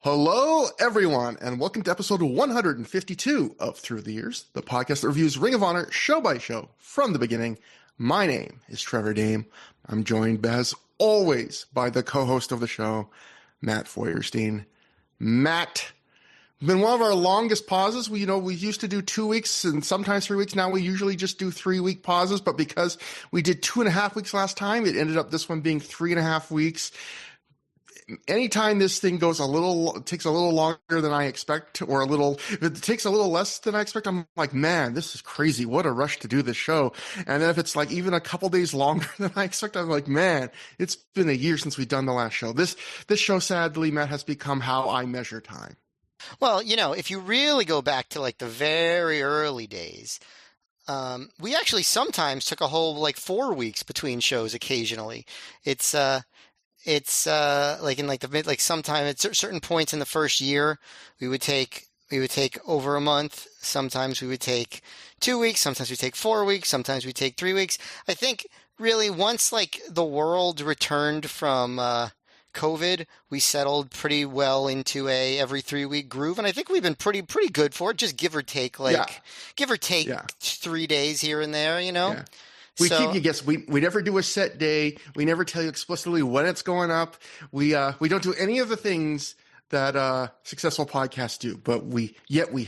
Hello, everyone, and welcome to episode 152 of Through the Years, the podcast that reviews Ring of Honor show by show from the beginning. My name is Trevor Dame. I'm joined, as always, by the co-host of the show, Matt Feuerstein. Matt, been one of our longest pauses. We used to do 2 weeks and sometimes 3 weeks. Now we usually just do 3 week pauses, but because we did 2.5 weeks last time, it ended up this one being 3.5 weeks. Anytime this thing takes a little longer than I expect, if it takes a little less than I expect, I'm like, man, this is crazy. What a rush to do this show. And then if it's like even a couple days longer than I expect, I'm like, man, it's been a year since we've done the last show. This show, sadly, Matt, has become how I measure time. Well, if you really go back to like the very early days, we actually sometimes took a whole 4 weeks between shows occasionally. It's like in like the mid, like sometime at certain points in the first year, we would take over a month. Sometimes we would take 2 weeks. Sometimes we take 4 weeks. Sometimes we take 3 weeks. I think really once like the world returned from COVID, we settled pretty well into a every 3 week groove, and I think we've been pretty good for it. Just give or take 3 days here and there, Yeah. We keep you guessing. We never do a set day. We never tell you explicitly when it's going up. We don't do any of the things that successful podcasts do. But we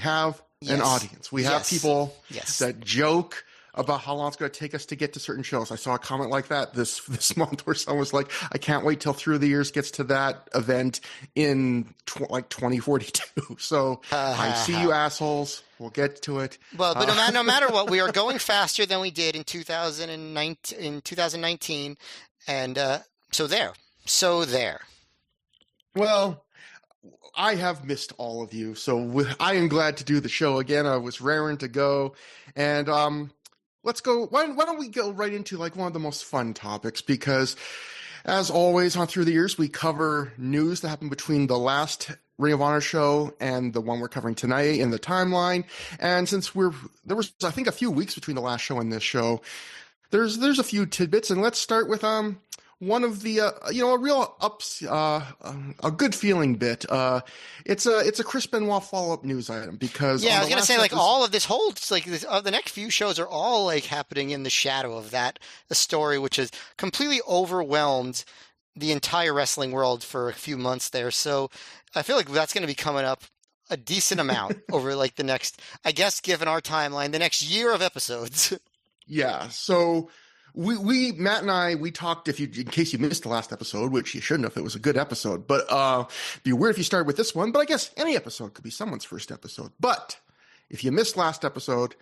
have an audience. We have people that joke about how long it's going to take us to get to certain shows. I saw a comment like that this month where someone was like, "I can't wait till Through the Years gets to that event in 2042." So I see you assholes. We'll get to it. Well, but no matter what, we are going faster than we did in 2019, and so there. Well, I have missed all of you, so I am glad to do the show again. I was raring to go, and let's go. Why don't we go right into like one of the most fun topics? Because as always on Through the Years, we cover news that happened between the last Ring of Honor show and the one we're covering tonight in the timeline. And since there was, I think, a few weeks between the last show and this show, there's a few tidbits. And let's start with one of the a real a good feeling bit. It's a Chris Benoit follow-up news item because I was gonna say all of this holds the next few shows are all like happening in the shadow of the story, which has completely overwhelmed the entire wrestling world for a few months there. So I feel like that's going to be coming up a decent amount over like the next, I guess, given our timeline, the next year of episodes. Yeah. So Matt and I talked, in case you missed the last episode, which you shouldn't have, it was a good episode, but it'd be weird if you started with this one, but I guess any episode could be someone's first episode. But if you missed last episode,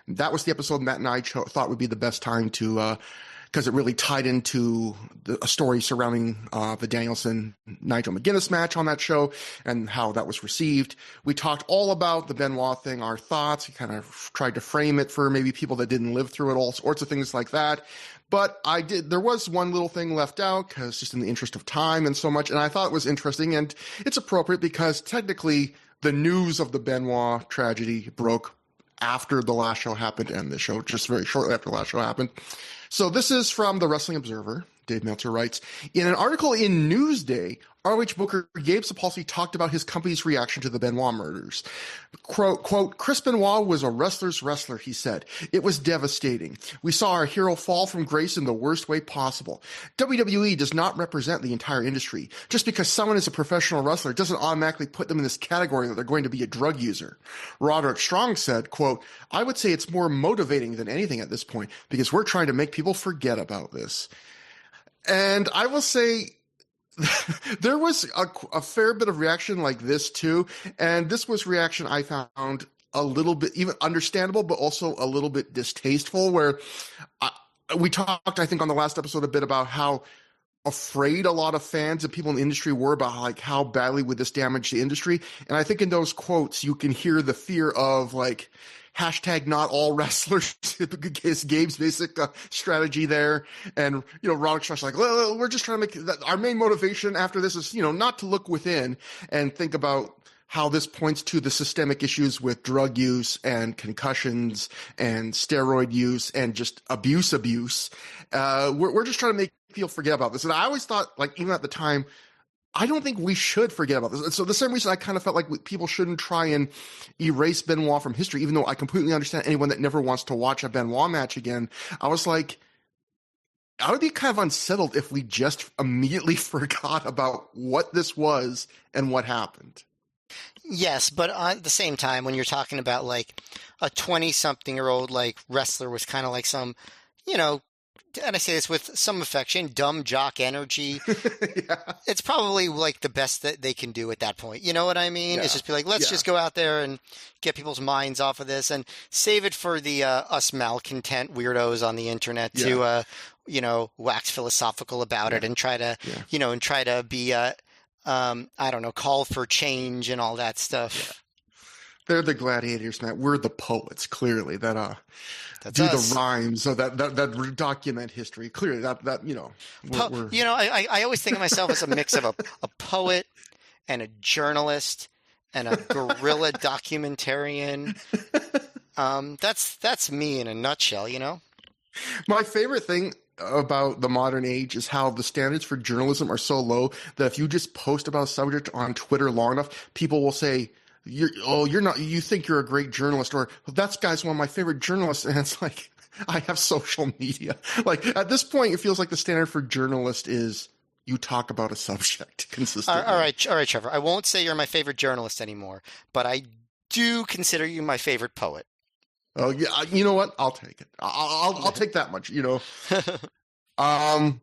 that was the episode Matt and I thought would be the best time to, because it really tied into a story surrounding the Danielson-Nigel McGuinness match on that show and how that was received. We talked all about the Benoit thing, our thoughts. We kind of tried to frame it for maybe people that didn't live through it, all sorts of things like that. But there was one little thing left out because just in the interest of time and so much, and I thought it was interesting, and it's appropriate because technically the news of the Benoit tragedy broke after the last show happened and the show just very shortly after the last show happened. So this is from the Wrestling Observer. Dave Meltzer writes, in an article in Newsday, ROH booker Gabe Sapolsky talked about his company's reaction to the Benoit murders. Quote, Chris Benoit was a wrestler's wrestler, he said. It was devastating. We saw our hero fall from grace in the worst way possible. WWE does not represent the entire industry. Just because someone is a professional wrestler doesn't automatically put them in this category that they're going to be a drug user. Roderick Strong said, quote, I would say it's more motivating than anything at this point because we're trying to make people forget about this. And I will say there was a fair bit of reaction like this too. And this was reaction I found a little bit even understandable, but also a little bit distasteful, where we talked, I think, on the last episode a bit about how afraid a lot of fans and people in the industry were about like how badly would this damage the industry. And I think in those quotes, you can hear the fear of like, hashtag not all wrestlers is Gabe's basic strategy there. And, Roderick Strong's like, well, we're just trying to make that our main motivation after this is, not to look within and think about how this points to the systemic issues with drug use and concussions and steroid use and just abuse. We're just trying to make people forget about this. And I always thought, like, even at the time, I don't think we should forget about this. So the same reason I kind of felt like people shouldn't try and erase Benoit from history, even though I completely understand anyone that never wants to watch a Benoit match again. I was like, I would be kind of unsettled if we just immediately forgot about what this was and what happened. Yes, but at the same time, when you're talking about like a 20-something-year-old like wrestler with kind of like some, you know, and I say this with some affection, dumb jock energy, Yeah. it's probably like the best that they can do at that point. You know what I mean? It's Yeah. just be like, let's Yeah. just go out there and get people's minds off of this and save it for the us malcontent weirdos on the internet Yeah. to, wax philosophical about it Yeah. and try to, Yeah. and try to be, I don't know, call for change and all that Yeah. stuff. They're the gladiators, man. We're the poets, clearly, that That's do the us. rhymes so that document history. Clearly, that we're I always think of myself as a mix of a poet and a journalist and a guerrilla documentarian. That's me in a nutshell. My favorite thing about the modern age is how the standards for journalism are so low that if you just post about a subject on Twitter long enough, people will say, you're not, you think you're a great journalist, or that guy's one of my favorite journalists. And it's like, I have social media. Like at this point, it feels like the standard for journalist is you talk about a subject consistently. All right, Trevor. I won't say you're my favorite journalist anymore, but I do consider you my favorite poet. Oh yeah, you know what? I'll take it. I'll take that much. Um.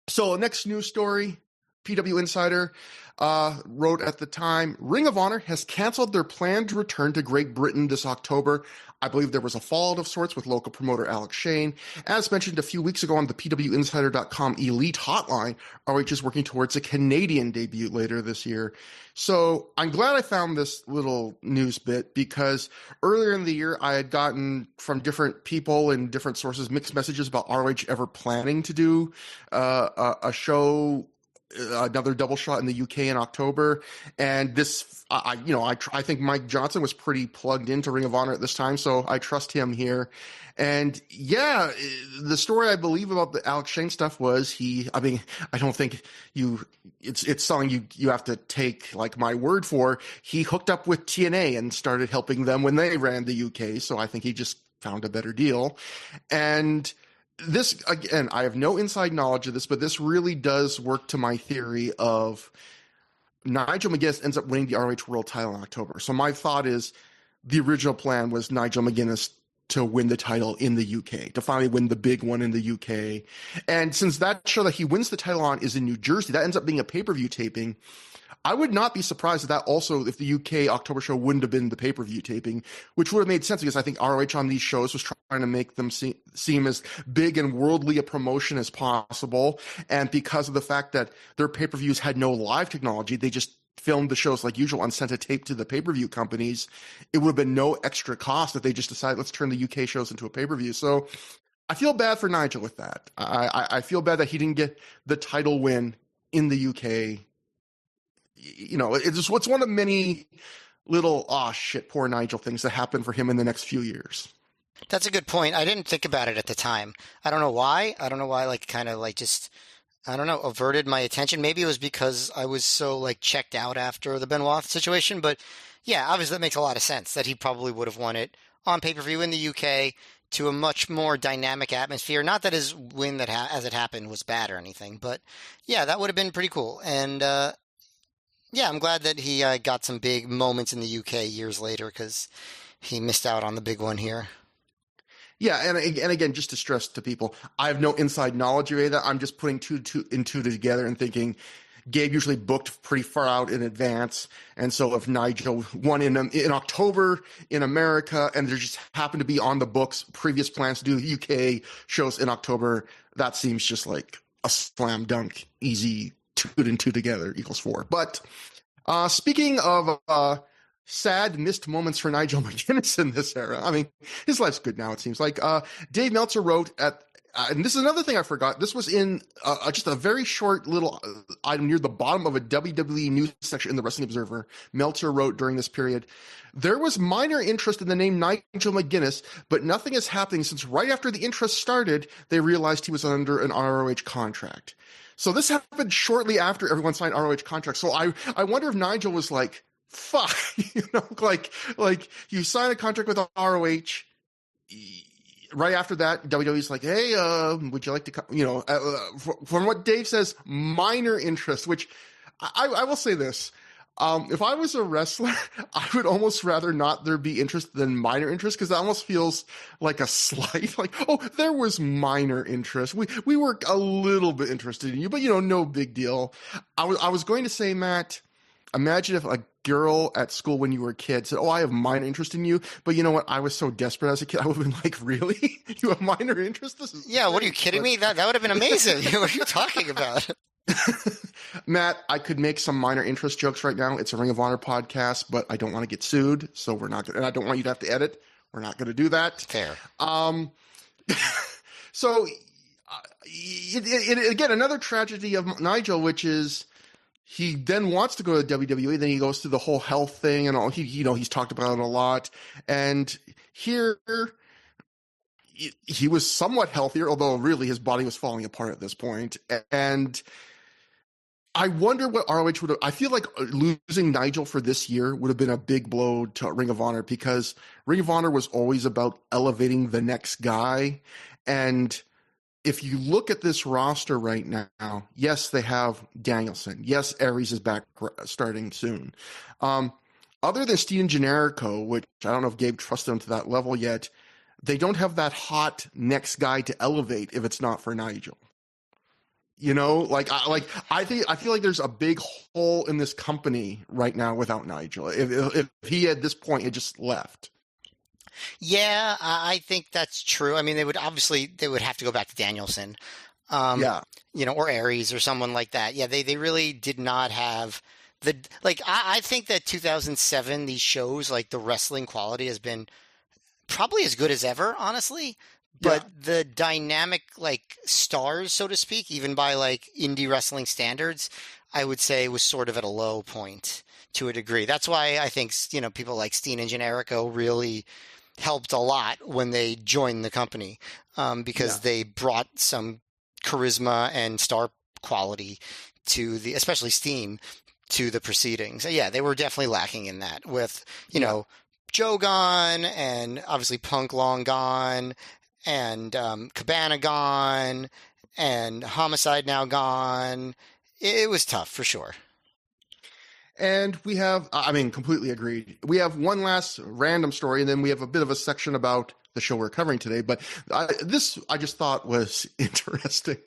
So next news story, PW Insider wrote at the time, Ring of Honor has canceled their planned return to Great Britain this October. I believe there was a fallout of sorts with local promoter Alex Shane. As mentioned a few weeks ago on the PWInsider.com Elite Hotline, ROH is working towards a Canadian debut later this year. So I'm glad I found this little news bit because earlier in the year I had gotten from different people and different sources mixed messages about ROH ever planning to do a show, another double shot in the UK in October. And this, I think Mike Johnson was pretty plugged into Ring of Honor at this time, so I trust him here. And yeah, the story I believe about the Alex Shane stuff was I don't think it's something you have to take like my word for. He hooked up with TNA and started helping them when they ran the UK. So I think he just found a better deal. And this, again, I have no inside knowledge of this, but this really does work to my theory of Nigel McGuinness ends up winning the ROH World title in October. So my thought is the original plan was Nigel McGuinness to win the title in the UK, to finally win the big one in the UK. And since that show that he wins the title on is in New Jersey, that ends up being a pay-per-view taping. I would not be surprised if that also, if the UK October show wouldn't have been the pay-per-view taping, which would have made sense because I think ROH on these shows was trying to make them seem as big and worldly a promotion as possible. And because of the fact that their pay-per-views had no live technology, they just filmed the shows like usual and sent a tape to the pay-per-view companies. It would have been no extra cost if they just decided, let's turn the UK shows into a pay-per-view. So I feel bad for Nigel with that. I feel bad that he didn't get the title win in the UK. It's one of many little, shit, poor Nigel things that happen for him in the next few years. That's a good point. I didn't think about it at the time. I don't know why. Like, kind of like just, I don't know, averted my attention. Maybe it was because I was so like checked out after the Benoit situation. But yeah, obviously that makes a lot of sense that he probably would have won it on pay-per-view in the UK to a much more dynamic atmosphere. Not that his win as it happened was bad or anything, but yeah, that would have been pretty cool. And yeah, I'm glad that he got some big moments in the UK years later because he missed out on the big one here. Yeah, and again, just to stress to people, I have no inside knowledge of any of that. I'm just putting two together and thinking Gabe usually booked pretty far out in advance. And so if Nigel won in October in America and there just happened to be on the books previous plans to do UK shows in October, that seems just like a slam dunk, easy 2 and 2 together equals 4. But speaking of sad missed moments for Nigel McGuinness in this era, I mean, his life's good now, it seems like. Dave Meltzer wrote and this is another thing I forgot. This was in just a very short little item near the bottom of a WWE news section in the Wrestling Observer. Meltzer wrote during this period, there was minor interest in the name Nigel McGuinness, but nothing is happening since right after the interest started, they realized he was under an ROH contract. So this happened shortly after everyone signed ROH contracts. So I wonder if Nigel was like, fuck, like you sign a contract with ROH. Right after that, WWE's like, hey, would you like to, from what Dave says, minor interest, which I will say this. If I was a wrestler, I would almost rather not there be interest than minor interest, because that almost feels like a slight, like, oh, there was minor interest. We were a little bit interested in you, but no big deal. I was going to say, Matt, imagine if a girl at school when you were a kid said, oh, I have minor interest in you, but you know what? I was so desperate as a kid, I would have been like, really? You have minor interest? This is Yeah, what are you kidding me? That would have been amazing. What are you talking about? Matt, I could make some minor interest jokes right now. It's a Ring of Honor podcast, but I don't want to get sued, so we're not going to, and I don't want you to have to edit. We're not going to do that. Fair. So, again, another tragedy of Nigel, which is he then wants to go to WWE, then he goes through the whole health thing and all. He's talked about it a lot, and here he was somewhat healthier, although really his body was falling apart at this point, and I wonder what ROH would have. I feel like losing Nigel for this year would have been a big blow to Ring of Honor, because Ring of Honor was always about elevating the next guy. And if you look at this roster right now, yes, they have Danielson. Yes, Aries is back starting soon. Other than Steven Generico, which I don't know if Gabe trusted him to that level yet, they don't have that hot next guy to elevate if it's not for Nigel. I feel like there's a big hole in this company right now without Nigel. If he at this point had just left. Yeah, I think that's true. I mean, they would have to go back to Danielson, or Aries or someone like that. Yeah, they really did not have I think that 2007, these shows, like the wrestling quality has been probably as good as ever, honestly. But the dynamic, stars, so to speak, even by indie wrestling standards, I would say was sort of at a low point to a degree. That's why I think, people like Steen and Generico really helped a lot when they joined the company, because they brought some charisma and star quality to especially Steen, to the proceedings. Yeah, they were definitely lacking in that with, Joe gone and obviously Punk long gone, and Cabana gone, and Homicide now gone. It was tough for sure. And we have, completely agreed. We have one last random story, and then we have a bit of a section about the show we're covering today. But this I just thought was interesting.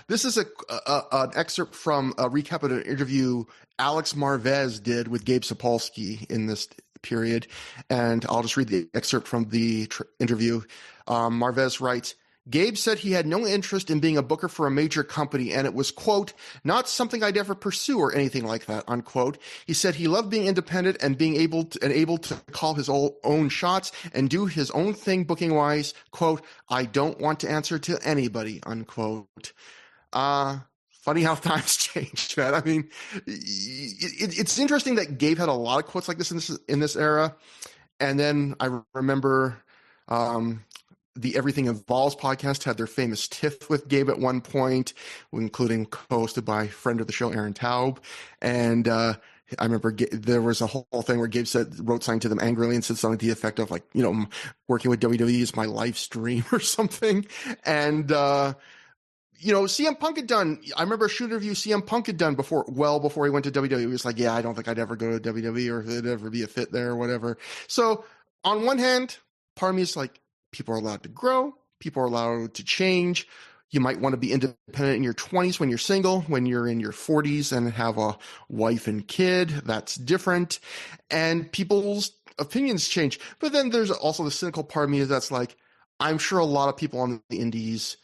This is an excerpt from a recap of an interview Alex Marvez did with Gabe Sapolsky in this period. And I'll just read the excerpt from the interview. Marvez writes, Gabe said he had no interest in being a booker for a major company, and it was, quote, not something I'd ever pursue or anything like that, unquote. He said he loved being independent and being able to call his own shots and do his own thing booking wise. Quote, I don't want to answer to anybody, unquote. Funny how times changed, man. I mean, it's interesting that Gabe had a lot of quotes like this in this era. And then I remember, the Everything Evolves podcast had their famous tiff with Gabe at one point, including co-hosted by friend of the show, Aaron Taub. And I remember there was a whole thing where Gabe wrote something to them angrily and said something to the effect of working with WWE is my life's dream or something. And, CM Punk had done, I remember a shoot interview CM Punk had done before he went to WWE. He was like, yeah, I don't think I'd ever go to WWE or if it'd ever be a fit there or whatever. So on one hand, part of me is like, people are allowed to grow. People are allowed to change. You might want to be independent in your 20s when you're single. When you're in your 40s and have a wife and kid, that's different. And people's opinions change. But then there's also the cynical part of me that's like, I'm sure a lot of people on the indies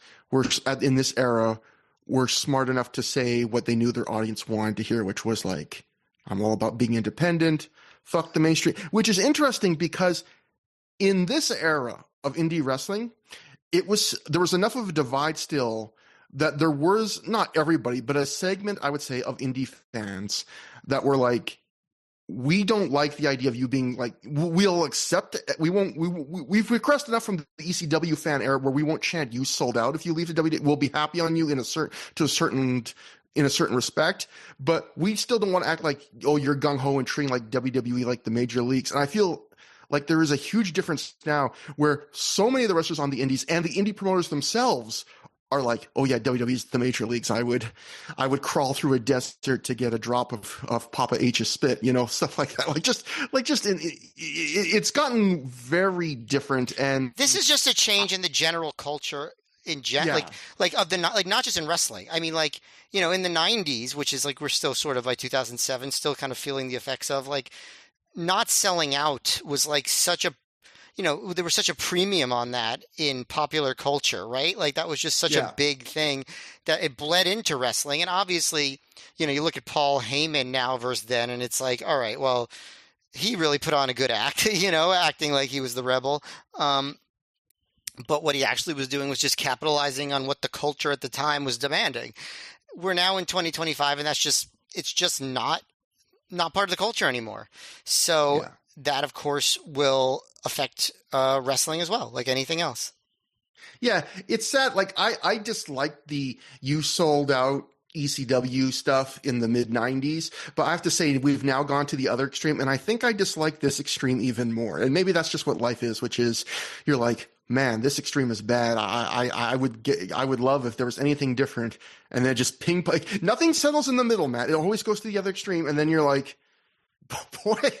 in this era were smart enough to say what they knew their audience wanted to hear, which was like, I'm all about being independent. Fuck the mainstream. Which is interesting because in this era of indie wrestling, there was enough of a divide still that there was, not everybody, but a segment, I would say, of indie fans that were like, we don't like the idea of you being like, we'll accept it. We won't, we've requested enough from the ECW fan era where we won't chant you sold out if you leave the WWE. We'll be happy on you in a certain respect, but we still don't want to act like, oh, you're gung-ho and treating like WWE like the major leagues. And I feel like there is a huge difference now where so many of the wrestlers on the indies and the indie promoters themselves are like, oh yeah, WWE's the major leagues. I would crawl through a desert to get a drop of Papa H's spit, stuff like that. It's gotten very different. And this is just a change in the general culture yeah. like not just in wrestling. I mean, like, in the 90s, which is like we're still sort of by 2007 still kind of feeling the effects of, like, not selling out was like such a, there was such a premium on that in popular culture, right? Like that was just such Yeah. a big thing that it bled into wrestling. And obviously, you look at Paul Heyman now versus then, and it's like, all right, well, he really put on a good act, acting like he was the rebel. But what he actually was doing was just capitalizing on what the culture at the time was demanding. We're now in 2025, and it's just not part of the culture anymore. So Yeah. that, of course, will affect wrestling as well, like anything else. Yeah, it's sad. Like I dislike the you sold out ECW stuff in the mid 90s, but I have to say we've now gone to the other extreme, and I think I dislike this extreme even more. And maybe that's just what life is, which is you're like, man, this extreme is bad. I would love if there was anything different, and then just ping pong. Nothing settles in the middle, Matt. It always goes to the other extreme, and then you're like, boy,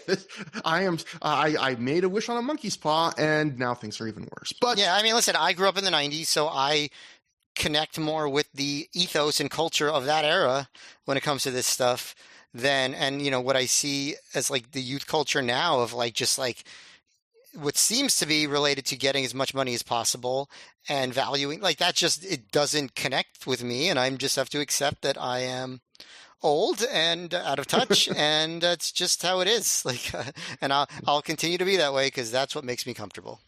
I made a wish on a monkey's paw, and now things are even worse. But yeah, I mean, listen, I grew up in the 90s, so I connect more with the ethos and culture of that era when it comes to this stuff and what I see as like the youth culture now of like just like what seems to be related to getting as much money as possible and valuing like that, just it doesn't connect with me, and I just have to accept that I am old and out of touch, and that's just how it is. Like, and I'll continue to be that way because that's what makes me comfortable.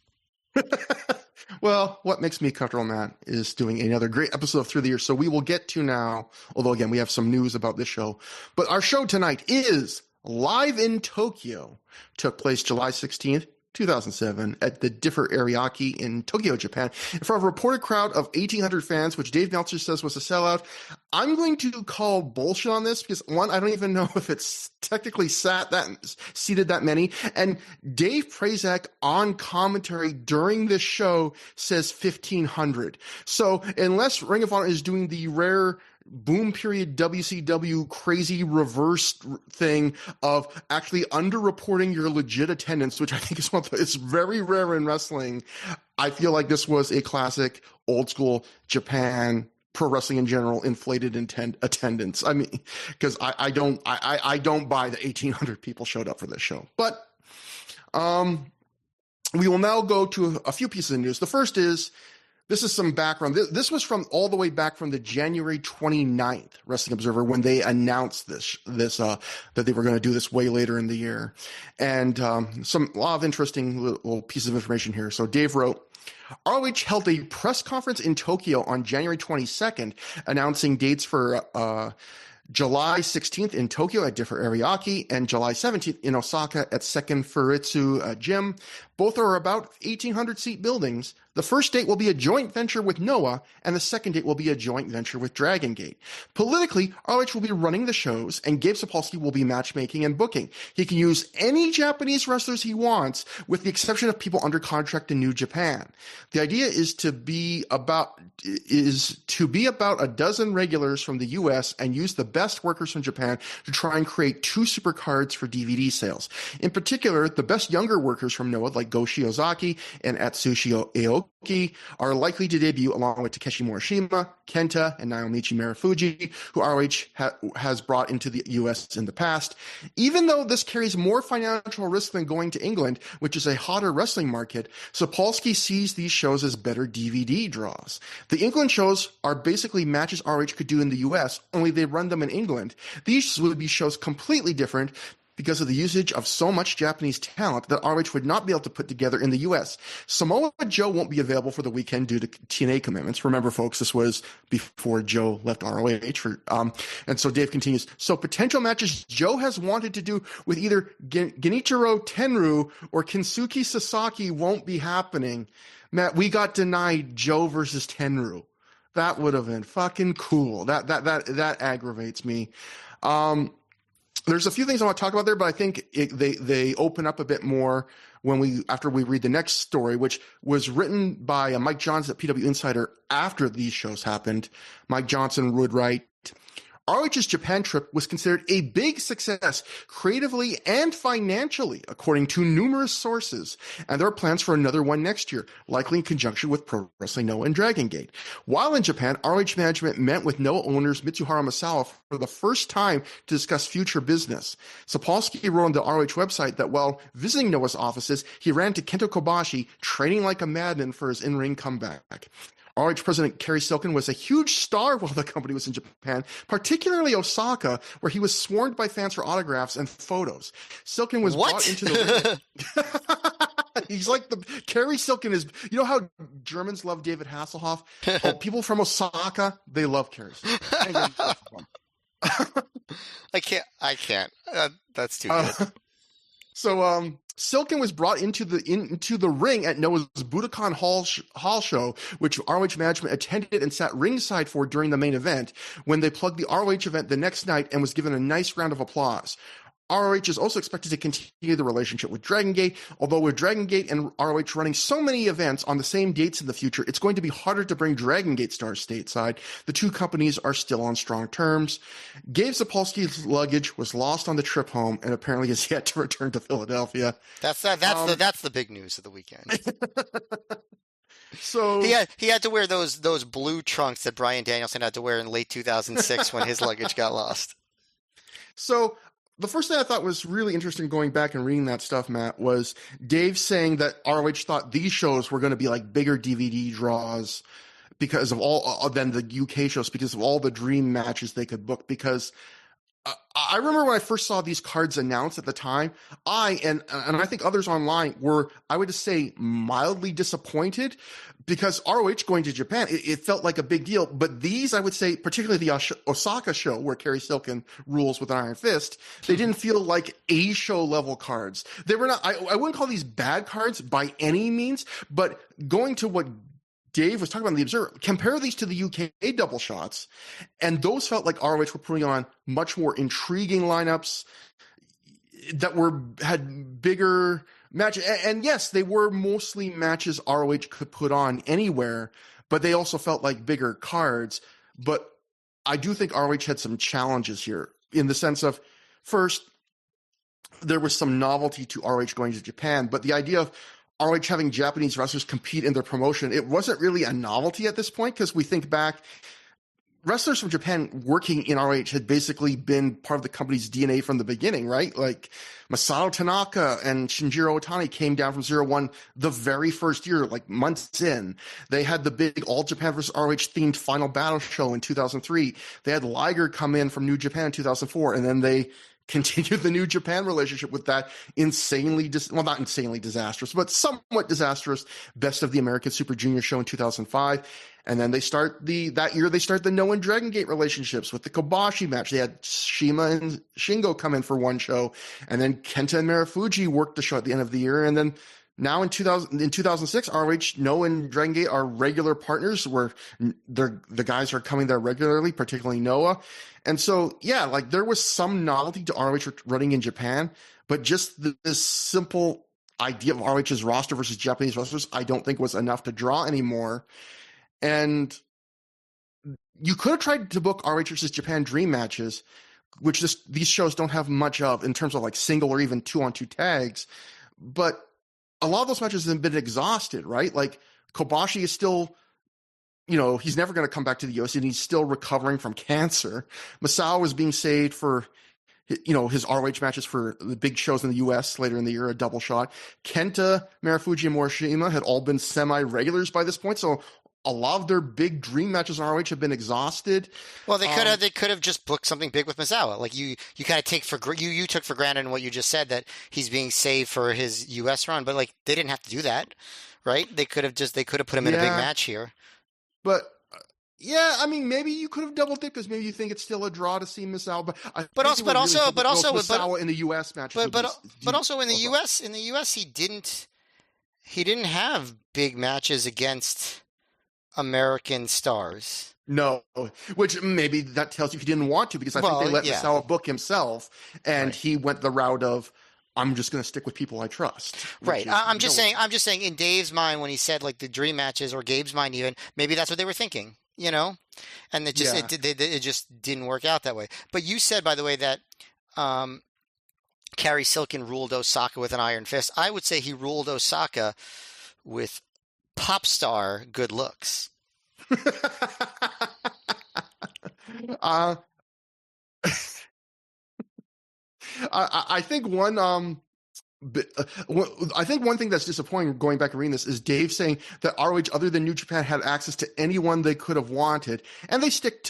well, what makes me comfortable, Matt, is doing another great episode of Through the Year. So we will get to now, although again, we have some news about this show. But our show tonight is Live in Tokyo. Took place July 16th, 2007 at the Differ Ariake in Tokyo, Japan, in front of a reported crowd of 1,800 fans, which Dave Meltzer says was a sellout. I'm going to call bullshit on this because, one, I don't even know if it's technically seated that many. And Dave Prazak on commentary during this show says 1,500. So unless Ring of Honor is doing the rare boom period WCW crazy reverse thing of actually underreporting your legit attendance, which I think is it's very rare in wrestling. I feel like this was a classic old school Japan pro wrestling in general inflated attendance. I mean, because I don't buy the 1,800 people showed up for this show. But we will now go to a few pieces of news. The first is, this is some background. This was from all the way back from the January 29th Wrestling Observer when they announced that they were going to do this way later in the year. And a lot of interesting little pieces of information here. So Dave wrote, ROH held a press conference in Tokyo on January 22nd, announcing dates for July 16th in Tokyo at Differ Ariake and July 17th in Osaka at Second Furitsu Gym. Both are about 1,800 seat buildings. The first date will be a joint venture with Noah, and the second date will be a joint venture with Dragon Gate. Politically, ROH will be running the shows, and Gabe Sapolsky will be matchmaking and booking. He can use any Japanese wrestlers he wants, with the exception of people under contract in New Japan. The idea is to be about a dozen regulars from the U.S. and use the best workers from Japan to try and create 2 supercards for DVD sales. In particular, the best younger workers from Noah, like Go Shiozaki and Atsushi Aoki, are likely to debut along with Takeshi Morishima, Kenta, and Naomichi Marufuji, who ROH has brought into the U.S. in the past. Even though this carries more financial risk than going to England, which is a hotter wrestling market, Sapolsky sees these shows as better DVD draws. The England shows are basically matches ROH could do in the U.S., only they run them in England. These would be shows completely different, because of the usage of so much Japanese talent that ROH would not be able to put together in the US. Samoa Joe won't be available for the weekend due to TNA commitments. Remember, folks, this was before Joe left ROH. And so Dave continues, so potential matches Joe has wanted to do with either Genichiro Tenryu or Kensuke Sasaki won't be happening. Matt, we got denied Joe versus Tenryu. That would have been fucking cool. That aggravates me. There's a few things I want to talk about there, but I think they open up a bit more after we read the next story, which was written by Mike Johnson at PW Insider after these shows happened. Mike Johnson would write, ROH's Japan trip was considered a big success creatively and financially, according to numerous sources, and there are plans for another one next year, likely in conjunction with Pro Wrestling Noah and Dragon Gate. While in Japan, ROH management met with Noah owners Mitsuharu Misawa for the first time to discuss future business. Sapolsky wrote on the ROH website that while visiting Noah's offices, he ran to Kento Kobashi, training like a madman for his in-ring comeback. ROH President Kerry Silken was a huge star while the company was in Japan, particularly Osaka, where he was swarmed by fans for autographs and photos. Silken was brought into the ring. He's like Kerry Silken is, you know how Germans love David Hasselhoff? Oh, people from Osaka, they love Kerry Silken. I can't. That's too good. So Silken was brought into the ring at Noah's Budokan Hall show, which ROH management attended and sat ringside for during the main event, when they plugged the ROH event the next night and was given a nice round of applause. ROH is also expected to continue the relationship with Dragon Gate, although with Dragon Gate and ROH running so many events on the same dates in the future, it's going to be harder to bring Dragon Gate stars stateside. The two companies are still on strong terms. Gabe Sapolsky's luggage was lost on the trip home and apparently is yet to return to Philadelphia. That's the big news of the weekend. So he had to wear those blue trunks that Bryan Danielson had to wear in late 2006 when his luggage got lost. So the first thing I thought was really interesting going back and reading that stuff, Matt, was Dave saying that ROH thought these shows were going to be like bigger DVD draws because of all than the UK shows, because of all the dream matches they could book. Because I remember when I first saw these cards announced at the time, and I think others online were, I would just say, mildly disappointed, because ROH going to Japan, it felt like a big deal. But these, I would say, particularly the Osaka show where Kerry Silken rules with an iron fist, they didn't feel like A show level cards. They were not, I wouldn't call these bad cards by any means, but going to what Dave was talking about in the Observer, compare these to the UK double shots, and those felt like ROH were putting on much more intriguing lineups that had bigger matches. And yes, they were mostly matches ROH could put on anywhere, but they also felt like bigger cards. But I do think ROH had some challenges here in the sense of, first, there was some novelty to ROH going to Japan, but the idea of ROH having Japanese wrestlers compete in their promotion, it wasn't really a novelty at this point, because we think back, wrestlers from Japan working in ROH had basically been part of the company's DNA from the beginning, right? Like Masato Tanaka and Shinjiro Otani came down from 0-1 the very first year, like months in. They had the big All Japan vs. ROH themed Final Battle show in 2003. They had Liger come in from New Japan in 2004, and then they continued the New Japan relationship with that not insanely disastrous, but somewhat disastrous Best of the American Super Junior show in 2005. And then they start the Noah and Dragon Gate relationships with the Kobashi match. They had Shima and Shingo come in for one show, and then Kenta and Marufuji worked the show at the end of the year. And then now in 2006, ROH, Noah and Dragon Gate are regular partners where the guys are coming there regularly, particularly Noah. And so, yeah, like there was some novelty to ROH running in Japan, but just this simple idea of ROH's roster versus Japanese wrestlers, I don't think was enough to draw anymore. And you could have tried to book ROH versus Japan dream matches, which these shows don't have much of in terms of like single or even 2-on-2 tags. But a lot of those matches have been exhausted, right? Like Kobashi is still, he's never going to come back to the US, and he's still recovering from cancer. Masao is being saved for, his ROH matches for the big shows in the US later in the year, a double shot. Kenta, Marufuji, and Morishima had all been semi-regulars by this point. So a lot of their big dream matches in ROH have been exhausted. Well, Um, they could have just booked something big with Misawa. Like you kind of take for you took for granted in what you just said that he's being saved for his U.S. run, but like they didn't have to do that, right? They could have put him in a big yeah, match here. but yeah, I mean, maybe you could have double dipped because maybe you think it's still a draw to see Misawa, but I think they were really hoping both Misawa and the U.S. matches but would be. but but also in the U.S. He didn't have big matches against American stars. No, which maybe that tells you he didn't want to because I think they Well, let yeah, Misawa book himself, and right. he went the route of I'm just going to stick with people I trust, which Right. is I'm just saying in Dave's mind when he said like the dream matches or Gabe's mind even, maybe that's what they were thinking, you know? And yeah. it just didn't work out that way. But you said by the way that um Carrie Silkin ruled Osaka with an iron fist. I would say he ruled Osaka with pop star good looks. uh, I think I think one thing that's disappointing going back and reading this is Dave saying that ROH, other than New Japan, had access to anyone they could have wanted, and they stick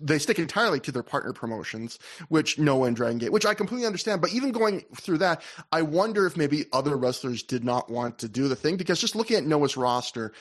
they stick entirely to their partner promotions, which Noah and Dragon Gate, which I completely understand. But even going through that, I wonder if maybe other wrestlers did not want to do the thing because just looking at Noah's roster,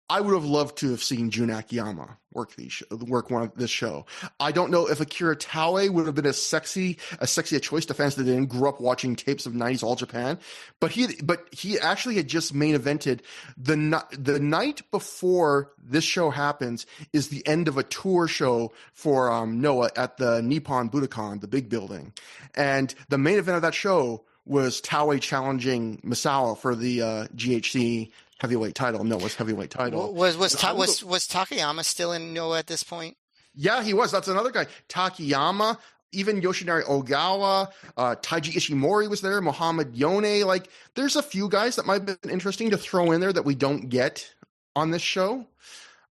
I would have loved to have seen Jun Akiyama work this show. I don't know if Akira Taue would have been as sexy a choice to fans that didn't grow up watching tapes of '90s All Japan, but he actually had just main evented the night before this show happens is the end of a tour show for Noah at the Nippon Budokan, the big building, and the main event of that show was Taue challenging Misawa for the GHC heavyweight title, Noah's heavyweight title. Was Takayama still in Noah at this point? Yeah, he was. That's another guy. Takayama, even Yoshinari Ogawa, Taiji Ishimori was there, Muhammad Yone. Like, there's a few guys that might have been interesting to throw in there that we don't get on this show.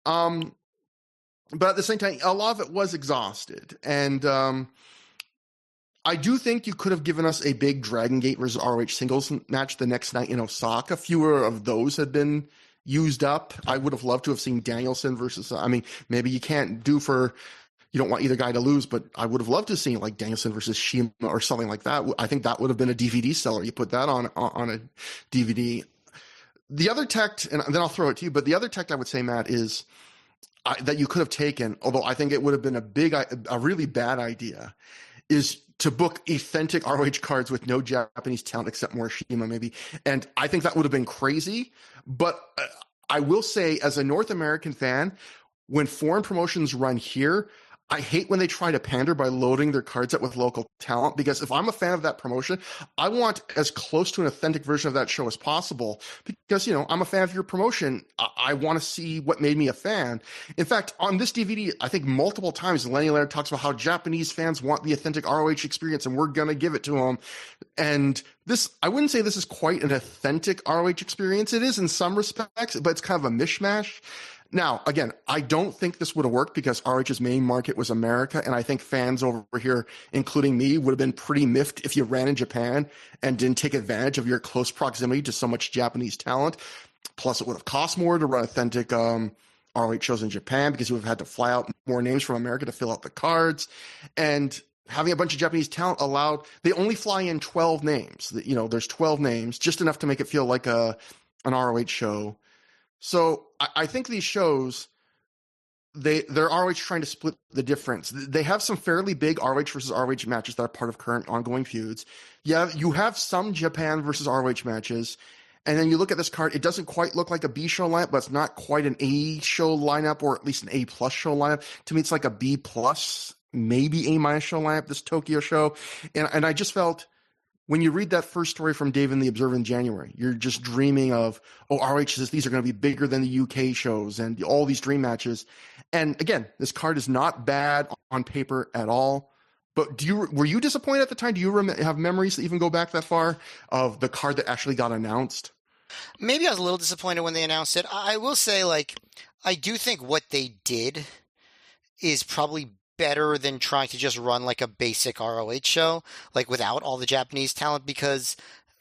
Um, but at the same time, a lot of it was exhausted. And I do think you could have given us a big Dragon Gate versus ROH singles match the next night in Osaka. Fewer of those had been used up. I would have loved to have seen Danielson versus, I mean, maybe you don't want either guy to lose, but I would have loved to see like Danielson versus Shima or something like that. I think that would have been a DVD seller. You put that on a DVD. The other tech, and then I'll throw it to you, but the other tech I would say, Matt, is that you could have taken, although I think it would have been a really bad idea, is to book authentic ROH cards with no Japanese talent except Morishima, maybe. And I think that would have been crazy. But I will say, as a North American fan, when foreign promotions run here, I hate when they try to pander by loading their cards up with local talent, because if I'm a fan of that promotion, I want as close to an authentic version of that show as possible because, I'm a fan of your promotion. I want to see what made me a fan. In fact, on this DVD, I think multiple times Lenny Leonard talks about how Japanese fans want the authentic ROH experience and we're going to give it to them. And I wouldn't say this is quite an authentic ROH experience. It is in some respects, but it's kind of a mishmash. Now, again, I don't think this would have worked because ROH's main market was America, and I think fans over here, including me, would have been pretty miffed if you ran in Japan and didn't take advantage of your close proximity to so much Japanese talent. Plus, it would have cost more to run authentic ROH shows in Japan because you would have had to fly out more names from America to fill out the cards. And having a bunch of Japanese talent they only fly in 12 names. There's 12 names, just enough to make it feel like an ROH show. So I think these shows, they're ROH trying to split the difference. They have some fairly big ROH versus ROH matches that are part of current ongoing feuds. Yeah, you have some Japan versus ROH matches. And then you look at this card, it doesn't quite look like a B show lineup, but it's not quite an A show lineup, or at least an A plus show lineup. To me, it's like a B plus, maybe A minus show lineup, this Tokyo show. And I just felt, when you read that first story from Dave in the Observer in January, you're just dreaming of, ROH says these are going to be bigger than the UK shows and all these dream matches. And again, this card is not bad on paper at all. But were you disappointed at the time? Do you have memories that even go back that far of the card that actually got announced? Maybe I was a little disappointed when they announced it. I will say, like, I do think what they did is probably better than trying to just run like a basic ROH show, like without all the Japanese talent, because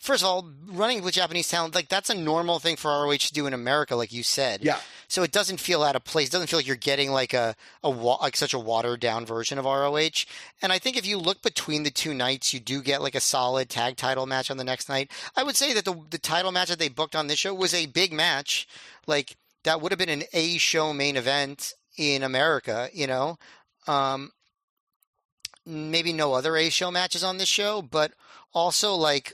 first of all, running with Japanese talent, like that's a normal thing for ROH to do in America, like you said. Yeah. So it doesn't feel out of place. It doesn't feel like you're getting like like such a watered down version of ROH. And I think if you look between the two nights, you do get like a solid tag title match on the next night. I would say that the title match that they booked on this show was a big match. Like that would have been an A show main event in America, you know. Um, Maybe no other A show matches on this show, but also like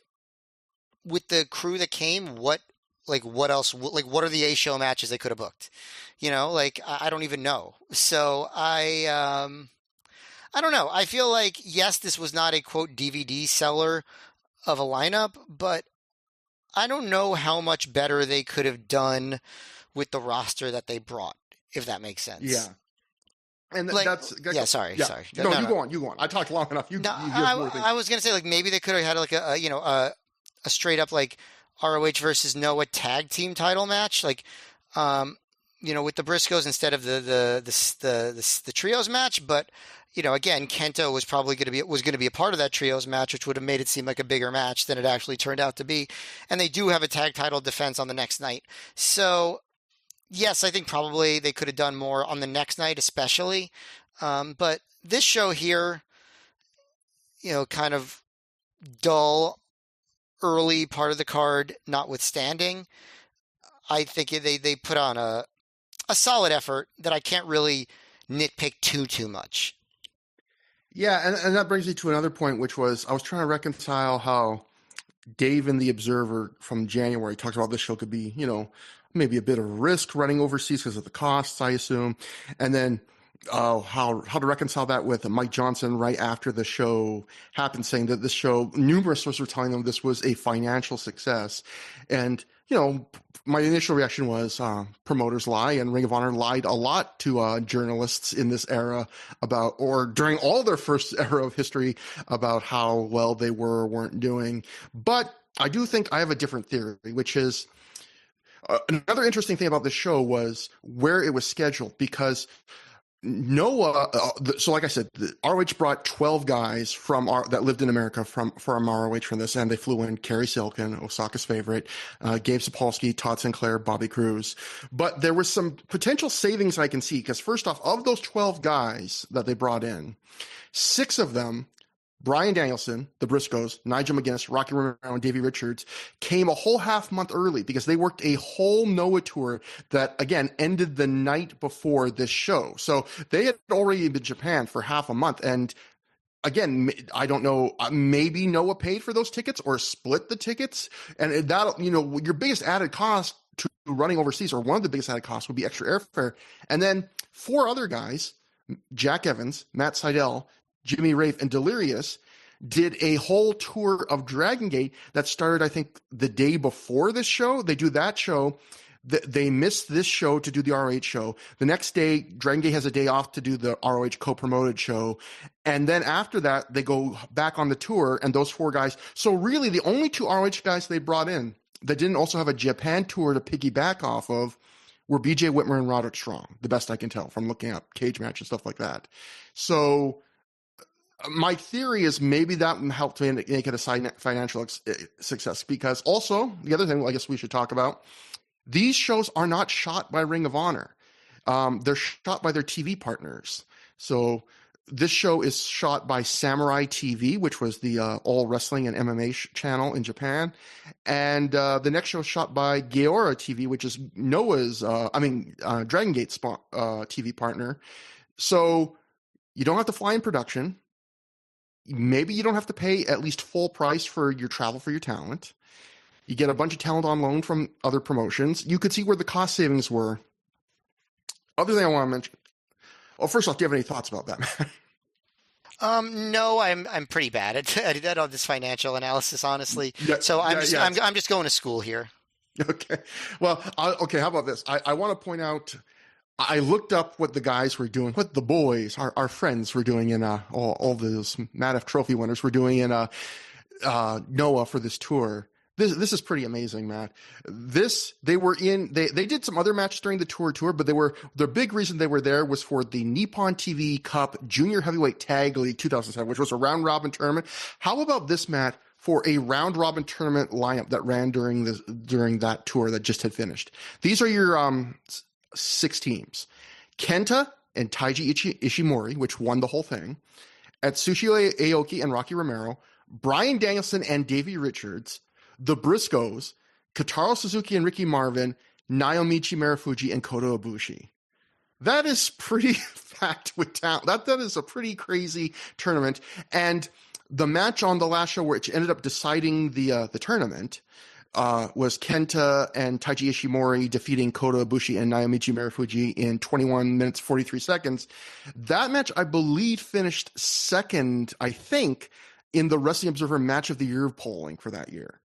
with the crew that came, what else, like, what are the A show matches they could have booked? You know, like, I don't even know. So I don't know. I feel like, yes, this was not a quote DVD seller of a lineup, but I don't know how much better they could have done with the roster that they brought, if that makes Yeah. sense. And Like, yeah, yeah. sorry. No, you go on. You go on. I talked long enough. No, You have more things. I was gonna say like maybe they could have had like a straight up like ROH versus Noah tag team title match, like with the Briscoes instead of the trios match. But again, Kento was probably going to be a part of that trios match, which would have made it seem like a bigger match than it actually turned out to be. And they do have a tag title defense on the next night, so. Yes, I think probably they could have done more on the next night, especially. But this show here, kind of dull early part of the card notwithstanding, I think they put on a solid effort that I can't really nitpick too much. Yeah, and that brings me to another point, which was I was trying to reconcile how Dave in The Observer from January talks about this show could be, maybe a bit of a risk running overseas because of the costs, I assume. And then how to reconcile that with Mike Johnson right after the show happened, saying that this show, numerous sources were telling them this was a financial success. And, my initial reaction was promoters lie, and Ring of Honor lied a lot to journalists in this era or during all their first era of history about how well they were or weren't doing. But I do think I have a different theory, which is, another interesting thing about this show was where it was scheduled, because Noah, so like I said, the ROH brought 12 guys that lived in America from ROH from this, and they flew in Kerry Silkin, Osaka's favorite, Gabe Sapolsky, Todd Sinclair, Bobby Cruz. But there was some potential savings I can see, because first off, of those 12 guys that they brought in, 6 of them, Bryan Danielson, the Briscoes, Nigel McGuinness, Rocky Romero, and Davey Richards, came a whole half month early because they worked a whole Noah tour that, again, ended the night before this show. So they had already been in Japan for half a month. And again, I don't know, maybe Noah paid for those tickets or split the tickets. And that, your biggest added cost to running overseas, or one of the biggest added costs, would be extra airfare. And then 4 other guys, Jack Evans, Matt Seidel, Jimmy Rafe, and Delirious, did a whole tour of Dragon Gate that started, I think, the day before this show. They do that show. They missed this show to do the ROH show. The next day, Dragon Gate has a day off to do the ROH co-promoted show. And then after that, they go back on the tour, and those 4 guys. So really, the only 2 ROH guys they brought in that didn't also have a Japan tour to piggyback off of were BJ Whitmer and Roderick Strong, the best I can tell from looking up cage match and stuff like that. So my theory is maybe that helped to make it a financial success, because also the other thing I guess we should talk about, these shows are not shot by Ring of Honor. They're shot by their TV partners. So this show is shot by Samurai TV, which was the all wrestling and MMA channel in Japan. And the next show is shot by Gaora TV, which is Noah's, Dragon Gate's TV partner. So you don't have to fly in production. Maybe you don't have to pay at least full price for your travel for your talent. You get a bunch of talent on loan from other promotions. You could see where the cost savings were. Other thing I want to mention. Well, first off, do you have any thoughts about that? No, I'm pretty bad at all this financial analysis, honestly. Yeah, so I'm just going to school here. Okay. Well, okay. How about this? I want to point out. I looked up what the guys were doing, what the boys, our friends, were doing in all those Matt F. Trophy winners were doing in Noah for this tour. This is pretty amazing, Matt. They did some other matches during the tour, but the big reason they were there was for the Nippon TV Cup Junior Heavyweight Tag League 2007, which was a round robin tournament. How about this, Matt? for a round robin tournament lineup that ran during that tour that just had finished. These are your 6 teams: Kenta and Taiji Ishimori, which won the whole thing; Atsushi Aoki and Rocky Romero; Bryan Danielson and Davey Richards; the Briscoes; Kotaro Suzuki and Ricky Marvin; Naomichi Marufuji and Kota Ibushi. That is pretty packed with talent. That is a pretty crazy tournament. And the match on the last show, which ended up deciding the tournament, was Kenta and Taiji Ishimori defeating Kota Ibushi and Naomichi Marufuji in 21 minutes 43 seconds. That match, I believe, finished second, I think, in the Wrestling Observer Match of the Year polling for that year,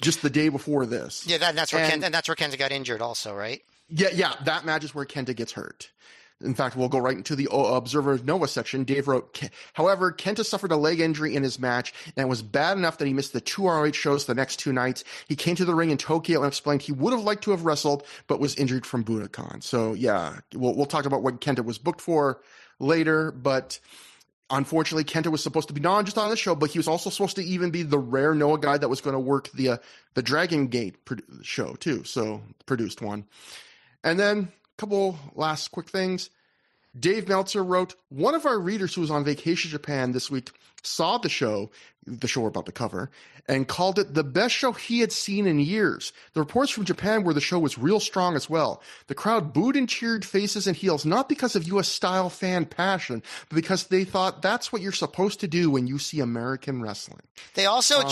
just the day before this. Yeah, that's where Kenta got injured also, right? Yeah, that match is where Kenta gets hurt. In fact, we'll go right into the Observer Nova section. Dave wrote, however, Kenta suffered a leg injury in his match, and it was bad enough that he missed the 2 ROH shows the next 2 nights. He came to the ring in Tokyo and explained he would have liked to have wrestled, but was injured from Budokan. So, yeah, we'll talk about what Kenta was booked for later, but unfortunately, Kenta was supposed to be not just on the show, but he was also supposed to even be the rare Noah guy that was going to work the Dragon Gate show, too, so produced one. And then a couple last quick things. Dave Meltzer wrote, one of our readers who was on vacation in Japan this week saw the show we're about to cover, and called it the best show he had seen in years. The reports from Japan were the show was real strong as well. The crowd booed and cheered faces and heels, not because of U.S. style fan passion, but because they thought that's what you're supposed to do when you see American wrestling. They also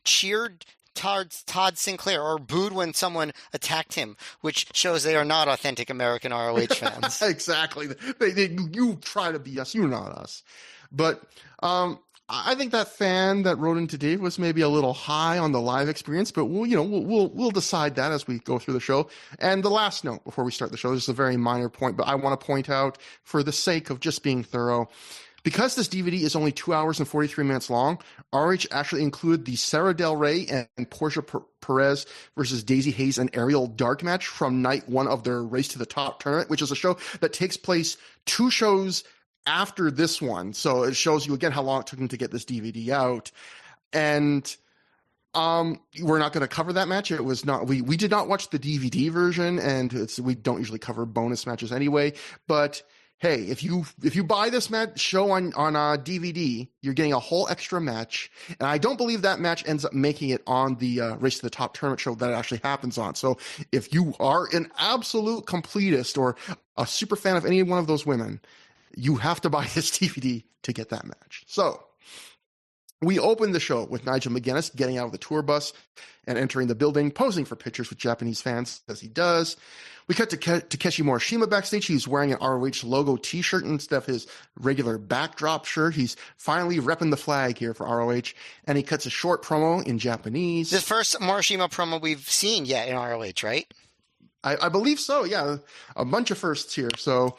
cheered Todd Sinclair, or booed when someone attacked him, which shows they are not authentic American ROH fans. Exactly. You try to be us, you're not us. But I think that fan that wrote into Dave was maybe a little high on the live experience, but we'll decide that as we go through the show. And the last note before we start the show, this is a very minor point, but I want to point out, for the sake of just being thorough, because this DVD is only 2 hours and 43 minutes long, ROH actually included the Sarah Del Rey and Portia Perez versus Daisy Hayes and Ariel Dark match from night 1 of their Race to the Top tournament, which is a show that takes place 2 shows after this one. So it shows you again how long it took them to get this DVD out. And we're not going to cover that match. It was not, we did not watch the DVD version, and we don't usually cover bonus matches anyway, but hey, if you buy this show on DVD, you're getting a whole extra match. And I don't believe that match ends up making it on the Race to the Top tournament show that it actually happens on. So if you are an absolute completist or a super fan of any one of those women, you have to buy this DVD to get that match. So we opened the show with Nigel McGuinness getting out of the tour bus and entering the building, posing for pictures with Japanese fans, as he does. We cut to Takeshi Morishima backstage. He's wearing an ROH logo t-shirt instead of his regular backdrop shirt. He's finally repping the flag here for ROH, and he cuts a short promo in Japanese. The first Morishima promo we've seen yet in ROH, right? I believe so, yeah. A bunch of firsts here. So,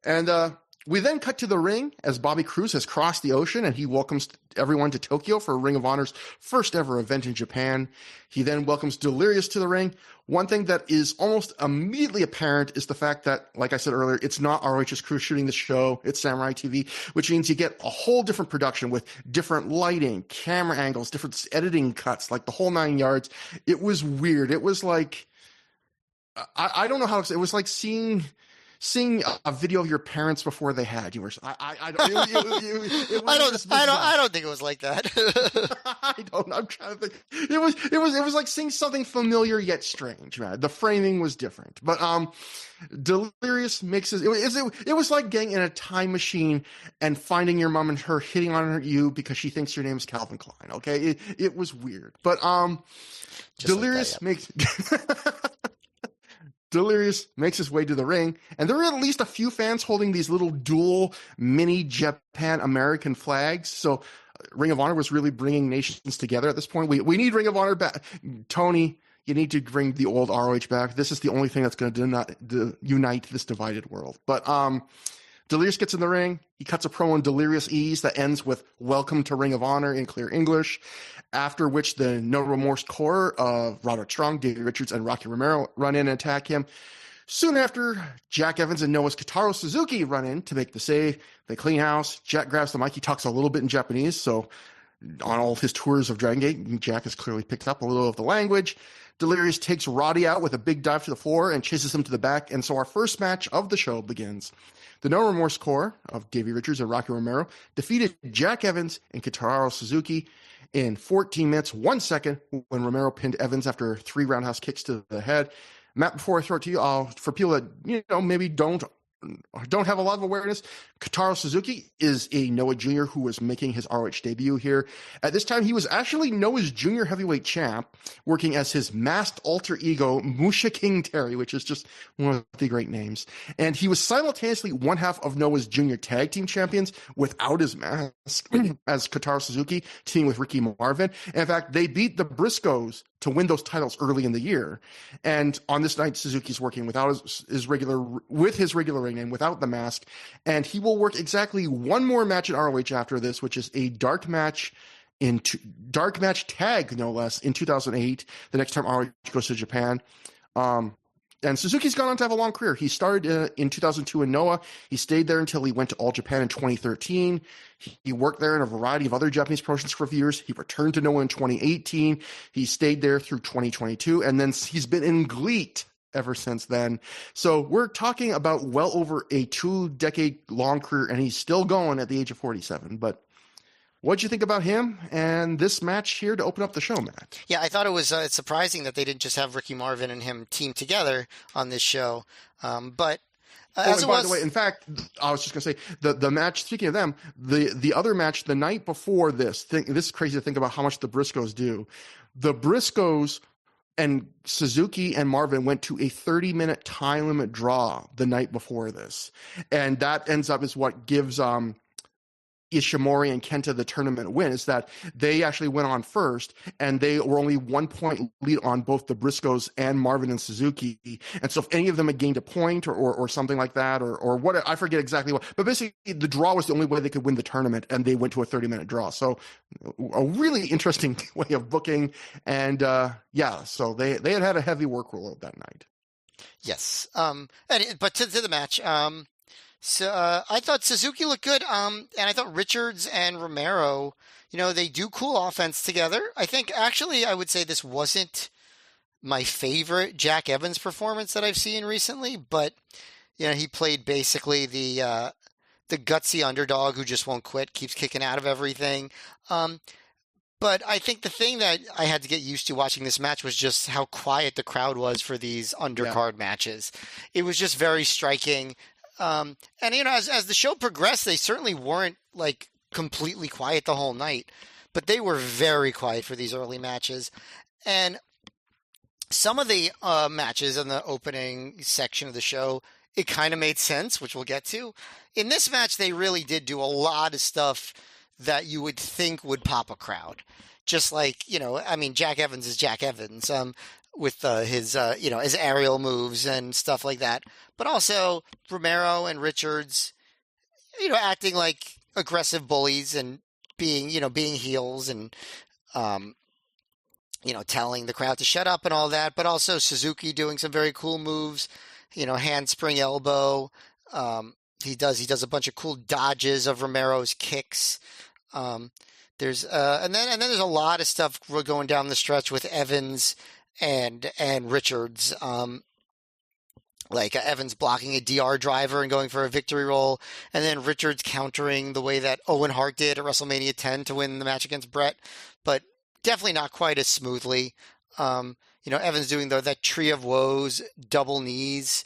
and we then cut to the ring as Bobby Cruz has crossed the ocean, and he welcomes everyone to Tokyo for Ring of Honor's first ever event in Japan. He then welcomes Delirious to the ring. One thing that is almost immediately apparent is the fact that, like I said earlier, it's not ROH's crew shooting the show, it's Samurai TV, which means you get a whole different production with different lighting, camera angles, different editing cuts, like the whole 9 yards. It was weird. It was like, I don't know how to say it. It was like seeing a video of your parents before they had you. I don't think it was like that. I'm trying to think. It was like seeing something familiar yet strange, man. The framing was different, but Delirious mixes. It was like getting in a time machine and finding your mom and her hitting on you because she thinks your name is Calvin Klein. Okay, it was weird, but Delirious makes. Delirious makes his way to the ring, and there are at least a few fans holding these little dual mini Japan American flags. So Ring of Honor was really bringing nations together at this point. We need Ring of Honor back. Tony, you need to bring the old ROH back. This is the only thing that's going to unite this divided world. But Delirious gets in the ring. He cuts a promo on Delirious Ease that ends with "Welcome to Ring of Honor" in clear English, after which the No Remorse core of Roderick Strong, Davey Richards, and Rocky Romero run in and attack him. Soon after, Jack Evans and Noah's Kotaro Suzuki run in to make the save. They clean house. Jack grabs the mic. He talks a little bit in Japanese, so On all of his tours of Dragon Gate, Jack has clearly picked up a little of the language. Delirious takes Roddy out with a big dive to the floor and chases him to the back. And so our first match of the show begins. The No Remorse Corps of Davey Richards and Rocky Romero defeated Jack Evans and Kotaro Suzuki in 14 minutes, 1 second, when Romero pinned Evans after 3 roundhouse kicks to the head. Matt, before I throw it to you, for people that maybe don't have a lot of awareness, Kotaro Suzuki is a Noah Jr. who was making his ROH debut here. At this time, he was actually Noah's junior heavyweight champ, working as his masked alter ego, Musha King Terry, which is just one of the great names. And he was simultaneously one half of Noah's junior tag team champions without his mask as Kotaro Suzuki, teaming with Ricky Marvin. And in fact, they beat the Briscoes to win those titles early in the year. And on this night, Suzuki's working without his regular ring name, without the mask. And he will work exactly one more match in ROH after this, which is a dark match tag, no less, in 2008, the next time ROH goes to Japan. And Suzuki's gone on to have a long career. He started in 2002 in Noah. He stayed there until he went to All Japan in 2013. He worked there in a variety of other Japanese promotions for a few years. He returned to Noah in 2018. He stayed there through 2022. And then he's been in GLEAT ever since then. So we're talking about well over a 2-decade-long career, and he's still going at the age of 47. But what'd you think about him and this match here to open up the show, Matt? Yeah, I thought it was surprising that they didn't just have Ricky Marvin and him team together on this show. But as it was, by the way, in fact, I was just going to say the match. Speaking of them, the other match the night before this. This is crazy to think about how much the Briscoes do. The Briscoes and Suzuki and Marvin went to a 30-minute time limit draw the night before this, and that ends up is what gives Ishimori and Kenta the tournament win, is that they actually went on first, and they were only 1 point lead on both the Briscoes and Marvin and Suzuki. And so if any of them had gained a point or something like that, or what, I forget exactly what, but basically the draw was the only way they could win the tournament, and they went to a 30-minute draw. So a really interesting way of booking. And so they had a heavy workload that night. Yes. But to the match, So I thought Suzuki looked good, and I thought Richards and Romero, they do cool offense together. I think actually I would say this wasn't my favorite Jack Evans performance that I've seen recently, but he played basically the gutsy underdog who just won't quit, keeps kicking out of everything. But I think the thing that I had to get used to watching this match was just how quiet the crowd was for these undercard matches. It was just very striking. And as the show progressed, they certainly weren't like completely quiet the whole night, but they were very quiet for these early matches. And some of the matches in the opening section of the show, it kind of made sense, which we'll get to. In this match, they really did do a lot of stuff that you would think would pop a crowd. Just like, Jack Evans is Jack Evans. With his aerial moves and stuff like that. But also Romero and Richards, acting like aggressive bullies and being heels and, telling the crowd to shut up and all that. But also Suzuki doing some very cool moves, handspring elbow. He does a bunch of cool dodges of Romero's kicks. There's and then there's a lot of stuff going down the stretch with Evans and Richards, like Evans blocking a DR driver and going for a victory roll, and then Richards countering the way that Owen Hart did at WrestleMania 10 to win the match against Brett, but definitely not quite as smoothly. Evans doing that Tree of Woes, double knees,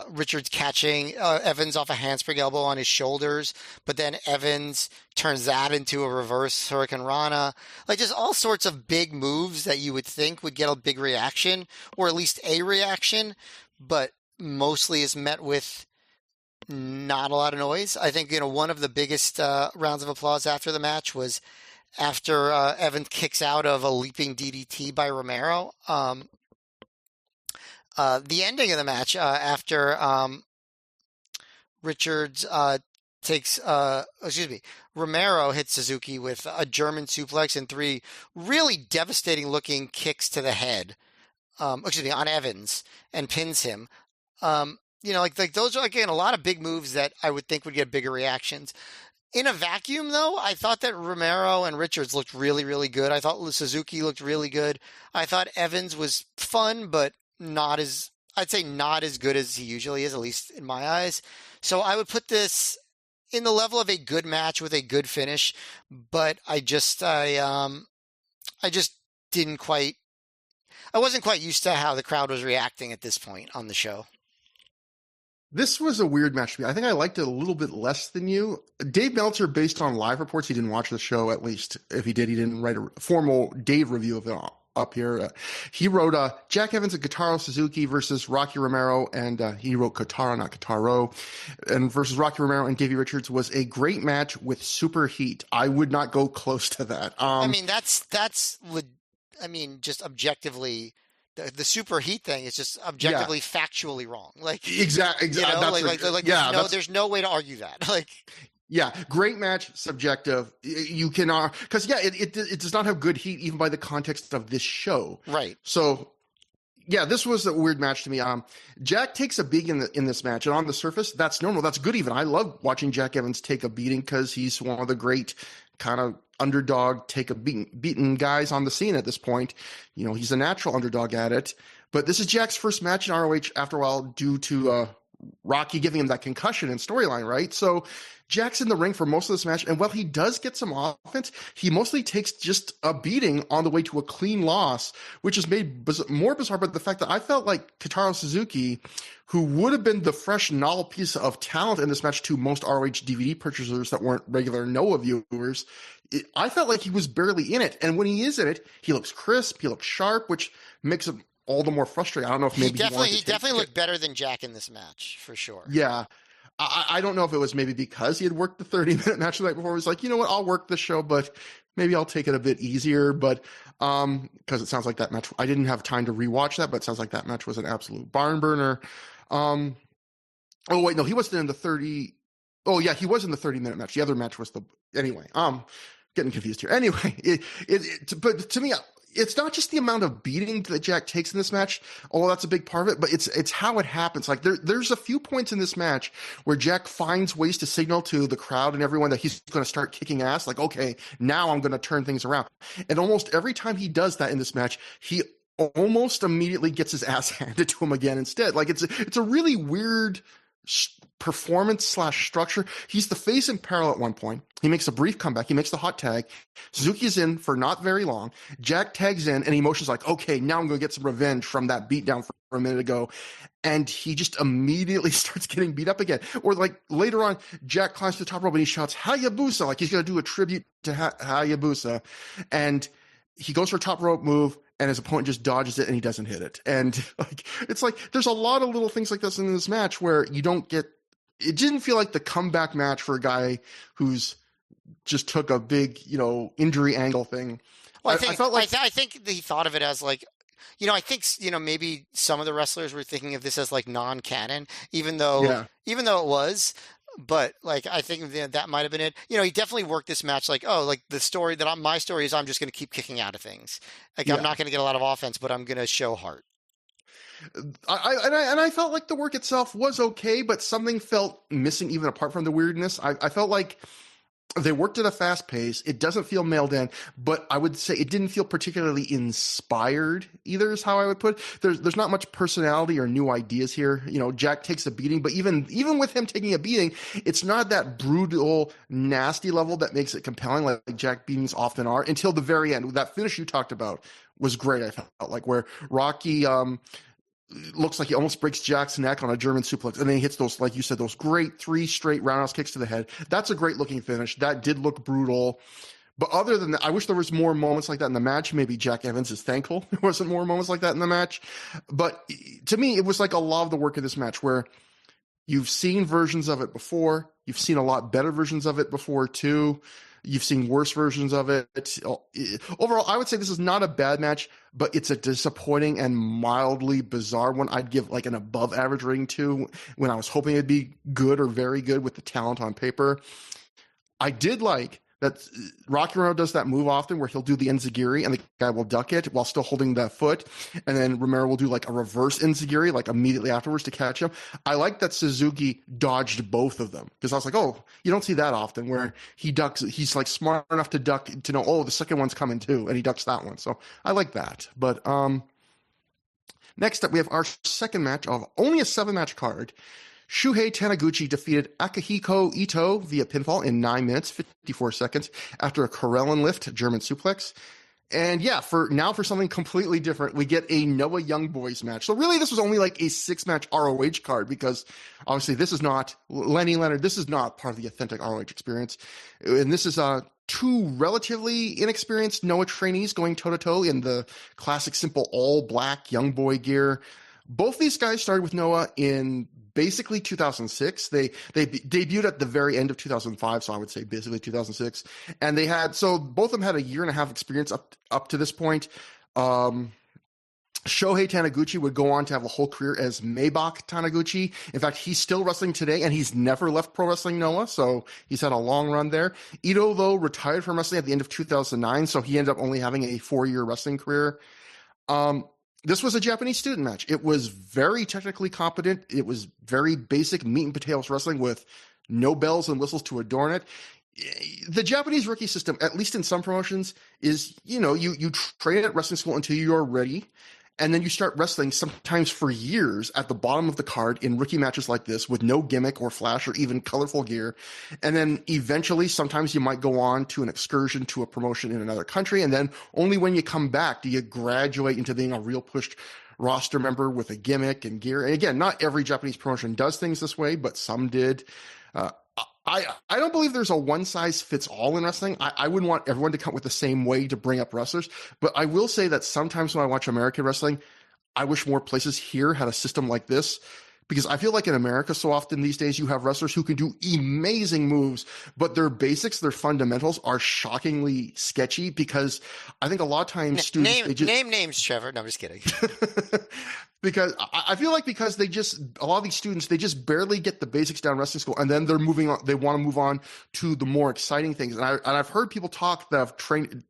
Richards catching Evans off a handspring elbow on his shoulders, but then Evans turns that into a reverse Hurricane Rana. Like just all sorts of big moves that you would think would get a big reaction, or at least a reaction, but mostly is met with not a lot of noise. I think, one of the biggest rounds of applause after the match was after Evans kicks out of a leaping DDT by Romero. The ending of the match after Richards Romero hits Suzuki with a German suplex and 3 really devastating looking kicks to the head, on Evans, and pins him. Like those are, again, a lot of big moves that I would think would get bigger reactions. In a vacuum, though, I thought that Romero and Richards looked really, really good. I thought Suzuki looked really good. I thought Evans was fun, but not as, I'd say not as good as he usually is, at least in my eyes. So I would put this in the level of a good match with a good finish, but I just didn't quite, I wasn't quite used to how the crowd was reacting at this point on the show. This was a weird match to me. I think I liked it a little bit less than you. Dave Meltzer, based on live reports, he didn't watch the show, at least. If he did, he didn't write a formal Dave review of it up here. He wrote Jack Evans and Kotaro Suzuki versus Rocky Romero, and he wrote Kotaro, not Kotaro, and versus Rocky Romero and Davey Richards was a great match with super heat. I would not go close to that. I mean, I mean, just objectively, the superheat thing is just objectively factually wrong. Like exactly, you know, yeah, there's no way to argue that. Like yeah, great match, subjective. You can because it does not have good heat even by the context of this show. right. So yeah, this was a weird match to me. Jack takes a beating in this match, and on the surface, that's normal. That's good. Even I love watching Jack Evans take a beating because he's one of the great kind of underdog take a beaten guys on the scene at this point. You know, he's a natural underdog at it. But this is Jack's first match in ROH after a while due to Rocky giving him that concussion and storyline, right? So Jack's in the ring for most of this match, and while he does get some offense, he mostly takes just a beating on the way to a clean loss, which is made more bizarre by the fact that I felt like Kotaro Suzuki, who would have been the fresh, novel piece of talent in this match to most ROH DVD purchasers that weren't regular Noah viewers, I felt like he was barely in it. And when he is in it, he looks crisp, he looks sharp, which makes him all the more frustrating. I don't know if maybe he definitely looked better than Jack in this match for sure. Yeah. I don't know if it was maybe because he had worked the 30-minute match the night before. He was like, you know what, I'll work the show, but maybe I'll take it a bit easier. But because it sounds like that match, I didn't have time to rewatch that, but it sounds like that match was an absolute barn burner. Oh wait, no, he wasn't in the 30. Oh yeah, he was in the 30-minute match. The other match was anyway. Getting confused here. Anyway, but to me, it's not just the amount of beating that Jack takes in this match, although that's a big part of it, but it's how it happens. Like there's a few points in this match where Jack finds ways to signal to the crowd and everyone that he's going to start kicking ass. Like, okay, now I'm going to turn things around. And almost every time he does that in this match, he almost immediately gets his ass handed to him again instead. Like it's a really weird performance / structure. He's the face in Peril at one point. He makes a brief comeback. He makes the hot tag. Suzuki's in for not very long. Jack tags in and emotion's like, okay, now I'm going to get some revenge from that beatdown for a minute ago. And he just immediately starts getting beat up again. Or like later on, Jack climbs to the top rope and he shouts Hayabusa, like he's going to do a tribute to Hayabusa. And he goes for a top rope move and his opponent just dodges it and he doesn't hit it. And like, it's like, there's a lot of little things like this in this match where you don't get, it didn't feel like the comeback match for a guy who's just took a big, injury angle thing. Well, I felt like I think he thought of it as like, I think, maybe some of the wrestlers were thinking of this as like non-canon, even though it was. But like, I think that might have been it. He definitely worked this match like, oh, like the story that my story is I'm just going to keep kicking out of things. Like I'm not going to get a lot of offense, but I'm going to show heart. I felt like the work itself was okay, but something felt missing even apart from the weirdness. I felt like they worked at a fast pace. It doesn't feel mailed in, but I would say it didn't feel particularly inspired either, is how I would put it. There's not much personality or new ideas here. Jack takes a beating, but even with him taking a beating, it's not that brutal, nasty level that makes it compelling like Jack beatings often are until the very end. That finish you talked about was great, I felt like, where Rocky looks like he almost breaks Jack's neck on a German suplex, and then he hits those, like you said, those great 3 straight roundhouse kicks to the head. That's a great looking finish. That did look brutal. But other than that, I wish there was more moments like that in the match. Maybe Jack Evans is thankful there wasn't more moments like that in the match. But to me, it was like a lot of the work of this match where you've seen versions of it before. You've seen a lot better versions of it before too. You've seen worse versions of it. Overall, I would say this is not a bad match, but it's a disappointing and mildly bizarre one. I'd give like an above average rating to when I was hoping it'd be good or very good with the talent on paper. I did like That's Rocky Romero does that move often where he'll do the enziguri and the guy will duck it while still holding that foot. And then Romero will do like a reverse enziguri, like immediately afterwards to catch him. I like that Suzuki dodged both of them because I was like, oh, you don't see that often where he ducks. He's like smart enough to duck to know, oh, the second one's coming too. And he ducks that one. So I like that. But, next up, we have our second match of only a 7-match card. Shuhei Taniguchi defeated Akihiko Ito via pinfall in 9 minutes, 54 seconds after a Karelin lift German suplex. And yeah, for something completely different, we get a Noah Young Boys match. So really, this was only like a 6-match ROH card because obviously this is not Lenny Leonard. This is not part of the authentic ROH experience. And this is 2 relatively inexperienced Noah trainees going toe-to-toe in the classic simple all-black young boy gear. Both these guys started with Noah in basically 2006. They debuted at the very end of 2005, so I would say basically 2006. And both of them had a year and a half experience up to this point. Shohei Taniguchi would go on to have a whole career as Maybach Taniguchi. In fact, he's still wrestling today, and he's never left Pro Wrestling Noah, so he's had a long run there. Ito, though, retired from wrestling at the end of 2009, so he ended up only having a 4-year wrestling career. This was a Japanese student match. It was very technically competent. It was very basic meat and potatoes wrestling with no bells and whistles to adorn it. The Japanese rookie system, at least in some promotions, is, you train at wrestling school until you're ready. And then you start wrestling sometimes for years at the bottom of the card in rookie matches like this with no gimmick or flash or even colorful gear. And then eventually, sometimes you might go on to an excursion to a promotion in another country. And then only when you come back do you graduate into being a real pushed roster member with a gimmick and gear. And again, not every Japanese promotion does things this way, but some did. I don't believe there's a one-size-fits-all in wrestling. I wouldn't want everyone to come with the same way to bring up wrestlers, but I will say that sometimes when I watch American wrestling, I wish more places here had a system like this, because I feel like in America so often these days you have wrestlers who can do amazing moves, but their basics, their fundamentals are shockingly sketchy because I think a lot of times students... Name names, Trevor. No, I'm just kidding. Because I feel like because a lot of these students, they just barely get the basics down wrestling school, and then they're moving on. They want to move on to the more exciting things. And I've heard people talk that have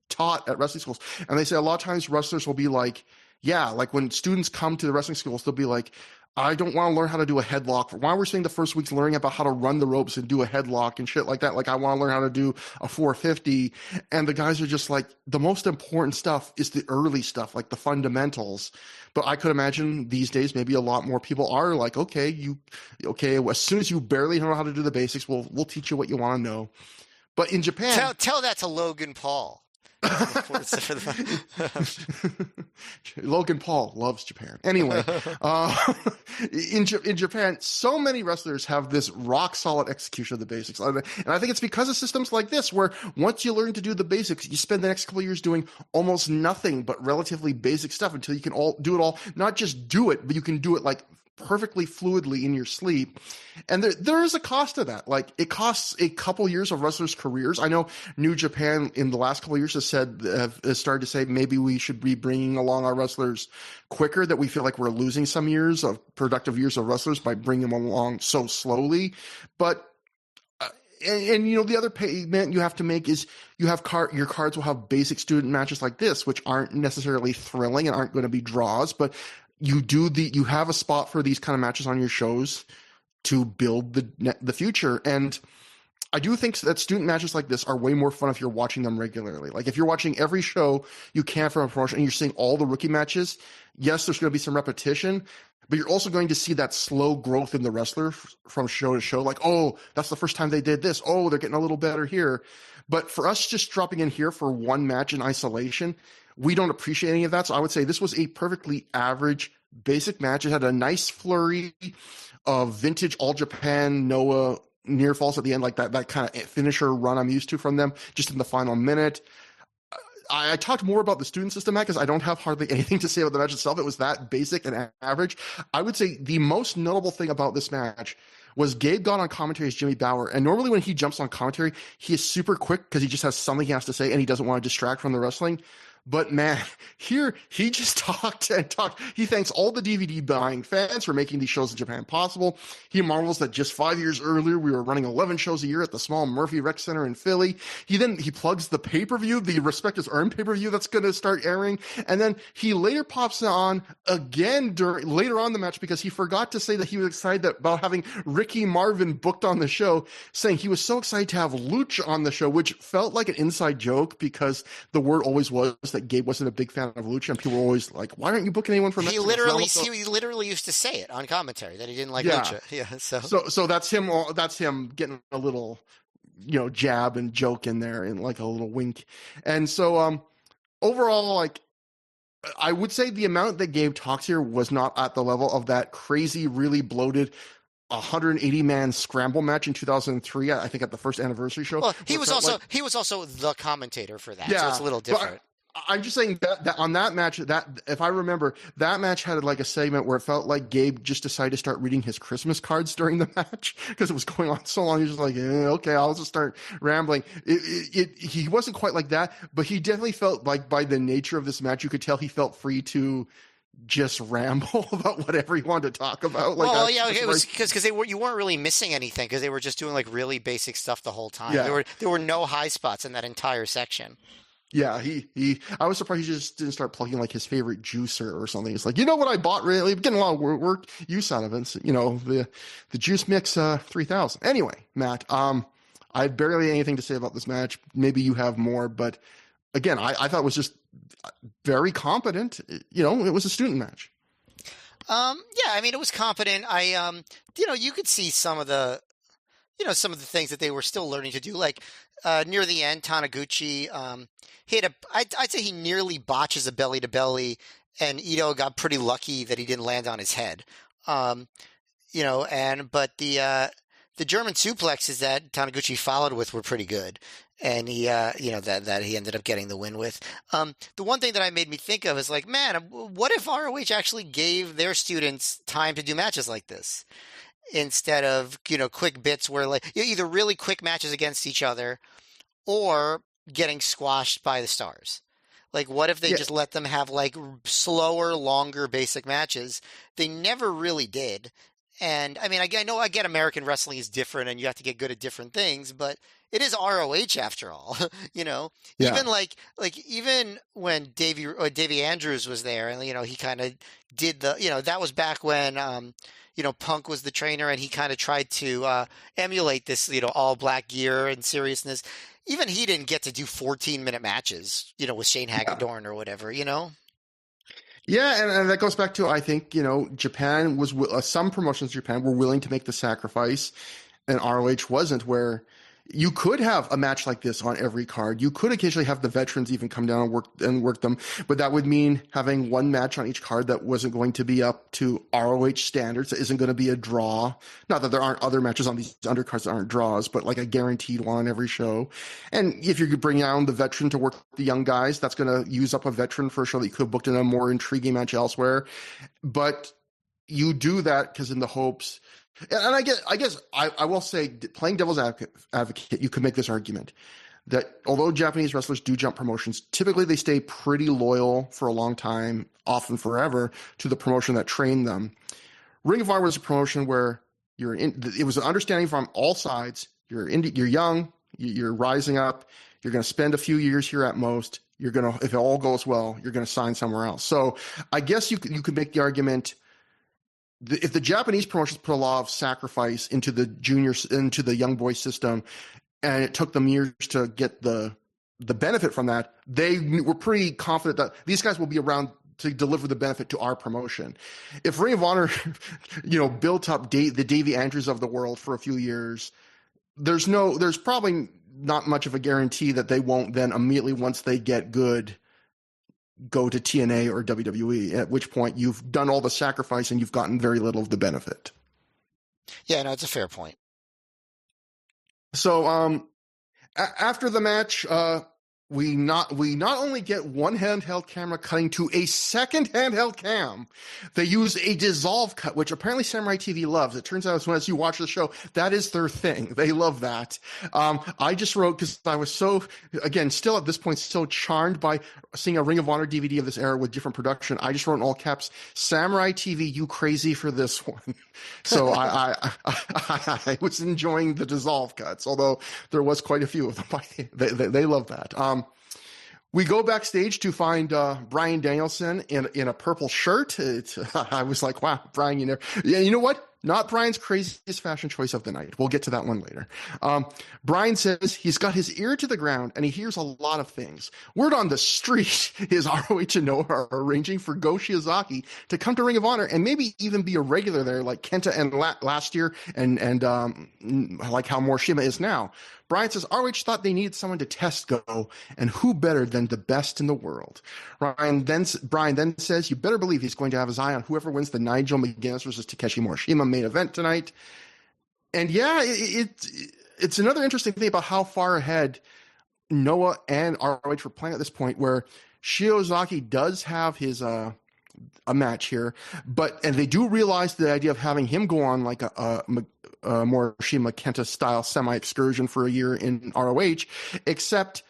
taught at wrestling schools, and they say a lot of times wrestlers will be like, yeah, like when students come to the wrestling schools, they'll be like, I don't want to learn how to do a headlock. Why we're spending the first weeks learning about how to run the ropes and do a headlock and shit like that. Like I want to learn how to do a 450. And the guys are just like, the most important stuff is the early stuff, like the fundamentals. But I could imagine these days, maybe a lot more people are like, okay, as soon as you barely know how to do the basics, we'll teach you what you want to know. But in Japan, tell that to Logan Paul. Logan Paul loves Japan. Anyway, in Japan, so many wrestlers have this rock solid execution of the basics. And I think it's because of systems like this, where once you learn to do the basics, you spend the next couple of years doing almost nothing but relatively basic stuff until you can do it all, not just do it, but you can do it like perfectly fluidly in your sleep. And there is a cost to that. Like it costs a couple years of wrestlers' careers. I know New Japan in the last couple of years has started to say maybe we should be bringing along our wrestlers quicker, that we feel like we're losing some years of productive years of wrestlers by bringing them along so slowly. But the other payment you have to make is your cards will have basic student matches like this, which aren't necessarily thrilling and aren't going to be draws, but you have a spot for these kind of matches on your shows to build the future. And I do think that student matches like this are way more fun if you're watching them regularly. Like if you're watching every show you can from a promotion and you're seeing all the rookie matches, yes, there's going to be some repetition, but you're also going to see that slow growth in the wrestler from show to show. Like, oh, that's the first time they did this. Oh, they're getting a little better here. But for us just dropping in here for one match in isolation, we don't appreciate any of that. So I would say this was a perfectly average basic match. It had a nice flurry of vintage All Japan Noah near falls at the end, like that kind of finisher run I'm used to from them just in the final minute. I talked more about the student system match because I don't have hardly anything to say about the match itself. It was that basic and average. I would say the most notable thing about this match was Gabe got on commentary as Jimmy Bauer. And normally when he jumps on commentary, he is super quick because he just has something he has to say and he doesn't want to distract from the wrestling. But man, here he just talked and talked. He thanks all the DVD buying fans for making these shows in Japan possible. He marvels that just 5 years earlier we were running 11 shows a year at the small Murphy Rec Center in Philly. He plugs the pay-per-view, the Respect Is Earned pay-per-view that's going to start airing, and then he later pops on again later on the match because he forgot to say that he was excited about having Ricky Marvin booked on the show, saying he was so excited to have Luch on the show, which felt like an inside joke because the word always was that Gabe wasn't a big fan of Lucha, and people were always like, "Why aren't you booking anyone from?" He literally used to say it on commentary that he didn't like Lucha. Yeah, so that's him. That's him getting a little, jab and joke in there, and like a little wink. And so, overall, like, I would say the amount that Gabe talks here was not at the level of that crazy, really bloated 180-man scramble match in 2003. I think at the first anniversary show. Well, he was also the commentator for that, so it's a little different. I'm just saying that on that match, that if I remember, that match had like a segment where it felt like Gabe just decided to start reading his Christmas cards during the match because it was going on so long. He was just like, okay, I'll just start rambling. He wasn't quite like that, but he definitely felt like by the nature of this match, you could tell he felt free to just ramble about whatever he wanted to talk about. It was because you weren't really missing anything because they were just doing like really basic stuff the whole time. Yeah. There were no high spots in that entire section. Yeah, I was surprised he just didn't start plugging like his favorite juicer or something. It's like, what I bought really, getting a lot of work use out of it. So, the Juice Mix 3000. Anyway, Matt, I had barely anything to say about this match. Maybe you have more, but again, I thought it was just very competent. It was a student match. Yeah, I mean, it was competent. You could see some of the things that they were still learning to do, like near the end, Taniguchi, I'd say he nearly botches a belly to belly, and Ito got pretty lucky that he didn't land on his head. But the German suplexes that Taniguchi followed with were pretty good, and he that he ended up getting the win with. The one thing that I made me think of is like, man, what if ROH actually gave their students time to do matches like this? Instead of, quick bits where like either really quick matches against each other or getting squashed by the stars. Like, what if they just let them have like slower, longer basic matches? They never really did. And I mean, I know American wrestling is different and you have to get good at different things, but it is ROH after all, even even when Davey Andrews was there and, he kind of did that was back when, Punk was the trainer and he kind of tried to emulate this, all black gear and seriousness. Even he didn't get to do 14-minute matches, with Shane Hagedorn or whatever, Yeah, and that goes back to, I think, Japan was, some promotions in Japan were willing to make the sacrifice and ROH wasn't, where you could have a match like this on every card. You could occasionally have the veterans even come down and work them, but that would mean having one match on each card that wasn't going to be up to ROH standards. That isn't going to be a draw. Not that there aren't other matches on these undercards that aren't draws, but like a guaranteed one on every show. And if you could bring down the veteran to work the young guys, that's going to use up a veteran for a show that you could have booked in a more intriguing match elsewhere. But you do that because in the hopes. And I guess I will say, playing devil's advocate, you could make this argument that although Japanese wrestlers do jump promotions, typically they stay pretty loyal for a long time, often forever, to the promotion that trained them. Ring of Honor was a promotion where it was an understanding from all sides. You're young, you're rising up, you're going to spend a few years here at most. If it all goes well, you're going to sign somewhere else. So I guess you could make the argument. If the Japanese promotions put a lot of sacrifice into the young boy system, and it took them years to get the benefit from that, they were pretty confident that these guys will be around to deliver the benefit to our promotion. If Ring of Honor, built up the Davey Andrews of the world for a few years, there's probably not much of a guarantee that they won't then immediately, once they get good, go to TNA or WWE, at which point you've done all the sacrifice and you've gotten very little of the benefit. Yeah, no, it's a fair point. So after the match, we not only get one handheld camera cutting to a second handheld cam, they use a dissolve cut, which apparently Samurai TV loves. It turns out as you watch the show, that is their thing. They love that. I just wrote, because I was so, again, still at this point, so charmed by seeing a Ring of Honor DVD of this era with different production. I just wrote in all caps, Samurai TV, you crazy for this one. So I was enjoying the dissolve cuts, although there was quite a few of them. They love that. We go backstage to find Bryan Danielson in a purple shirt. I was like, wow, Bryan, you never. Yeah, you know what? Not Bryan's craziest fashion choice of the night. We'll get to that one later. Bryan says he's got his ear to the ground and he hears a lot of things. Word on the street is ROH and Noah are arranging for Go Shiozaki to come to Ring of Honor and maybe even be a regular there, like Kenta and last year, and like how Morishima is now. Bryan says ROH thought they needed someone to test Go, and who better than the best in the world? Bryan then says you better believe he's going to have his eye on whoever wins the Nigel McGuinness versus Takeshi Morishima main event tonight. And yeah, it's another interesting thing about how far ahead Noah and ROH were playing at this point, where Shiozaki does have his a match here, and they do realize the idea of having him go on like a Morishima Kenta style semi excursion for a year in ROH, except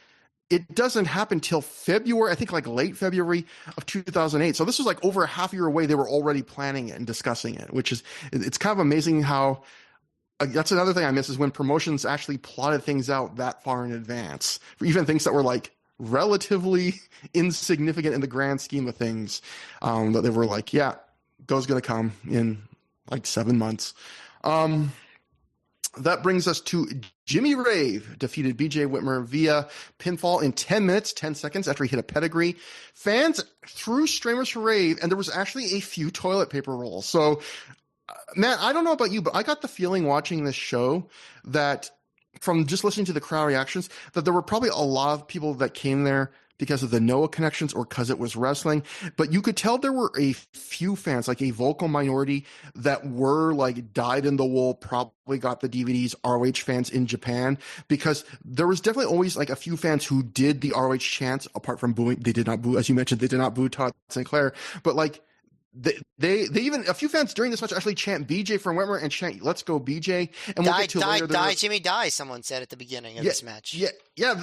it doesn't happen till February, I think like late February of 2008. So this was like over a half year away. They were already planning it and discussing it, it's kind of amazing how that's another thing I miss, is when promotions actually plotted things out that far in advance for even things that were like relatively insignificant in the grand scheme of things, that they were like, yeah, Go's going to come in like 7 months. That brings us to Jimmy Rave defeated BJ Whitmer via pinfall in 10 minutes, 10 seconds after he hit a pedigree. Fans threw streamers for Rave, and there was actually a few toilet paper rolls. So, Matt, I don't know about you, but I got the feeling watching this show that, from just listening to the crowd reactions, that there were probably a lot of people that came there because of the Noah connections or because it was wrestling. But you could tell there were a few fans, like a vocal minority, that were like dyed in the wool, probably got the DVDs, ROH fans in Japan, because there was definitely always like a few fans who did the ROH chants, apart from booing. They did not boo, as you mentioned, they did not boo Todd Sinclair, but like, they even, a few fans during this match actually chant BJ from Whitmer and chant "Let's go BJ." And we'll get to later. Die, Jimmy, die. Someone said at the beginning of this match. Yeah.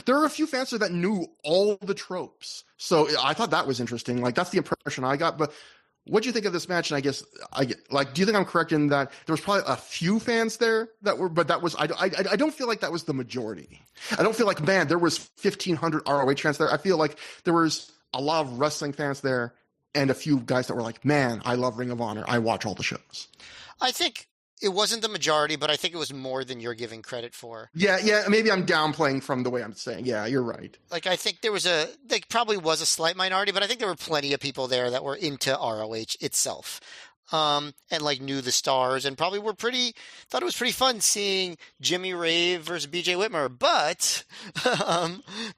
There are a few fans that knew all the tropes, so I thought that was interesting. Like, that's the impression I got. But what do you think of this match? And I guess do you think I'm correct in that there was probably a few fans there that were, but that was I don't feel like that was the majority. I don't feel like, man, there was 1,500 ROH fans there. I feel like there was a lot of wrestling fans there, and a few guys that were like, man, I love Ring of Honor. I watch all the shows. I think it wasn't the majority, but I think it was more than you're giving credit for. Yeah. Maybe I'm downplaying from the way I'm saying. Yeah, you're right. Like, I think there probably was a slight minority, but I think there were plenty of people there that were into ROH itself. And like knew the stars and probably thought it was pretty fun seeing Jimmy Rave versus BJ Whitmer. But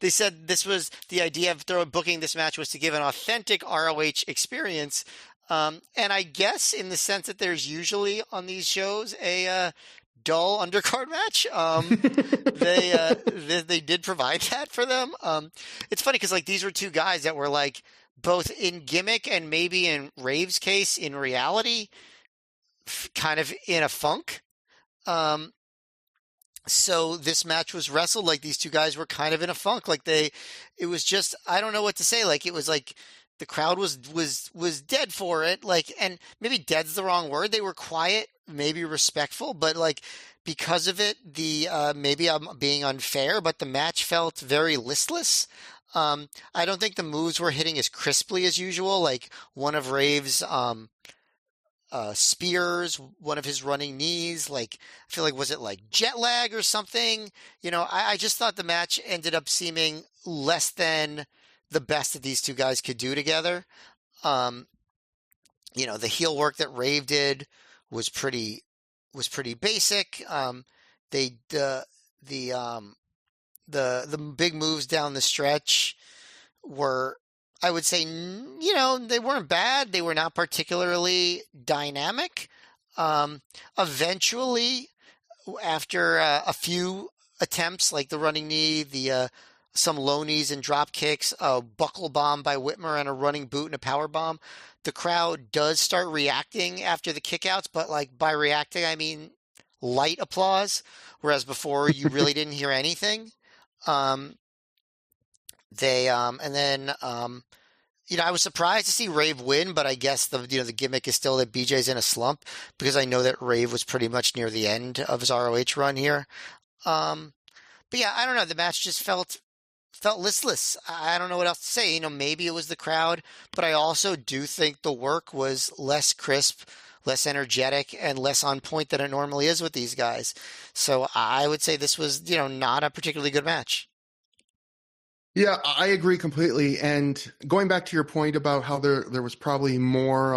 they said this was the idea of booking this match was to give an authentic ROH experience. And I guess in the sense that there's usually on these shows a dull undercard match, they did provide that for them. It's funny because like these were two guys that were like, both in gimmick and maybe in Rave's case, in reality, kind of in a funk. So this match was wrestled like these two guys were kind of in a funk. Like it was just, I don't know what to say. Like it was like the crowd was dead for it. Like, and maybe dead's the wrong word. They were quiet, maybe respectful, but like because of it, maybe I'm being unfair, but the match felt very listless. I don't think the moves were hitting as crisply as usual. Like one of Rave's spears, one of his running knees. Like I feel like, was it like jet lag or something? You know, I just thought the match ended up seeming less than the best that these two guys could do together. You know, the heel work that Rave did was pretty basic. The big moves down the stretch were, I would say, you know, they weren't bad. They were not particularly dynamic. Eventually, after a few attempts, like the running knee, the some low knees and drop kicks, a buckle bomb by Whitmer and a running boot and a power bomb, the crowd does start reacting after the kickouts, but like by reacting, I mean light applause, whereas before you really didn't hear anything. Um, they and then I was surprised to see Rave win, but I guess the gimmick is still that BJ's in a slump because I know that Rave was pretty much near the end of his ROH run here. Um, but yeah, I don't know. The match just felt listless. I don't know what else to say. Maybe it was the crowd, but I also do think the work was less crisp, less energetic, and less on point than it normally is with these guys. So I would say this was, not a particularly good match. Yeah, I agree completely. And going back to your point about how there was probably more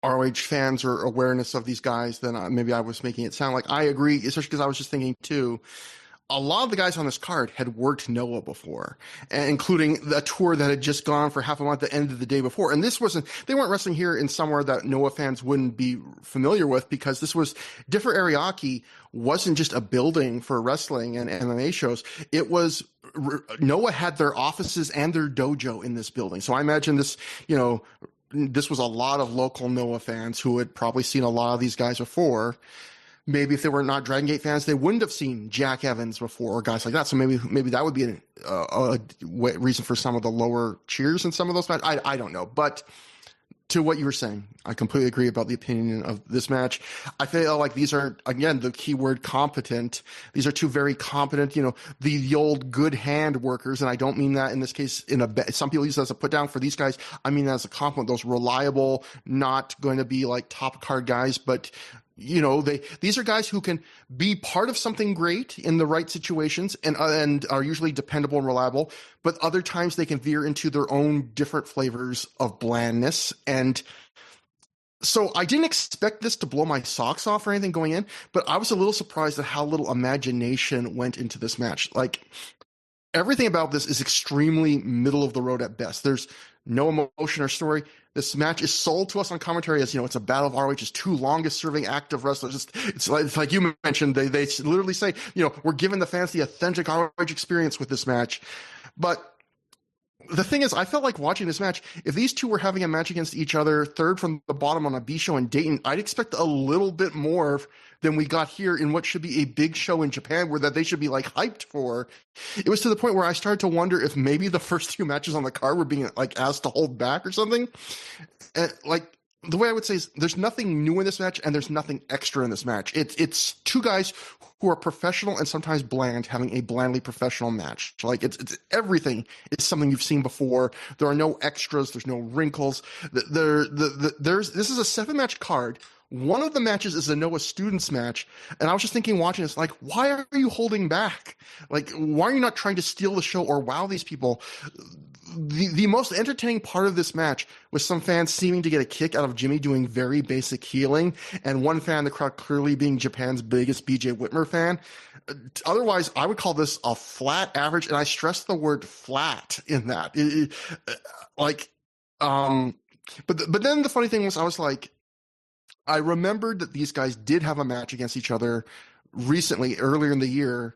ROH fans or awareness of these guys than maybe I was making it sound like. I agree, especially because I was just thinking too. A lot of the guys on this card had worked Noah before, including the tour that had just gone for half a month, the end of the day before. And they weren't wrestling here in somewhere that Noah fans wouldn't be familiar with, because this was different. Ariake wasn't just a building for wrestling and MMA shows. It was, Noah had their offices and their dojo in this building. So I imagine this, this was a lot of local Noah fans who had probably seen a lot of these guys before. Maybe if they were not Dragon Gate fans, they wouldn't have seen Jack Evans before or guys like that. So maybe that would be a reason for some of the lower cheers in some of those matches. I don't know. But to what you were saying, I completely agree about the opinion of this match. I feel like these are, again, the keyword competent. These are two very competent, the old good hand workers. And I don't mean that in this case some people use it as a put down. For these guys, I mean that as a compliment. Those reliable, not going to be like top card guys, but these are guys who can be part of something great in the right situations and are usually dependable and reliable, but other times they can veer into their own different flavors of blandness. And so I didn't expect this to blow my socks off or anything going in, but I was a little surprised at how little imagination went into this match. Like, everything about this is extremely middle of the road at best. There's no emotion or story. This match is sold to us on commentary as, it's a battle of ROH's two longest serving active wrestlers. It's like you mentioned, they literally say, we're giving the fans the authentic ROH experience with this match. But the thing is, I felt like watching this match, if these two were having a match against each other, third from the bottom on a B show in Dayton, I'd expect a little bit more than we got here in what should be a big show in Japan, where that they should be like hyped for. It was to the point where I started to wonder if maybe the first two matches on the card were being like asked to hold back or something. And like, the way I would say is there's nothing new in this match and there's nothing extra in this match. It's two guys who are professional and sometimes bland having a blandly professional match. Like, it's everything is something you've seen before. There are no extras. There's no wrinkles. This is a 7-match card. One of the matches is a Noah Students match. And I was just thinking, watching this, like, why are you holding back? Like, why are you not trying to steal the show or wow these people? The most entertaining part of this match was some fans seeming to get a kick out of Jimmy doing very basic healing, and one fan in the crowd clearly being Japan's biggest BJ Whitmer fan. Otherwise, I would call this a flat average, and I stress the word flat in that. But then the funny thing was, I was like, I remembered that these guys did have a match against each other recently, earlier in the year,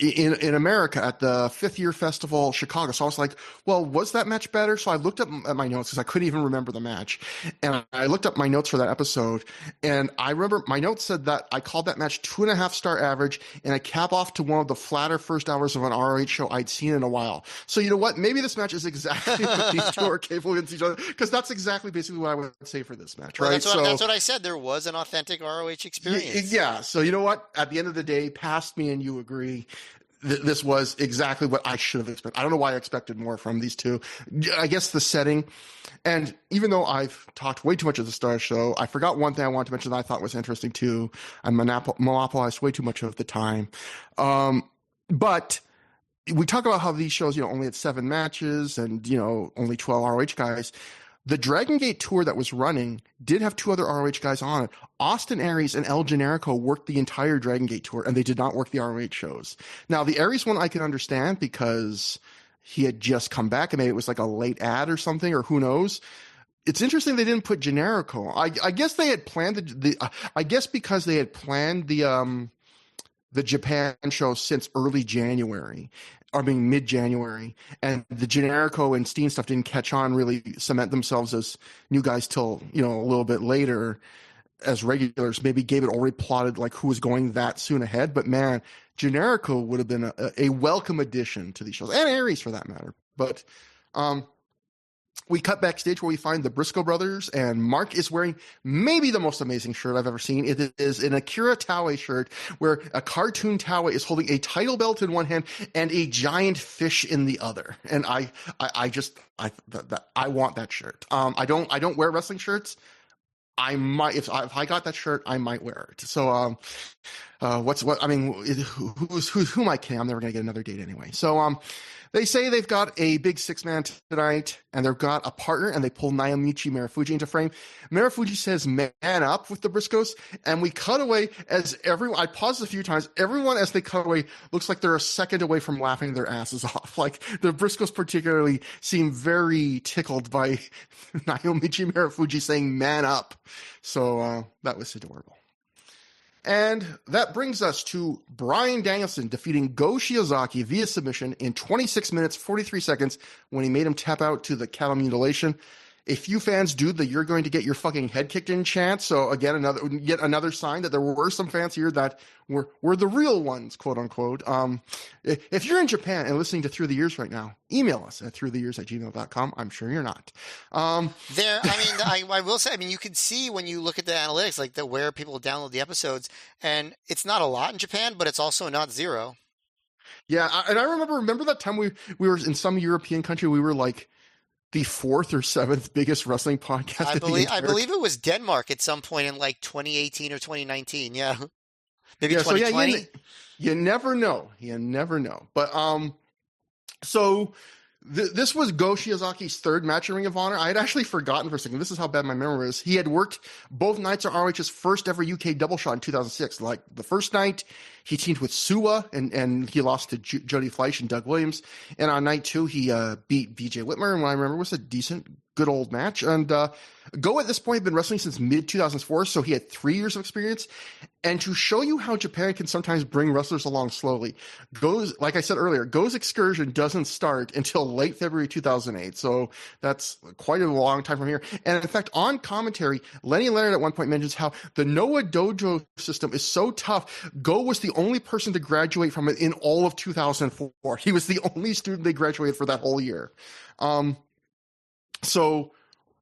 in America at the 5th Year Festival, Chicago. So I was like, well, was that match better? So I looked up at my notes because I couldn't even remember the match. And I looked up my notes for that episode. And I remember my notes said that I called that match 2.5-star average and a cap off to one of the flatter first hours of an ROH show I'd seen in a while. So you know what? Maybe this match is exactly what these two are capable against each other, because that's exactly basically what I would say for this match, right? Well, that's what I said. There was an authentic ROH experience. Yeah. So you know what? At the end of the day, past me and you agree, this was exactly what I should have expected. I don't know why I expected more from these two. I guess the setting, and even though I've talked way too much of the Star Show, I forgot one thing I wanted to mention that I thought was interesting too. I monopolized way too much of the time. But we talk about how these shows, only had 7 matches and, only 12 ROH guys. The Dragon Gate tour that was running did have 2 other ROH guys on it. Austin Aries and El Generico worked the entire Dragon Gate tour, and they did not work the ROH shows. Now, the Aries one I can understand because he had just come back, and maybe it was like a late ad or something, or who knows. It's interesting they didn't put Generico. I guess they had planned I guess because they had planned the the Japan show since early January, I mean mid-January, and the Generico and Steen stuff didn't catch on, really cement themselves as new guys till, a little bit later as regulars. Maybe Gabe had already plotted like who was going that soon ahead, but man, Generico would have been a welcome addition to these shows, and Aries for that matter. But we cut backstage where we find the Briscoe brothers, and Mark is wearing maybe the most amazing shirt I've ever seen. It is an Akira Taue shirt where a cartoon Taue is holding a title belt in one hand and a giant fish in the other. And I want that shirt. I don't wear wrestling shirts. I might, if I got that shirt, I might wear it. So, I mean, who am I kidding? I'm never going to get another date anyway. So, they say they've got a big 6-man tonight, and they've got a partner, and they pull Naomichi Marufuji into frame. Marufuji says, "Man up" with the Briscoes, and we cut away as everyone, I paused a few times, everyone as they cut away looks like they're a second away from laughing their asses off. Like, the Briscoes particularly seem very tickled by Naomichi Marufuji saying, "Man up." So, that was adorable. And that brings us to Bryan Danielson defeating Go Shiozaki via submission in 26 minutes, 43 seconds when he made him tap out to the cattle mutilation. A few fans do the "you're going to get your fucking head kicked in" chant. So again, yet another sign that there were some fans here that were the real ones, quote unquote. If you're in Japan and listening to Through the Years right now, email us at throughtheyears@gmail.com. I'm sure you're not. I will say, I mean, you can see when you look at the analytics, like where people download the episodes, and it's not a lot in Japan, but it's also not zero. Yeah, and I remember that time we were in some European country, we were like the 4th or 7th biggest wrestling podcast. I believe it was Denmark at some point in like 2018 or 2019. Yeah. Maybe 2020. So you never know. You never know. But so this was Go Shiozaki's 3rd match in Ring of Honor. I had actually forgotten for a second. This is how bad my memory is. He had worked both nights of ROH's first ever UK double shot in 2006. Like the first night, he teamed with Suwa and he lost to Jody Fleisch and Doug Williams. And on night 2, he beat BJ Whitmer, and what I remember was a decent, good old match. And Go at this point had been wrestling since mid-2004, so he had 3 years of experience. And to show you how Japan can sometimes bring wrestlers along slowly, like I said earlier, Go's excursion doesn't start until late February 2008. So that's quite a long time from here. And in fact, on commentary, Lenny Leonard at one point mentions how the Noah Dojo system is so tough. Go was the only person to graduate from it in all of 2004. He was the only student they graduated for that whole year. So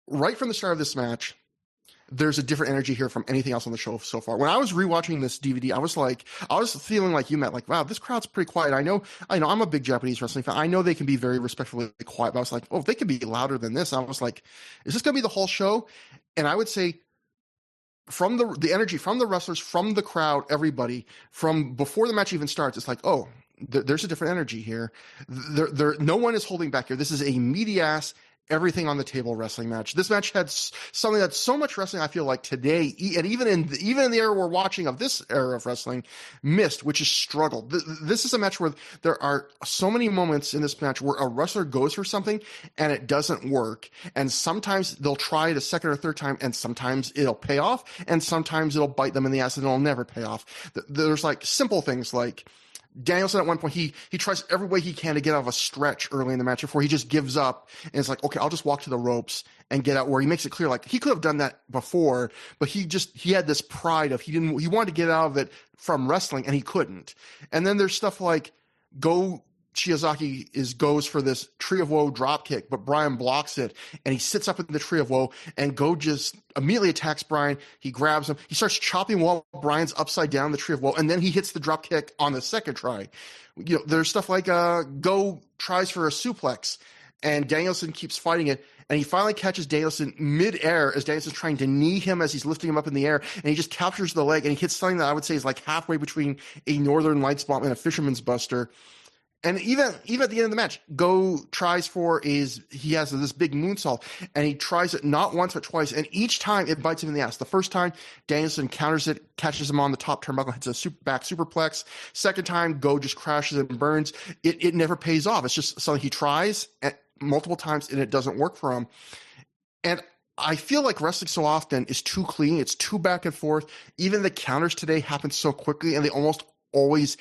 right from the start of this match, there's a different energy here from anything else on the show so far. When I was rewatching this DVD, I was feeling like you meant, like, wow, this crowd's pretty quiet. I know I'm a big Japanese wrestling fan. I know they can be very respectfully quiet, but I was like, oh, if they can be louder than this. And I was like, is this going to be the whole show? And I would say from the energy, from the wrestlers, from the crowd, everybody, from before the match even starts, it's like, oh, there's a different energy here. No one is holding back here. This is a meaty-ass, everything on the table wrestling match. This match had something that so much wrestling, I feel like today, and even in the era we're watching of this era of wrestling, missed, which is struggle. This is a match where there are so many moments in this match where a wrestler goes for something and it doesn't work. And sometimes they'll try it a second or third time, and sometimes it'll pay off, and sometimes it'll bite them in the ass and it'll never pay off. There's like simple things like Danielson at one point, he tries every way he can to get out of a stretch early in the match before he just gives up and it's like, okay, I'll just walk to the ropes and get out, where he makes it clear, like, he could have done that before, but he had this pride of he wanted to get out of it from wrestling and he couldn't. And then there's stuff like Go Shiozaki goes for this Tree of Woe drop kick, but Bryan blocks it, and he sits up in the Tree of Woe, and Go just immediately attacks Bryan. He grabs him. He starts chopping while Bryan's upside down the Tree of Woe, and then he hits the drop kick on the second try. There's stuff like Go tries for a suplex, and Danielson keeps fighting it, and he finally catches Danielson mid-air as Danielson's trying to knee him as he's lifting him up in the air, and he just captures the leg, and he hits something that I would say is like halfway between a Northern Lights bomb and a Fisherman's Buster. And even at the end of the match, Go tries he has this big moonsault, and he tries it not once but twice, and each time it bites him in the ass. The first time, Danielson counters it, catches him on the top turnbuckle, hits a back superplex. Second time, Go just crashes and burns. It never pays off. It's just something he tries multiple times, and it doesn't work for him. And I feel like wrestling so often is too clean. It's too back and forth. Even the counters today happen so quickly, and they almost always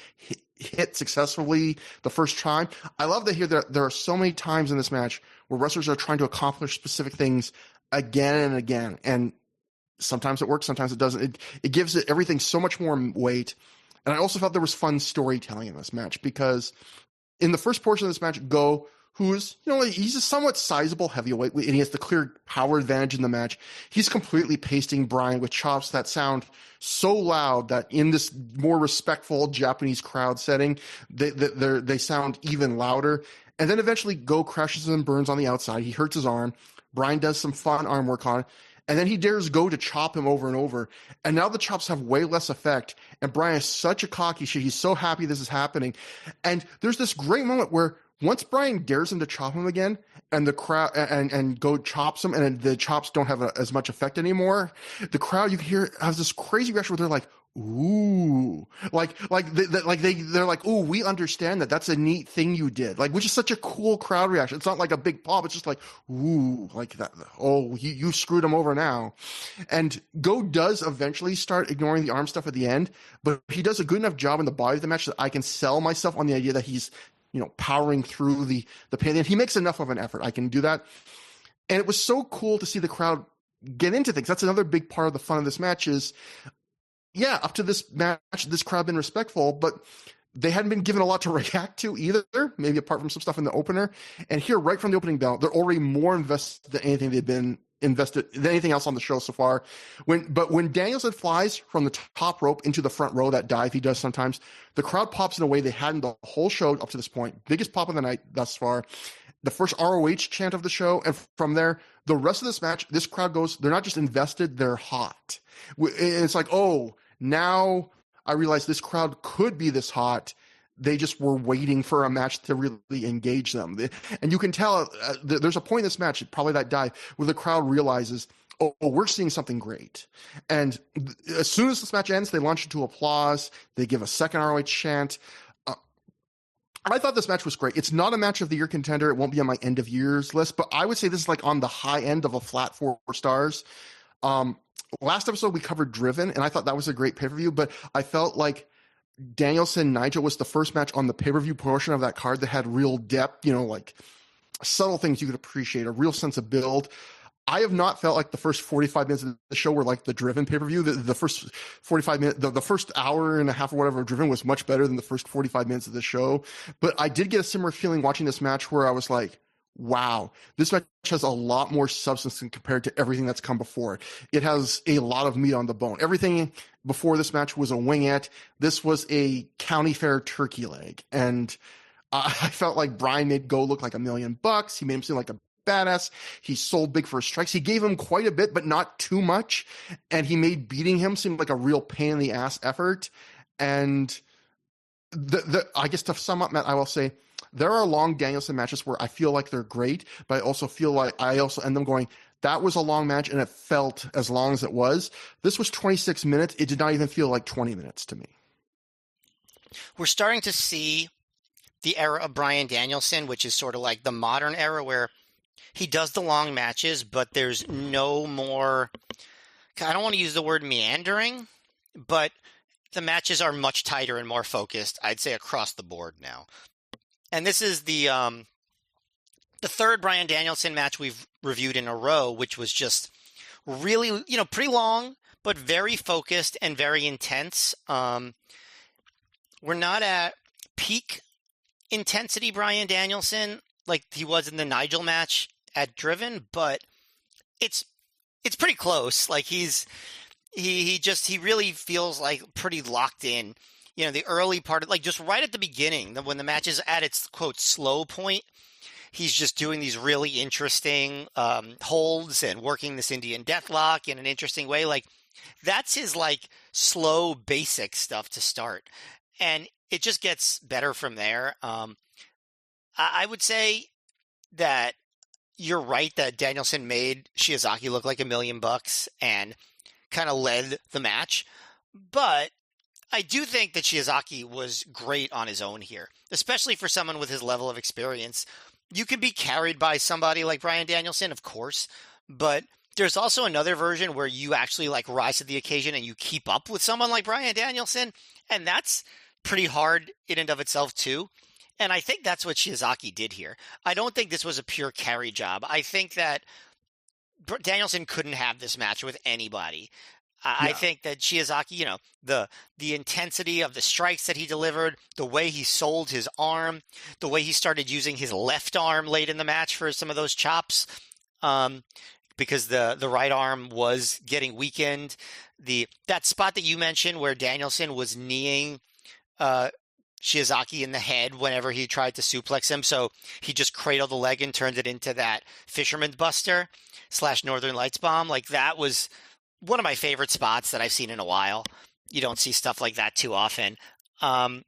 hit successfully the first time. I love to hear that there are so many times in this match where wrestlers are trying to accomplish specific things again and again. And sometimes it works, sometimes it doesn't. It gives it everything so much more weight. And I also felt there was fun storytelling in this match because in the first portion of this match, Go, who's, he's a somewhat sizable heavyweight and he has the clear power advantage in the match. He's completely pasting Bryan with chops that sound so loud that in this more respectful Japanese crowd setting, they sound even louder. And then eventually Go crashes and burns on the outside. He hurts his arm. Bryan does some fun arm work on it. And then he dares Go to chop him over and over. And now the chops have way less effect. And Bryan is such a cocky shit. He's so happy this is happening. And there's this great moment where once Bryan dares him to chop him again, and the crowd and Go chops him, and the chops don't have as much effect anymore, the crowd, you can hear, has this crazy reaction where they're like, ooh, they're like, ooh, we understand that. That's a neat thing you did. Like, which is such a cool crowd reaction. It's not like a big pop. It's just like, ooh, like that. Oh, you screwed him over now. And Go does eventually start ignoring the arm stuff at the end, but he does a good enough job in the body of the match that I can sell myself on the idea that he's, powering through the pain. And he makes enough of an effort. I can do that. And it was so cool to see the crowd get into things. That's another big part of the fun of this match is, yeah, up to this match, this crowd had been respectful, but they hadn't been given a lot to react to either, maybe apart from some stuff in the opener. And here, right from the opening bell, they're already more invested than anything they've been invested than anything else on the show so far. When Danielson flies from the top rope into the front row, that dive he does sometimes, the crowd pops in a way they hadn't the whole show up to this point. Biggest pop of the night thus far. The first ROH chant of the show, and from there, the rest of this match, this crowd goes, they're not just invested, they're hot. It's like, oh, now I realize this crowd could be this hot. They just were waiting for a match to really engage them. And you can tell there's a point in this match, probably that dive, where the crowd realizes, oh, we're seeing something great. And as soon as this match ends, they launch into applause. They give a second ROH chant. I thought this match was great. It's not a match of the year contender. It won't be on my end of years list, but I would say this is like on the high end of a flat 4 stars. Last episode we covered Driven, and I thought that was a great pay-per-view, but I felt like Danielson Nigel was the first match on the pay-per-view portion of that card that had real depth, like subtle things you could appreciate, a real sense of build. I have not felt like the first 45 minutes of the show were like the Driven pay-per-view. The first 45 minutes, the first hour and a half or whatever of Driven was much better than the first 45 minutes of the show. But I did get a similar feeling watching this match where I was like, wow, this match has a lot more substance than compared to everything that's come before. It has a lot of meat on the bone. Everything before this match was a wingette. This was a county fair turkey leg. And I felt like Bryan made Go look like $1 million. He made him seem like a badass. He sold big for his strikes. He gave him quite a bit, but not too much. And he made beating him seem like a real pain in the ass effort. And I guess to sum up, Matt, I will say there are long Danielson matches where I feel like they're great, but I also feel like I also end them going, that was a long match and it felt as long as it was. This was 26 minutes. It did not even feel like 20 minutes to me. We're starting to see the era of Bryan Danielson, which is sort of like the modern era where he does the long matches, but there's no more, I don't want to use the word meandering, but the matches are much tighter and more focused, I'd say, across the board now. And this is the third Bryan Danielson match we've reviewed in a row, which was just really, pretty long, but very focused and very intense. We're not at peak intensity Bryan Danielson like he was in the Nigel match at Driven, but it's pretty close. Like he really feels like pretty locked in. The early part, like just right at the beginning, when the match is at its quote slow point, he's just doing these really interesting holds and working this Indian deathlock in an interesting way. Like that's his like slow basic stuff to start, and it just gets better from there. I would say that you're right that Danielson made Shiozaki look like $1 million and kind of led the match. But I do think that Shiozaki was great on his own here, especially for someone with his level of experience. You can be carried by somebody like Bryan Danielson, of course, but there's also another version where you actually like rise to the occasion and you keep up with someone like Bryan Danielson. And that's pretty hard in and of itself too. And I think that's what Shiozaki did here. I don't think this was a pure carry job. I think that Danielson couldn't have this match with anybody. I Yeah. think that Shiozaki, the intensity of the strikes that he delivered, the way he sold his arm, the way he started using his left arm late in the match for some of those chops, um, because the right arm was getting weakened. That spot that you mentioned where Danielson was kneeing uh, Shiozaki in the head whenever he tried to suplex him, so he just cradled the leg and turned it into that Fisherman's Buster / Northern Lights bomb. Like that was one of my favorite spots that I've seen in a while. You don't see stuff like that too often. The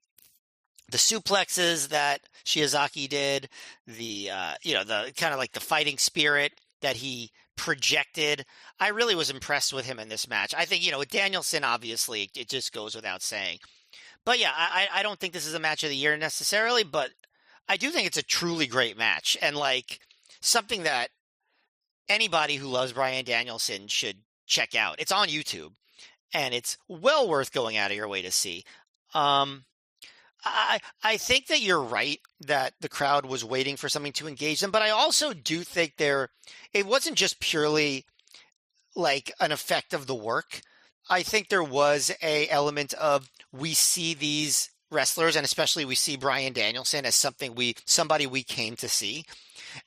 suplexes that Shiozaki did, the kind of like the fighting spirit that he projected. I really was impressed with him in this match. I think, with Danielson, obviously, it just goes without saying. But yeah, I don't think this is a match of the year necessarily, but I do think it's a truly great match and like something that anybody who loves Bryan Danielson should check out. It's on YouTube and it's well worth going out of your way to see. Um, I think that you're right that the crowd was waiting for something to engage them, but I also do think it wasn't just purely like an effect of the work. I think there was a element of we see these wrestlers and especially we see Bryan Danielson as somebody we came to see.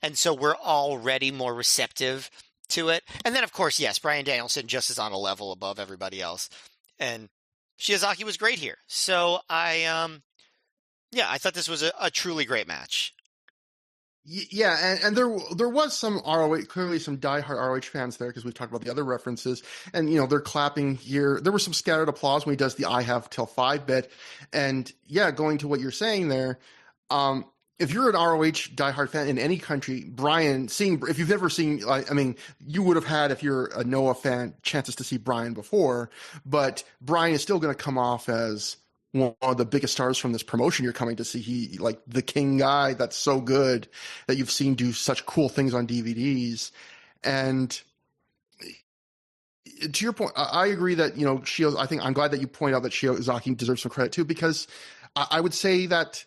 And so we're already more receptive to it. And then of course, yes, Bryan Danielson just is on a level above everybody else. And Shiozaki was great here. So I thought this was a truly great match. Yeah, and there was some ROH, clearly some diehard ROH fans there because we've talked about the other references, and they're clapping here. There was some scattered applause when he does the "I have till 5" bit, and yeah, going to what you're saying there, if you're an ROH diehard fan in any country, if you've never seen, I mean, you would have had if you're a Noah fan chances to see Bryan before, but Bryan is still going to come off as one of the biggest stars from this promotion you're coming to see. He like the king guy that's so good that you've seen do such cool things on DVDs. And to your point, I agree that, I think I'm glad that you point out that Shiozaki deserves some credit too, because I would say that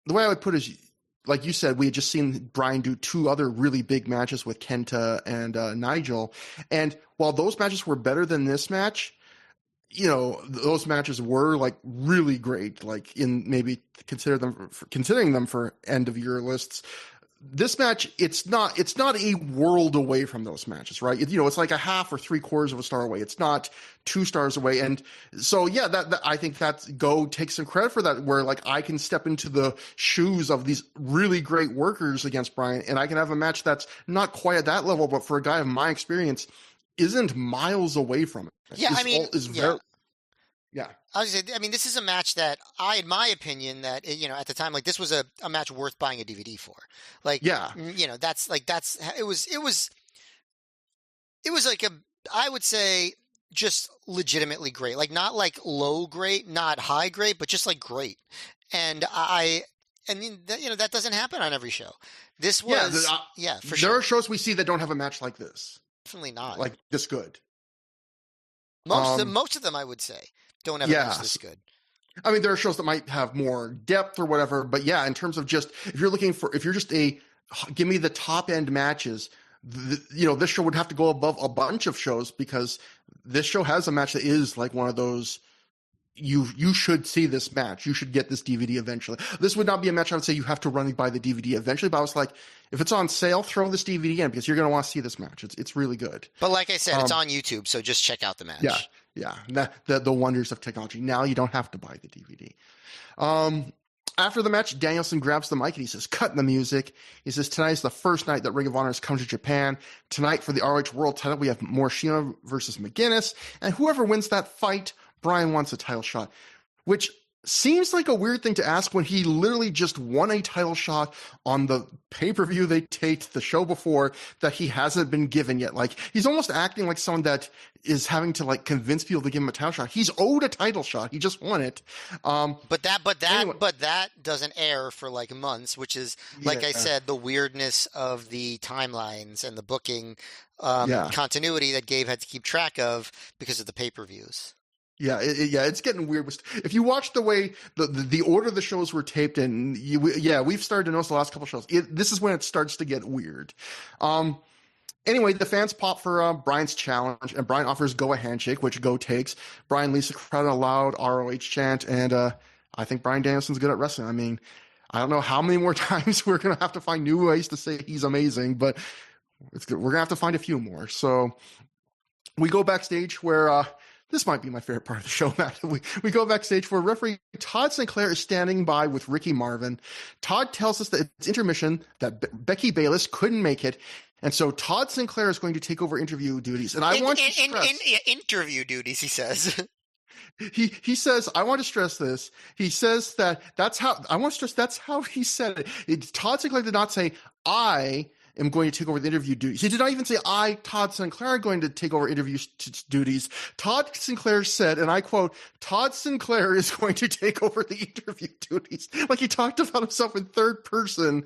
the way I would put it is, like you said, we had just seen Bryan do 2 other really big matches with Kenta and Nigel. And while those matches were better than this match, those matches were like really great, like in maybe considering them for end of year lists. This match, it's not a world away from those matches, right? It's like a half or 3/4 of a star away. It's not 2 stars away. And so, yeah, that I think that Go takes some credit for that, where like I can step into the shoes of these really great workers against Bryan, and I can have a match that's not quite at that level, but for a guy of my experience, isn't miles away from it. Yeah, I mean, yeah. Yeah. I mean, this is a match that in my opinion, that at the time, like this was a match worth buying a DVD for. Like, Yeah. it was like I would say just legitimately great. Like not like low great, not high great, but just like great. And that doesn't happen on every show. This was, for sure. There are shows we see that don't have a match like this. Definitely not. Like this good. Most of them, I would say, don't have a match this good. I mean, there are shows that might have more depth or whatever, but yeah, in terms of just if you're just give me the top end matches, this show would have to go above a bunch of shows because this show has a match that is like one of those. You should see this match. You should get this DVD eventually. This would not be a match I would say you have to run by the DVD eventually, but I was like, if it's on sale, throw this DVD in because you're going to want to see this match. It's really good. But like I said, it's on YouTube, so just check out the match. Yeah. The wonders of technology. Now you don't have to buy the DVD. After the match, Danielson grabs the mic and he says, "Cut the music." He says, "Tonight is the first night that Ring of Honor has come to Japan. Tonight for the ROH World title, we have Morishima versus McGuinness, and whoever wins that fight, Bryan wants a title shot," which seems like a weird thing to ask when he literally just won a title shot on the pay-per-view they taped the show before that he hasn't been given yet. Like he's almost acting like someone that is having to like convince people to give him a title shot. He's owed a title shot. He just won it. But that doesn't air for like months, which is like I said, the weirdness of the timelines and the booking continuity that Gabe had to keep track of because of the pay-per-views. Yeah, yeah, it's getting weird. If you watch the way the order the shows were taped in, we've started to notice the last couple shows. This is when it starts to get weird. Um, Anyway, the fans pop for Brian's challenge, and Brian offers Go a handshake, which Go takes. Brian leads the crowd in a loud ROH chant, and I think Brian Danielson's good at wrestling. I mean, I don't know how many more times we're gonna have to find new ways to say he's amazing, but it's good. We're gonna have to find a few more. So we go backstage where this might be my favorite part of the show, Matt. We go backstage where referee Todd Sinclair is standing by with Ricky Marvin. Todd tells us that it's intermission, that Becky Bayless couldn't make it, and so Todd Sinclair is going to take over interview duties. And I want to stress interview duties, he says. He says, I want to stress this. He says that's how he said it. Todd Sinclair did not say, I am going to take over the interview duties. He did not even say, I, Todd Sinclair, am going to take over interview duties. Todd Sinclair said, and I quote, Todd Sinclair is going to take over the interview duties. Like he talked about himself in third person.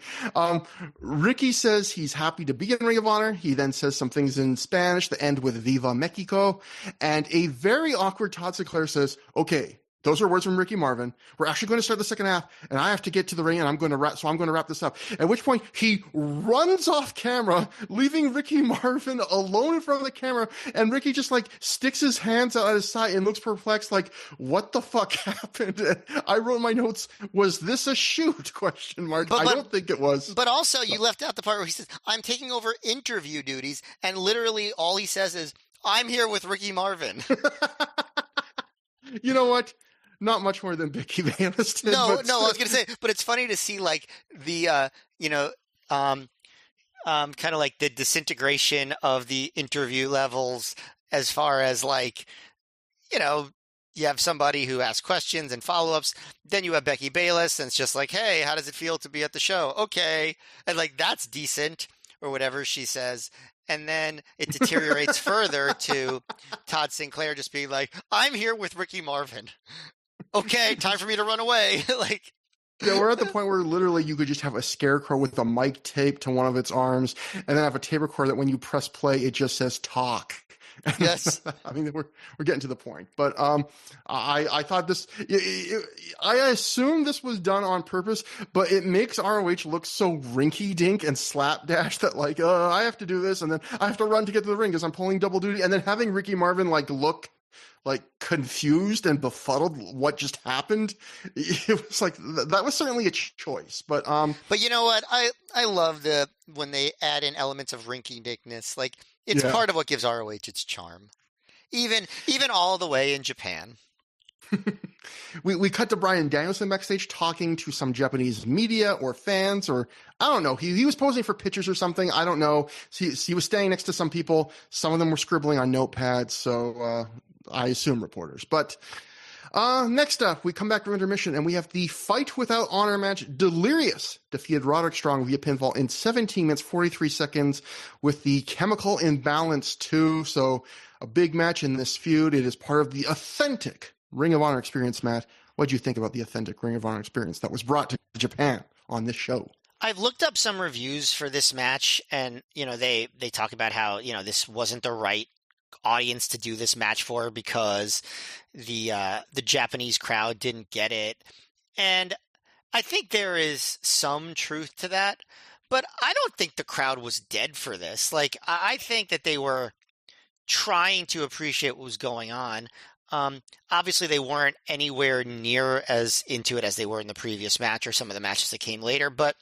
Ricky says he's happy to be in Ring of Honor. He then says some things in Spanish that end with Viva Mexico. And a very awkward Todd Sinclair says, okay, those are words from Ricky Marvin. We're actually going to start the second half, and I have to get to the ring, and I'm going to wrap this up. At which point, he runs off camera, leaving Ricky Marvin alone in front of the camera, and Ricky just, like, sticks his hands out at his side and looks perplexed, like, what the fuck happened? And I wrote in my notes, was this a shoot? Question mark. I don't think it was. But also, you left out the part where he says, I'm taking over interview duties, and literally all he says is, I'm here with Ricky Marvin. You know what? Not much more than Becky Bayless did. No, I was going to say, but it's funny to see like the, kind of like the disintegration of the interview levels as far as like, you have somebody who asks questions and follow-ups. Then you have Becky Bayless, and it's just like, hey, how does it feel to be at the show? Okay. And like, that's decent, or whatever she says. And then it deteriorates further to Todd Sinclair just being like, I'm here with Ricky Marvin. Okay, time for me to run away. Like, yeah, we're at the point where literally you could just have a scarecrow with a mic taped to one of its arms, and then have a tape recorder that when you press play, it just says talk. Yes. I mean, we're getting to the point. But I thought this, I assume this was done on purpose, but it makes ROH look so rinky-dink and slapdash that like, I have to do this, and then I have to run to get to the ring because I'm pulling double duty, and then having Ricky Marvin like look like confused and befuddled what just happened. It was like that was certainly a choice, but you know what, I love when they add in elements of rinky-dinkness. Like it's part of what gives ROH its charm, even all the way in Japan. We cut to Brian Danielson backstage talking to some Japanese media or fans, or I don't know. He was posing for pictures or something. I don't know. He was standing next to some people. Some of them were scribbling on notepads. So I assume reporters. But next up, we come back from intermission, and we have the Fight Without Honor match. Delirious defeated Roderick Strong via pinfall in 17 minutes, 43 seconds with the Chemical Imbalance 2. So a big match in this feud. It is part of the authentic Ring of Honor experience, Matt. What do you think about the authentic Ring of Honor experience that was brought to Japan on this show? I've looked up some reviews for this match, and they talk about how this wasn't the right audience to do this match for because the Japanese crowd didn't get it, and I think there is some truth to that, but I don't think the crowd was dead for this. Like I think that they were trying to appreciate what was going on. Obviously they weren't anywhere near as into it as they were in the previous match or some of the matches that came later. But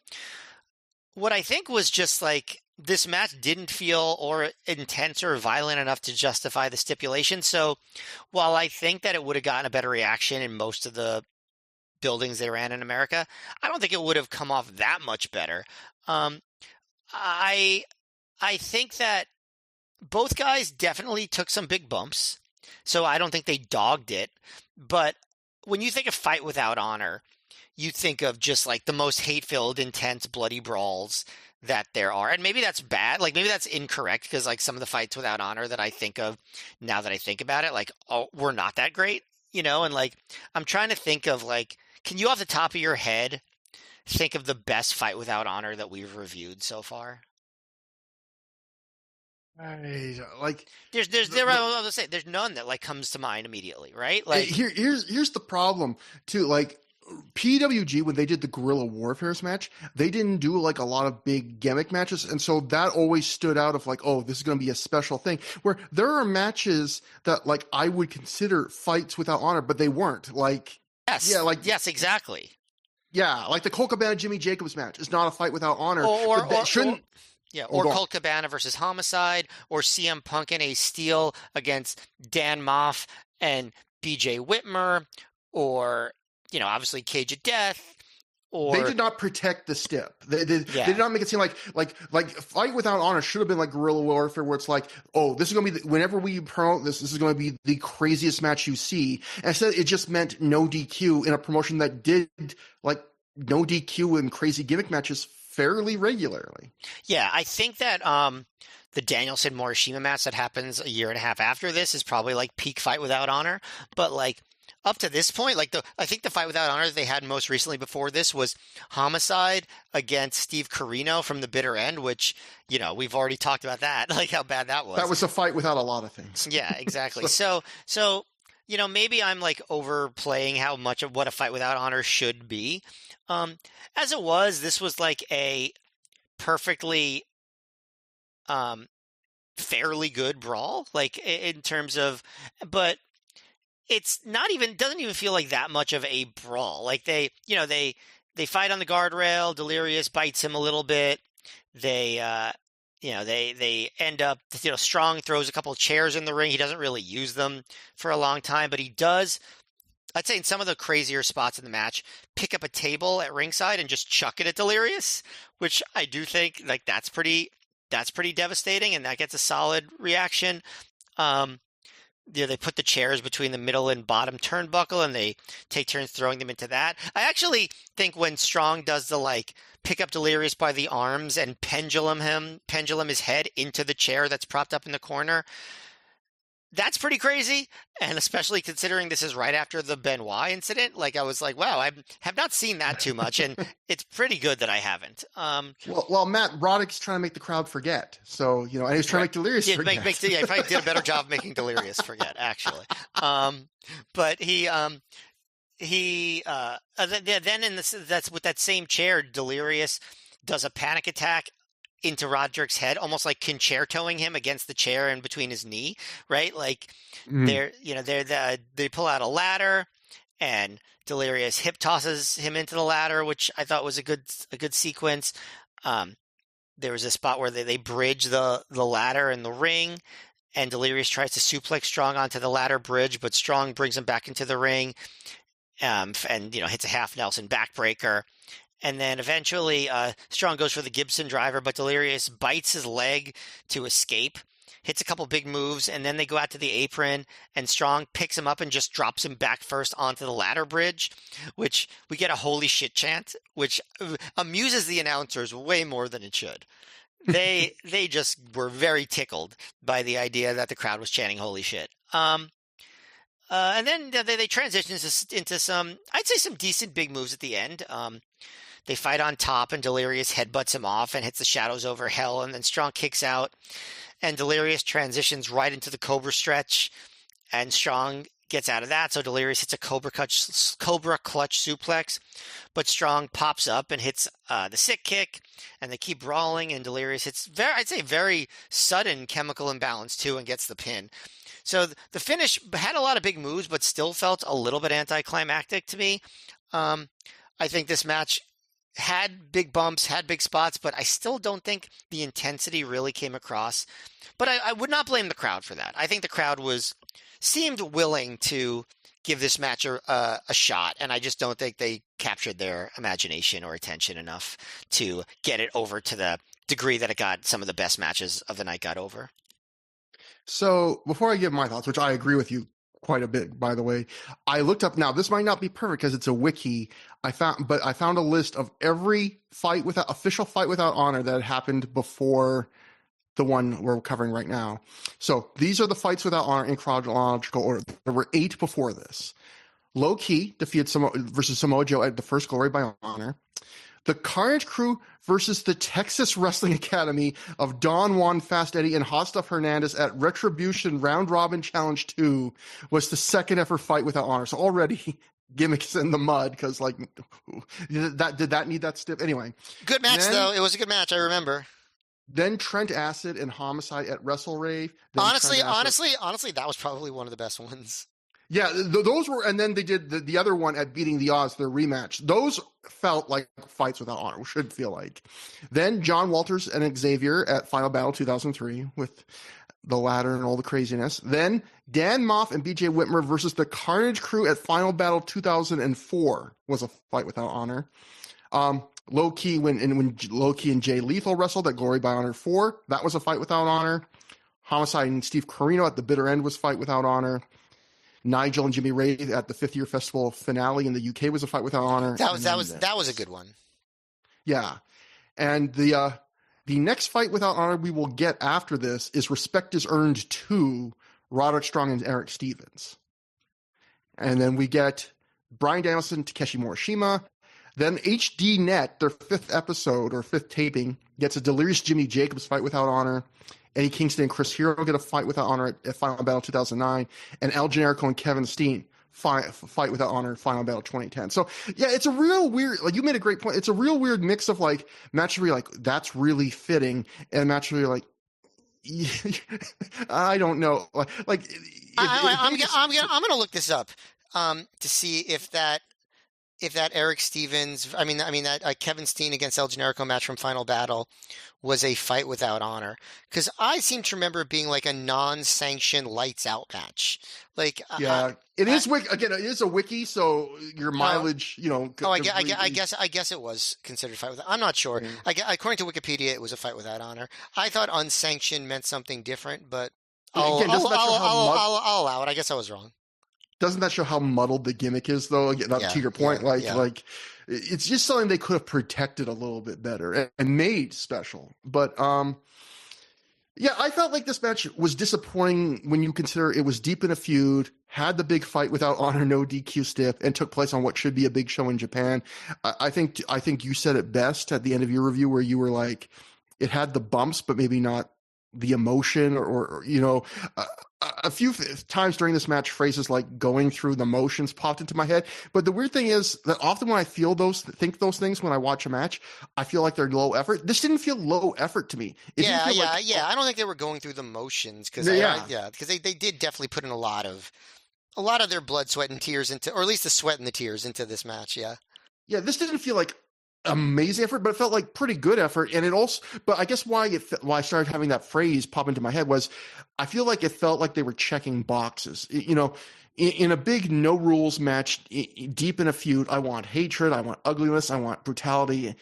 what I think was just like this match didn't feel or intense or violent enough to justify the stipulation. So while I think that it would have gotten a better reaction in most of the buildings they ran in America, I don't think it would have come off that much better. I think that both guys definitely took some big bumps. So I don't think they dogged it. But when you think of Fight Without Honor, you think of just like the most hate-filled, intense, bloody brawls that there are. And maybe that's bad. Like maybe that's incorrect because like some of the Fights Without Honor that I think of now that I think about it, like, oh, we're not that great, And like I'm trying to think of like, can you off the top of your head think of the best Fight Without Honor that we've reviewed so far? like I was say there's none that like comes to mind immediately, right? Like, here's the problem too. Like PWG, when they did the Guerrilla Warfare's match, they didn't do like a lot of big gimmick matches, and so that always stood out of like, oh, this is going to be a special thing. Where there are matches that like I would consider fights without honor, but they weren't. Like, yes, yeah, like yes, exactly. yeah, like the Colt Cabana Jimmy Jacobs match is not a fight without honor, Or but that shouldn't. yeah, Oh, or go on. Colt Cabana versus Homicide, or CM Punk in a steel against Dan Moff and BJ Whitmer, or obviously Cage of Death, They or did not protect the stip. They yeah, did not make it seem like fight without honor should have been like guerrilla warfare, where it's like, oh, this is going to be whenever we promote this, this is going to be the craziest match you see. And instead, it just meant no DQ in a promotion that did like no DQ and crazy gimmick matches fairly regularly. yeah. I think that the Danielson Morishima match that happens a year and a half after this is probably like peak fight without honor, but like. Up to this point, I think the fight without honor that they had most recently before this was Homicide against Steve Corino from the Bitter End, which we've already talked about that, like how bad that was. That was a fight without a lot of things. Yeah, exactly. So maybe I'm like overplaying how much of what a fight without honor should be. As it was, this was like a perfectly fairly good brawl, like in terms of, but it's not even doesn't even feel like that much of a brawl. Like they fight on the guardrail. Delirious bites him a little bit. They they end up Strong throws a couple of chairs in the ring. He doesn't really use them for a long time, but he does. I'd say in some of the crazier spots in the match, pick up a table at ringside and just chuck it at Delirious, which I do think like that's pretty devastating, and that gets a solid reaction. They put the chairs between the middle and bottom turnbuckle, and they take turns throwing them into that. I actually think when Strong does the like pick up Delirious by the arms and pendulum his head into the chair that's propped up in the corner, that's pretty crazy. And especially considering this is right after the Benoit incident, like I was like, wow, I have not seen that too much, and it's pretty good that I haven't. Well, Matt Roddick's trying to make the crowd forget, so and he's trying to make Delirious forget. Yeah, he probably did a better job making Delirious forget, actually. But then in this, that's with that same chair, Delirious does a panic attack into Roderick's head, almost like concertoing him against the chair and between his knee, right? Like they pull out a ladder, and Delirious hip tosses him into the ladder, which I thought was a good sequence. There was a spot where they bridge the ladder in the ring, and Delirious tries to suplex Strong onto the ladder bridge, but Strong brings him back into the ring, and hits a half Nelson backbreaker. And then eventually Strong goes for the Gibson driver, but Delirious bites his leg to escape, hits a couple big moves, and then they go out to the apron, and Strong picks him up and just drops him back first onto the ladder bridge, which we get a holy shit chant, which amuses the announcers way more than it should. They just were very tickled by the idea that the crowd was chanting holy shit. And then they transition into some, I'd say, some decent big moves at the end. They fight on top, and Delirious headbutts him off and hits the Shadows over Hell, and then Strong kicks out, and Delirious transitions right into the Cobra stretch, and Strong gets out of that, so Delirious hits a Cobra clutch suplex, but Strong pops up and hits the sick kick, and they keep brawling, and Delirious hits very sudden chemical imbalance too, and gets the pin. So the finish had a lot of big moves, but still felt a little bit anticlimactic to me. I think this match had big bumps, had big spots, but I still don't think the intensity really came across. But I would not blame the crowd for that. I think the crowd seemed willing to give this match a shot, and I just don't think they captured their imagination or attention enough to get it over to the degree that it got some of the best matches of the night got over. So before I give my thoughts, which I agree with you quite a bit, by the way, I looked up, now this might not be perfect because it's a wiki. I found a list of every official fight without honor that had happened before the one we're covering right now. So these are the fights without honor in chronological order. There were 8 before this. Low Key defeated versus Samoa Joe at the first Glory by Honor. The Carnage Crew versus the Texas Wrestling Academy of Don Juan Fast Eddie and Hot Stuff Hernandez at Retribution Round Robin Challenge 2 was the second ever fight without honor. So already gimmicks in the mud because like did that need that stiff? Anyway. Good match though. It was a good match. I remember. Then Trent Acid and Homicide at Wrestle Rave. Honestly, that was probably one of the best ones. Yeah, those were, and then they did the other one at Beating the Odds, their rematch. Those felt like fights without honor, should feel like. Then John Walters and Xavier at Final Battle 2003 with the ladder and all the craziness. Then Dan Moff and BJ Whitmer versus the Carnage Crew at Final Battle 2004 was a fight without honor. Low Key when Low Key and Jay Lethal wrestled at Glory by Honor 4, that was a fight without honor. Homicide and Steve Corino at the Bitter End was fight without honor. Nigel and Jimmy Ray at the 5th year festival finale in the UK was a fight without honor. That was a good one. Yeah. And the next fight without honor we will get after this is Respect is Earned 2, Roderick Strong and Eric Stevens. And then we get Bryan Danielson, Takeshi Morishima. Then HD Net, their 5th episode or 5th taping, gets a Delirious Jimmy Jacobs fight without honor. Eddie Kingston and Chris Hero get a fight without honor at Final Battle 2009, and El Generico and Kevin Steen fight without honor Final Battle 2010. So yeah, it's a real weird, like you made a great point. It's a real weird mix of like matches where you're like, that's really fitting, and matches where you're like, I don't know. I'm gonna look this up to see if that Eric Stevens, that Kevin Steen against El Generico match from Final Battle was a fight without honor. Because I seem to remember it being like a non-sanctioned lights out match. Like, yeah, it is a wiki, so your mileage, I guess it was considered fight without. I'm not sure. According to Wikipedia, it was a fight without honor. I thought unsanctioned meant something different, but I'll allow it. I guess I was wrong. Doesn't that show how muddled the gimmick is, though? Again, to your point, it's just something they could have protected a little bit better and made special. But I felt like this match was disappointing when you consider it was deep in a feud, had the big fight without honor, no DQ stiff, and took place on what should be a big show in Japan. I think you said it best at the end of your review, where you were like, it had the bumps, but maybe not the emotion, or a few times during this match, phrases like going through the motions popped into my head. But the weird thing is that often when I think those things when I watch a match, I feel like they're low effort. This didn't feel low effort to me. I don't think they were going through the motions because they did definitely put in a lot of their blood, sweat, and tears into, or at least the sweat and the tears into this match. Yeah. Yeah. This didn't feel like amazing effort, but it felt like pretty good effort. And it also, but I guess why I started having that phrase pop into my head was I feel like it felt like they were checking boxes. In a big no rules match, deep in a feud, I want hatred, I want ugliness, I want brutality.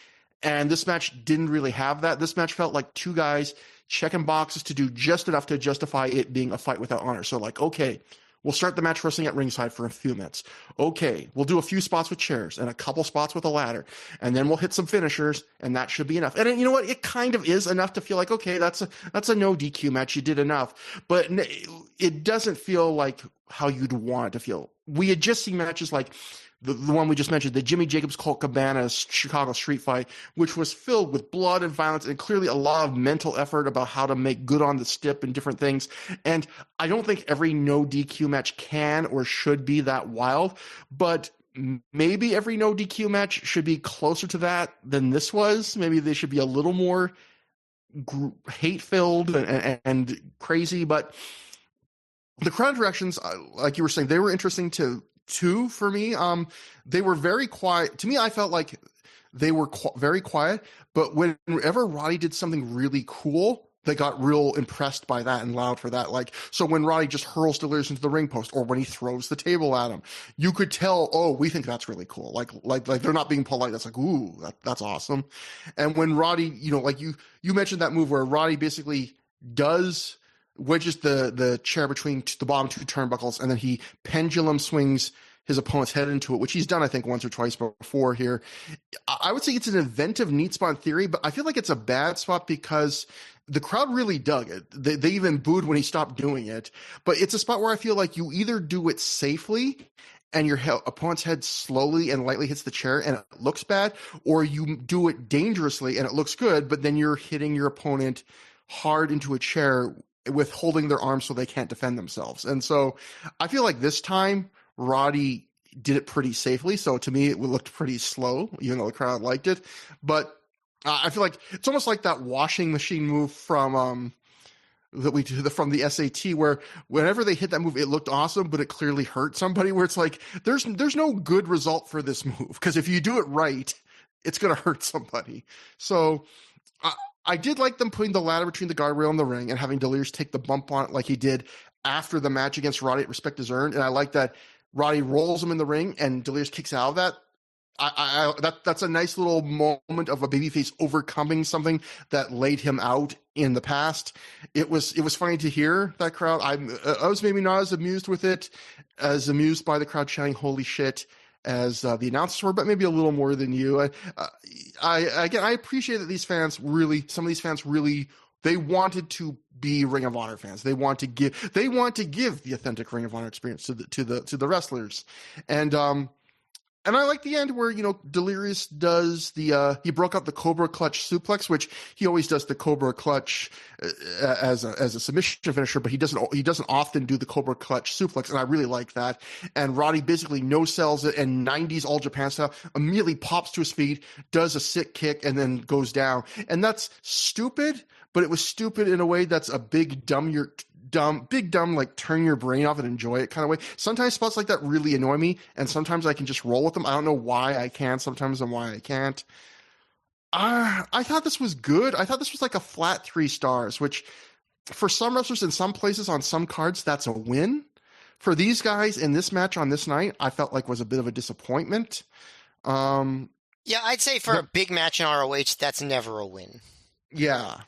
And this match didn't really have that. This match felt like two guys checking boxes to do just enough to justify it being a fight without honor. So like, okay, we'll start the match wrestling at ringside for a few minutes. Okay, we'll do a few spots with chairs and a couple spots with a ladder, and then we'll hit some finishers, and that should be enough. And you know what? It kind of is enough to feel like, okay, that's a no DQ match. You did enough. But it doesn't feel like how you'd want it to feel. We had just seen matches like the one we just mentioned, the Jimmy Jacobs Colt Cabana Chicago street fight, which was filled with blood and violence and clearly a lot of mental effort about how to make good on the stip and different things. And I don't think every no DQ match can or should be that wild, but maybe every no DQ match should be closer to that than this was. Maybe they should be a little more hate-filled and crazy, but the crowd directions, like you were saying, they were interesting too for me. They were very quiet. To me, I felt like they were very quiet, but whenever Roddy did something really cool, they got real impressed by that and loud for that. Like, so when Roddy just hurls Delirious into the ring post, or when he throws the table at him, you could tell, oh, we think that's really cool. Like they're not being polite. That's like, ooh, that's awesome. And when Roddy, like you mentioned that move where Roddy basically wedges the chair between the bottom two turnbuckles, and then he pendulum swings his opponent's head into it, which he's done, I think, once or twice before here. I would say it's an inventive, neat spot in theory, but I feel like it's a bad spot because the crowd really dug it. They even booed when he stopped doing it. But it's a spot where I feel like you either do it safely and your opponent's head slowly and lightly hits the chair and it looks bad, or you do it dangerously and it looks good, but then you're hitting your opponent hard into a chair with holding their arms so they can't defend themselves. And so I feel like this time Roddy did it pretty safely. So to me, it looked pretty slow, even though the crowd liked it. But I feel like it's almost like that washing machine move from from the SAT, where whenever they hit that move, it looked awesome, but it clearly hurt somebody. Where it's like there's no good result for this move, because if you do it right, it's going to hurt somebody. So I did like them putting the ladder between the guardrail and the ring and having Delirious take the bump on it like he did after the match against Roddy at Respect Is Earned. And I like that Roddy rolls him in the ring and Delirious kicks out of that. That's a nice little moment of a babyface overcoming something that laid him out in the past. It was funny to hear that crowd. I was maybe not as amused with it, as amused by the crowd shouting "Holy shit" as the announcers were, but maybe a little more than you. I appreciate that some of these fans really, they wanted to be Ring of Honor fans. They want to give the authentic Ring of Honor experience to the wrestlers. And I like the end where, Delirious does he broke up the Cobra Clutch suplex, which he always does the Cobra Clutch as a submission finisher, but he doesn't often do the Cobra Clutch suplex, and I really like that. And Roddy basically no sells it and 90s All Japan style, immediately pops to his feet, does a sick kick, and then goes down. And that's stupid, but it was stupid in a way that's a big dumb, like turn your brain off and enjoy it kind of way. Sometimes spots like that really annoy me, and sometimes I can just roll with them. I don't know why I can sometimes and why I can't. I thought this was good. I thought this was like a flat 3 stars, which for some wrestlers in some places on some cards, that's a win. For these guys in this match on this night, I felt like was a bit of a disappointment. Yeah, I'd say for a big match in ROH, that's never a win. Yeah.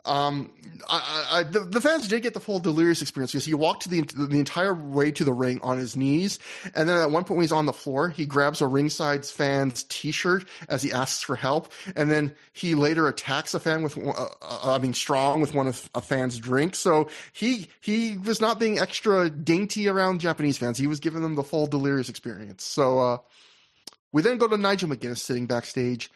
The fans did get the full Delirious experience, because he walked the entire way to the ring on his knees, and then at one point when he's on the floor, he grabs a ringside fan's T-shirt as he asks for help, and then he later attacks a fan with Strong with one of a fan's drinks. So he was not being extra dainty around Japanese fans. He was giving them the full Delirious experience. So we then go to Nigel McGuinness sitting backstage.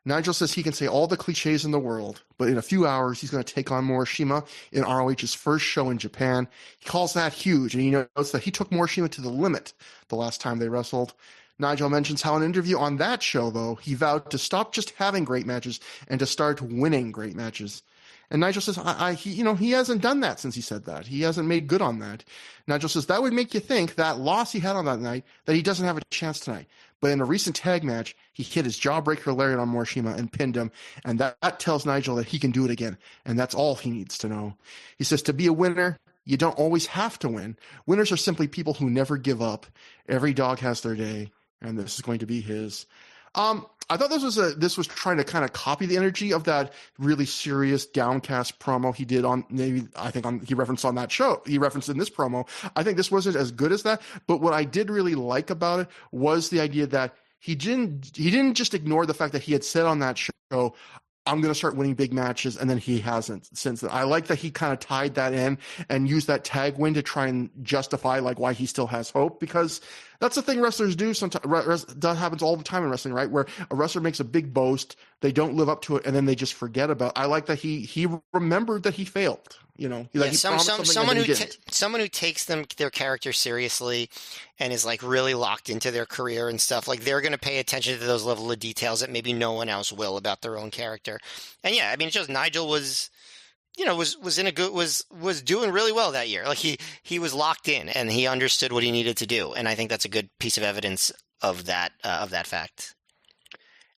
Nigel says he can say all the cliches in the world, but in a few hours, he's going to take on Morishima in ROH's first show in Japan. He calls that huge, and he notes that he took Morishima to the limit the last time they wrestled. Nigel mentions how in an interview on that show, though, he vowed to stop just having great matches and to start winning great matches. And Nigel says, he hasn't done that since he said that. He hasn't made good on that. Nigel says that would make you think that loss he had on that night, that he doesn't have a chance tonight. But in a recent tag match, he hit his jawbreaker lariat on Morishima and pinned him. And that tells Nigel that he can do it again. And that's all he needs to know. He says, to be a winner, you don't always have to win. Winners are simply people who never give up. Every dog has their day, and this is going to be his. I thought this was trying to kind of copy the energy of that really serious downcast promo he did he referenced on that show. He referenced in this promo. I think this wasn't as good as that, but what I did really like about it was the idea that he didn't just ignore the fact that he had said on that show, I'm going to start winning big matches, and then he hasn't since then. I like that he kind of tied that in and used that tag win to try and justify like why he still has hope, because that's the thing wrestlers do sometimes. That happens all the time in wrestling, right? Where a wrestler makes a big boast, they don't live up to it, and then they just forget about it. I like that he remembered that he failed. Someone who takes their character seriously and is like really locked into their career and stuff, like they're going to pay attention to those level of details that maybe no one else will about their own character. And yeah, I mean, it shows Nigel was doing really well that year. Like he was locked in and he understood what he needed to do. And I think that's a good piece of evidence of that fact.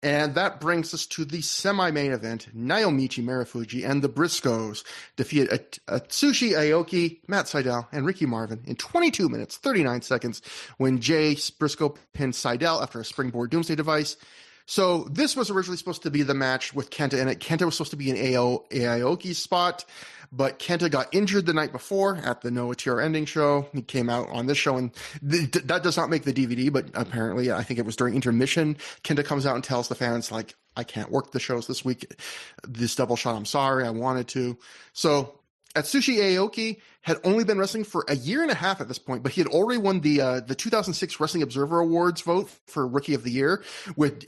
And that brings us to the semi-main event. Naomichi Marufuji and the Briscoes defeated Atsushi Aoki, Matt Sydal, and Ricky Marvin in 22 minutes, 39 seconds when Jay Briscoe pinned Sydal after a springboard doomsday device. So this was originally supposed to be the match with Kenta in it. Kenta was supposed to be in Aoki's spot, but Kenta got injured the night before at the Noah TR ending show. He came out on this show, and that does not make the DVD, but apparently I think it was during intermission. Kenta comes out and tells the fans, like, I can't work the shows this week. This double shot, I'm sorry, I wanted to. So Atsushi Aoki had only been wrestling for a year and a half at this point, but he had already won the 2006 Wrestling Observer Awards vote for Rookie of the Year.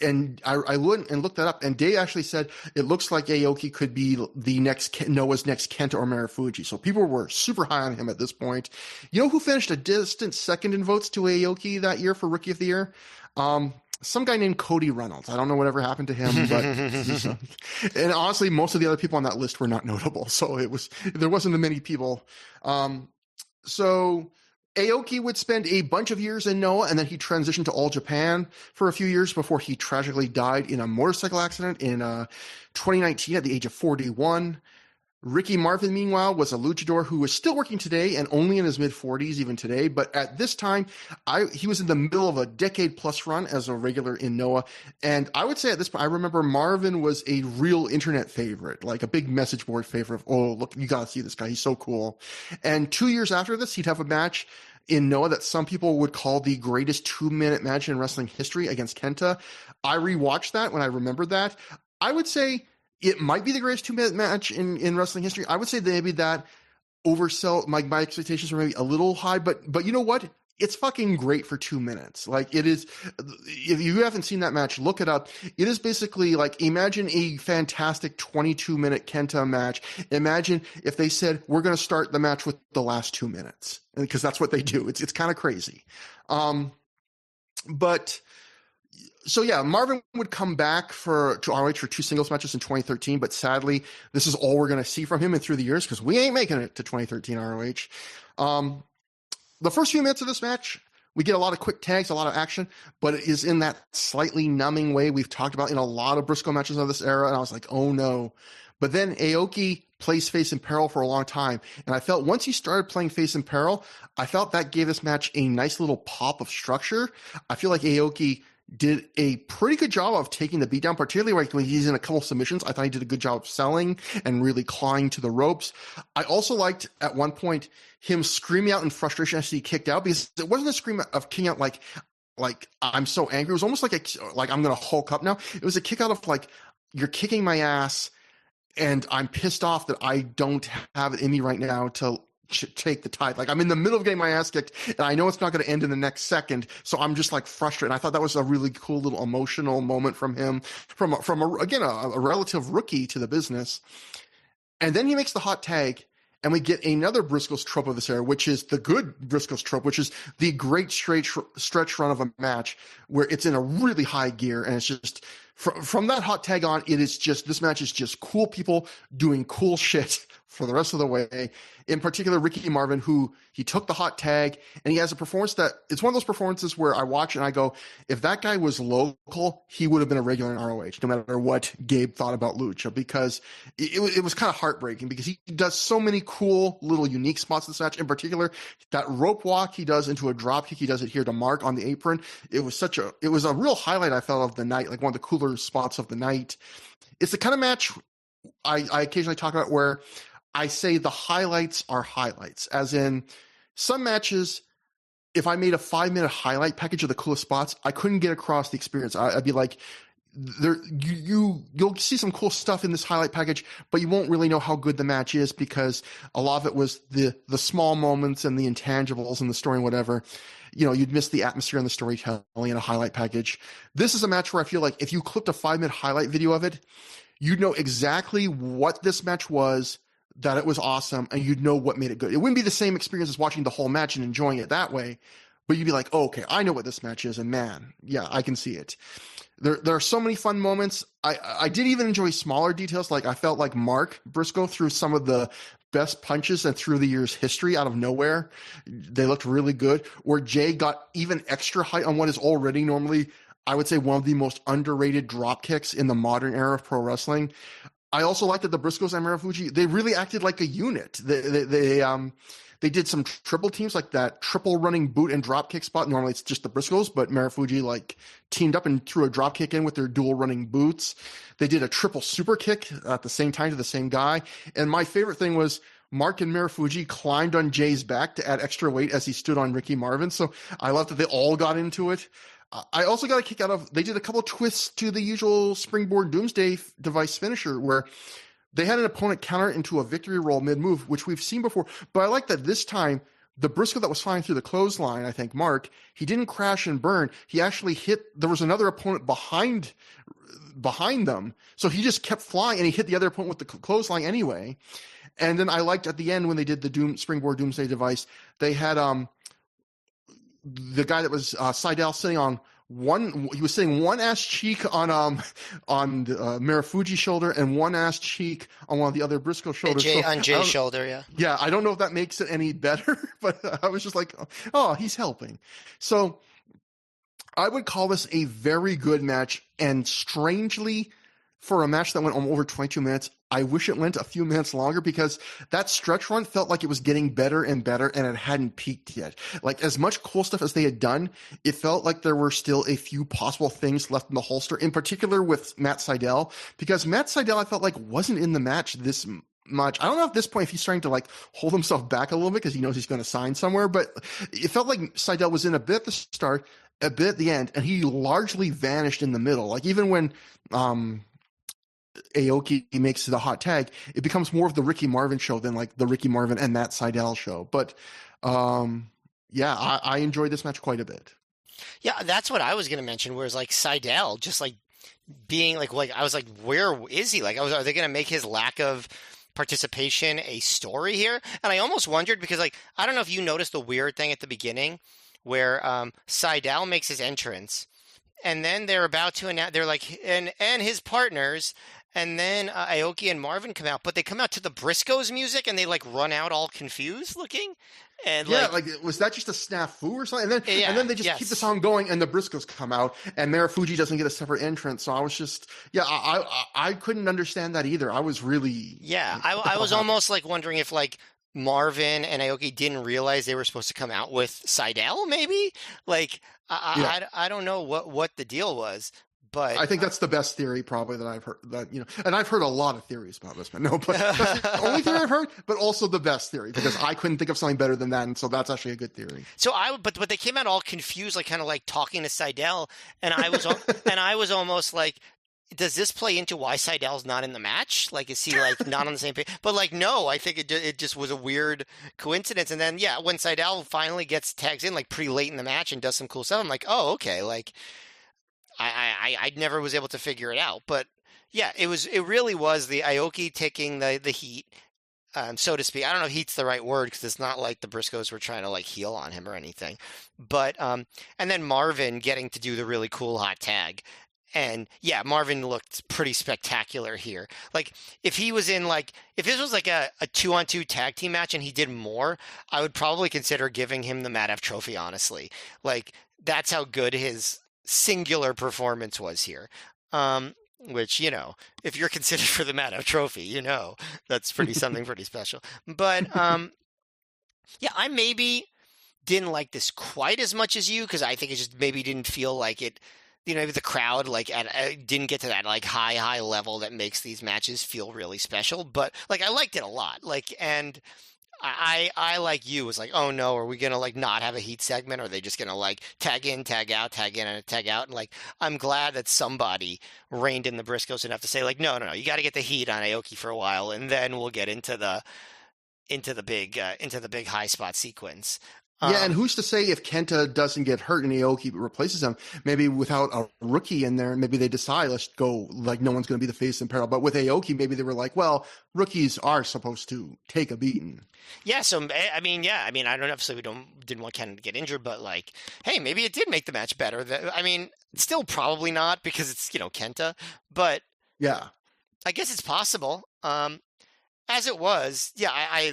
And I went and looked that up, and Dave actually said it looks like Aoki could be the next Noah's next Kenta or Marufuji. So people were super high on him at this point. You know who finished a distant second in votes to Aoki that year for Rookie of the Year? Some guy named Cody Reynolds. I don't know whatever happened to him, but and honestly, most of the other people on that list were not notable. So there wasn't many people. So Aoki would spend a bunch of years in Noah, and then he transitioned to All Japan for a few years before he tragically died in a motorcycle accident in 2019 at the age of 41. Ricky Marvin, meanwhile, was a luchador who was still working today and only in his mid-40s even today. But at this time, he was in the middle of a decade-plus run as a regular in Noah. And I would say at this point, I remember Marvin was a real internet favorite, like a big message board favorite of, oh, look, you got to see this guy. He's so cool. And 2 years after this, he'd have a match in Noah that some people would call the greatest 2-minute match in wrestling history against Kenta. I rewatched that when I remembered that. I would say it might be the greatest 2-minute match in wrestling history. I would say that maybe that oversell my expectations were maybe a little high, but you know what? It's fucking great for 2 minutes. Like it is. If you haven't seen that match, look it up. It is basically like, imagine a fantastic 22-minute Kenta match. Imagine if they said, we're going to start the match with the last 2 minutes, because that's what they do. It's kind of crazy. But so yeah, Marvin would come back to ROH for 2 singles matches in 2013, but sadly, this is all we're going to see from him and through the years, because we ain't making it to 2013 ROH. The first few minutes of this match, we get a lot of quick tags, a lot of action, but it is in that slightly numbing way we've talked about in a lot of Briscoe matches of this era, and I was like, oh no. But then Aoki plays face in peril for a long time, and I felt once he started playing face in peril, I felt that gave this match a nice little pop of structure. I feel like Aoki did a pretty good job of taking the beatdown, particularly when he's in a couple submissions. I thought he did a good job of selling and really clawing to the ropes. I also liked at one point him screaming out in frustration as he kicked out, because it wasn't a scream of kicking out like I'm so angry. It was almost like I'm going to Hulk up now. It was a kick out of like, you're kicking my ass and I'm pissed off that I don't have it in me right now to take the tide. Like, I'm in the middle of getting my ass kicked and I know it's not going to end in the next second. So I'm just like frustrated. And I thought that was a really cool little emotional moment from him, from a relative rookie to the business. And then he makes the hot tag, and we get another Briscoe's trope of this era, which is the good Briscoe's trope, which is the great stretch run of a match where it's in a really high gear. And it's just from that hot tag on, it is just, this match is just cool people doing cool shit for the rest of the way. In particular, Ricky Marvin, who he took the hot tag, and he has a performance that it's one of those performances where I watch and I go, if that guy was local, he would have been a regular in ROH, no matter what Gabe thought about Lucha, because it was kind of heartbreaking, because he does so many cool little unique spots in this match. In particular, that rope walk he does into a drop kick, he does it here to Mark on the apron. It was a real highlight, I felt, of the night, like one of the cooler spots of the night. It's the kind of match I occasionally talk about where I say the highlights are highlights, as in some matches, if I made a 5-minute highlight package of the coolest spots, I couldn't get across the experience. I'd be like, you'll see some cool stuff in this highlight package, but you won't really know how good the match is, because a lot of it was the small moments and the intangibles in the story and whatever. You know, you'd miss the atmosphere and the storytelling in a highlight package. This is a match where I feel like if you clipped a 5-minute highlight video of it, you'd know exactly what this match was, that it was awesome, and you'd know what made it good. It wouldn't be the same experience as watching the whole match and enjoying it that way, but you'd be like, oh, okay, I know what this match is, and man, yeah, I can see it. There are so many fun moments. I did even enjoy smaller details, like I felt like Mark Briscoe threw some of the best punches and through the years history out of nowhere. They looked really good. Or Jay got even extra height on what is already normally, I would say, one of the most underrated drop kicks in the modern era of pro wrestling. I also liked that the Briscoes and Marufuji, they really acted like a unit. They did some triple teams, like that triple running boot and drop kick spot. Normally it's just the Briscoes, but Marufuji like teamed up and threw a drop kick in with their dual running boots. They did a triple super kick at the same time to the same guy. And my favorite thing was Mark and Marufuji climbed on Jay's back to add extra weight as he stood on Ricky Marvin. So I love that they all got into it. I also got a kick out of, they did a couple of twists to the usual springboard doomsday device finisher, where they had an opponent counter into a victory roll mid-move, which we've seen before. But I like that this time, the Briscoe that was flying through the clothesline, I think, Mark, he didn't crash and burn. He actually hit, there was another opponent behind them. So he just kept flying and he hit the other opponent with the clothesline anyway. And then I liked at the end when they did the springboard doomsday device, they had the guy that was Seidel sitting on he was sitting one ass cheek on Marufuji's shoulder and one ass cheek on one of the other Briscoe shoulders. On Jay's shoulder, yeah. Yeah, I don't know if that makes it any better, but I was just like, oh, he's helping. So I would call this a very good match, and strangely, for a match that went over 22 minutes, I wish it went a few minutes longer because that stretch run felt like it was getting better and better and it hadn't peaked yet. Like as much cool stuff as they had done, it felt like there were still a few possible things left in the holster, in particular with Matt Sydal, because Matt Sydal I felt like wasn't in the match this much. I don't know at this point if he's starting to like hold himself back a little bit because he knows he's going to sign somewhere, but it felt like Sydal was in a bit at the start, a bit at the end, and he largely vanished in the middle. Like even when Aoki makes the hot tag, it becomes more of the Ricky Marvin show than like the Ricky Marvin and Matt Sydal show. But yeah, I enjoyed this match quite a bit. Yeah, that's what I was going to mention. Whereas like Sydal just like being like I was like, where is he? Like are they going to make his lack of participation a story here? And I almost wondered because like I don't know if you noticed the weird thing at the beginning where Sydal makes his entrance. And then they're about to announce, they're like, and his partners, and then Aoki and Marvin come out, but they come out to the Briscoes music, and they like run out all confused looking, and yeah, like was that just a snafu or something? And then they just keep the song going, and the Briscoes come out, and Marufuji doesn't get a separate entrance. So I was just, I couldn't understand that either. I was really, I was almost like wondering if like Marvin and Aoki didn't realize they were supposed to come out with Sydal, maybe like. I don't know what the deal was, but I think that's the best theory probably that I've heard. And I've heard a lot of theories about this, but that's the only theory I've heard, but also the best theory because I couldn't think of something better than that, and so that's actually a good theory. So but they came out all confused, like kind of like talking to Sydal, and I was almost like, does this play into why Sydal's not in the match? Like, is he like not on the same page? But like, no, I think it just was a weird coincidence. And then, yeah, when Sydal finally gets tags in like pretty late in the match and does some cool stuff, I'm like, oh, okay. Like, I never was able to figure it out. But yeah, it really was the Aoki taking the heat, so to speak. I don't know if heat's the right word because it's not like the Briscoes were trying to like heel on him or anything. But and then Marvin getting to do the really cool hot tag. And yeah, Marvin looked pretty spectacular here. Like if he was in like, if this was like a 2-on-2 tag team match and he did more, I would probably consider giving him the Madoff trophy, honestly. Like that's how good his singular performance was here. Which, you know, if you're considered for the Madoff trophy, you know, that's something pretty special. But yeah, I maybe didn't like this quite as much as you because I think it just maybe didn't feel like it. You know, maybe the crowd like didn't get to that like high level that makes these matches feel really special. But like I liked it a lot. Like, and I like you was like, oh no, are we gonna like not have a heat segment? Or are they just gonna like tag in, tag out, tag in, and tag out? And like I'm glad that somebody reined in the Briscoes enough to say like, no, you got to get the heat on Aoki for a while, and then we'll get into the big high spot sequence. Yeah, and who's to say if Kenta doesn't get hurt and Aoki replaces him, maybe without a rookie in there, maybe they decide, let's go, like no one's going to be the face in peril. But with Aoki, maybe they were like, well, rookies are supposed to take a beating. Yeah, so, I mean, I don't know, obviously didn't want Kenta to get injured, but like, hey, maybe it did make the match better. I mean, still probably not because it's, you know, Kenta, but yeah, I guess it's possible. As it was, yeah,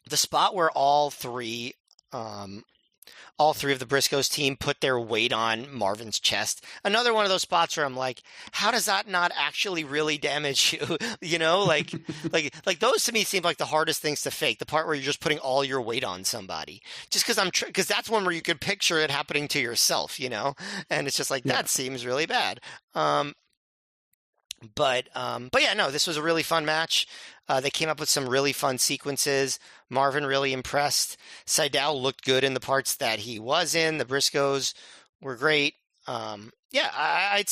the spot where all three of the Briscoes team put their weight on Marvin's chest. Another one of those spots where I'm like, how does that not actually really damage you? You know, like those to me seem like the hardest things to fake. The part where you're just putting all your weight on somebody, just because that's one where you could picture it happening to yourself, you know, and it's just like that seems really bad. But yeah, no, this was a really fun match. They came up with some really fun sequences. Marvin really impressed. Sydal looked good in the parts that he was in. The Briscoes were great. Yeah, I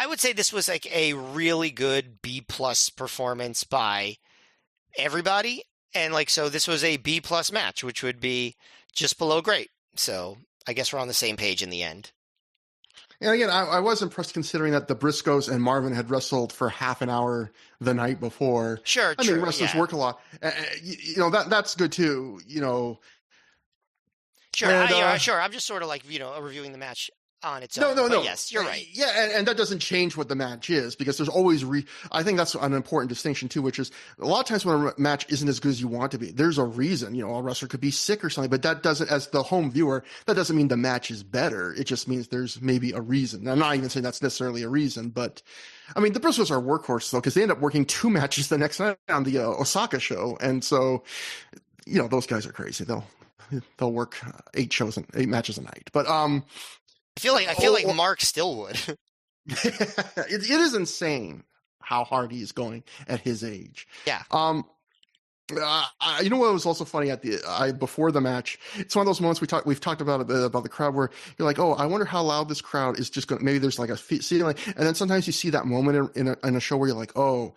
would say this was like a really good B plus performance by everybody, and like so this was a B plus match, which would be just below great. So I guess we're on the same page in the end. And again, I was impressed considering that the Briscoes and Marvin had wrestled for half an hour the night before. Sure, I mean, true, wrestlers yeah, work a lot. That's good too. sure, And sure. I'm just sort of like reviewing the match on its no, own, no, but no. yes, you're right. Yeah, and that doesn't change what the match is because there's always I think that's an important distinction too, which is a lot of times when a match isn't as good as you want to be, there's a reason. A wrestler could be sick or something, but that doesn't, as the home viewer, that doesn't mean the match is better. It just means there's maybe a reason. I'm not even saying that's necessarily a reason, but I mean, the Briscoes are workhorses though because they end up working 2 matches the next night on the Osaka show, and so those guys are crazy. They'll work 8 matches a night, but I feel like Mark still would. it is insane how hard he's going at his age. Yeah. You know what was also funny before the match? It's one of those moments we've talked about the crowd where you're like, oh, I wonder how loud this crowd is just going. Maybe there's like a ceiling, and then sometimes you see that moment in a show where you're like, oh,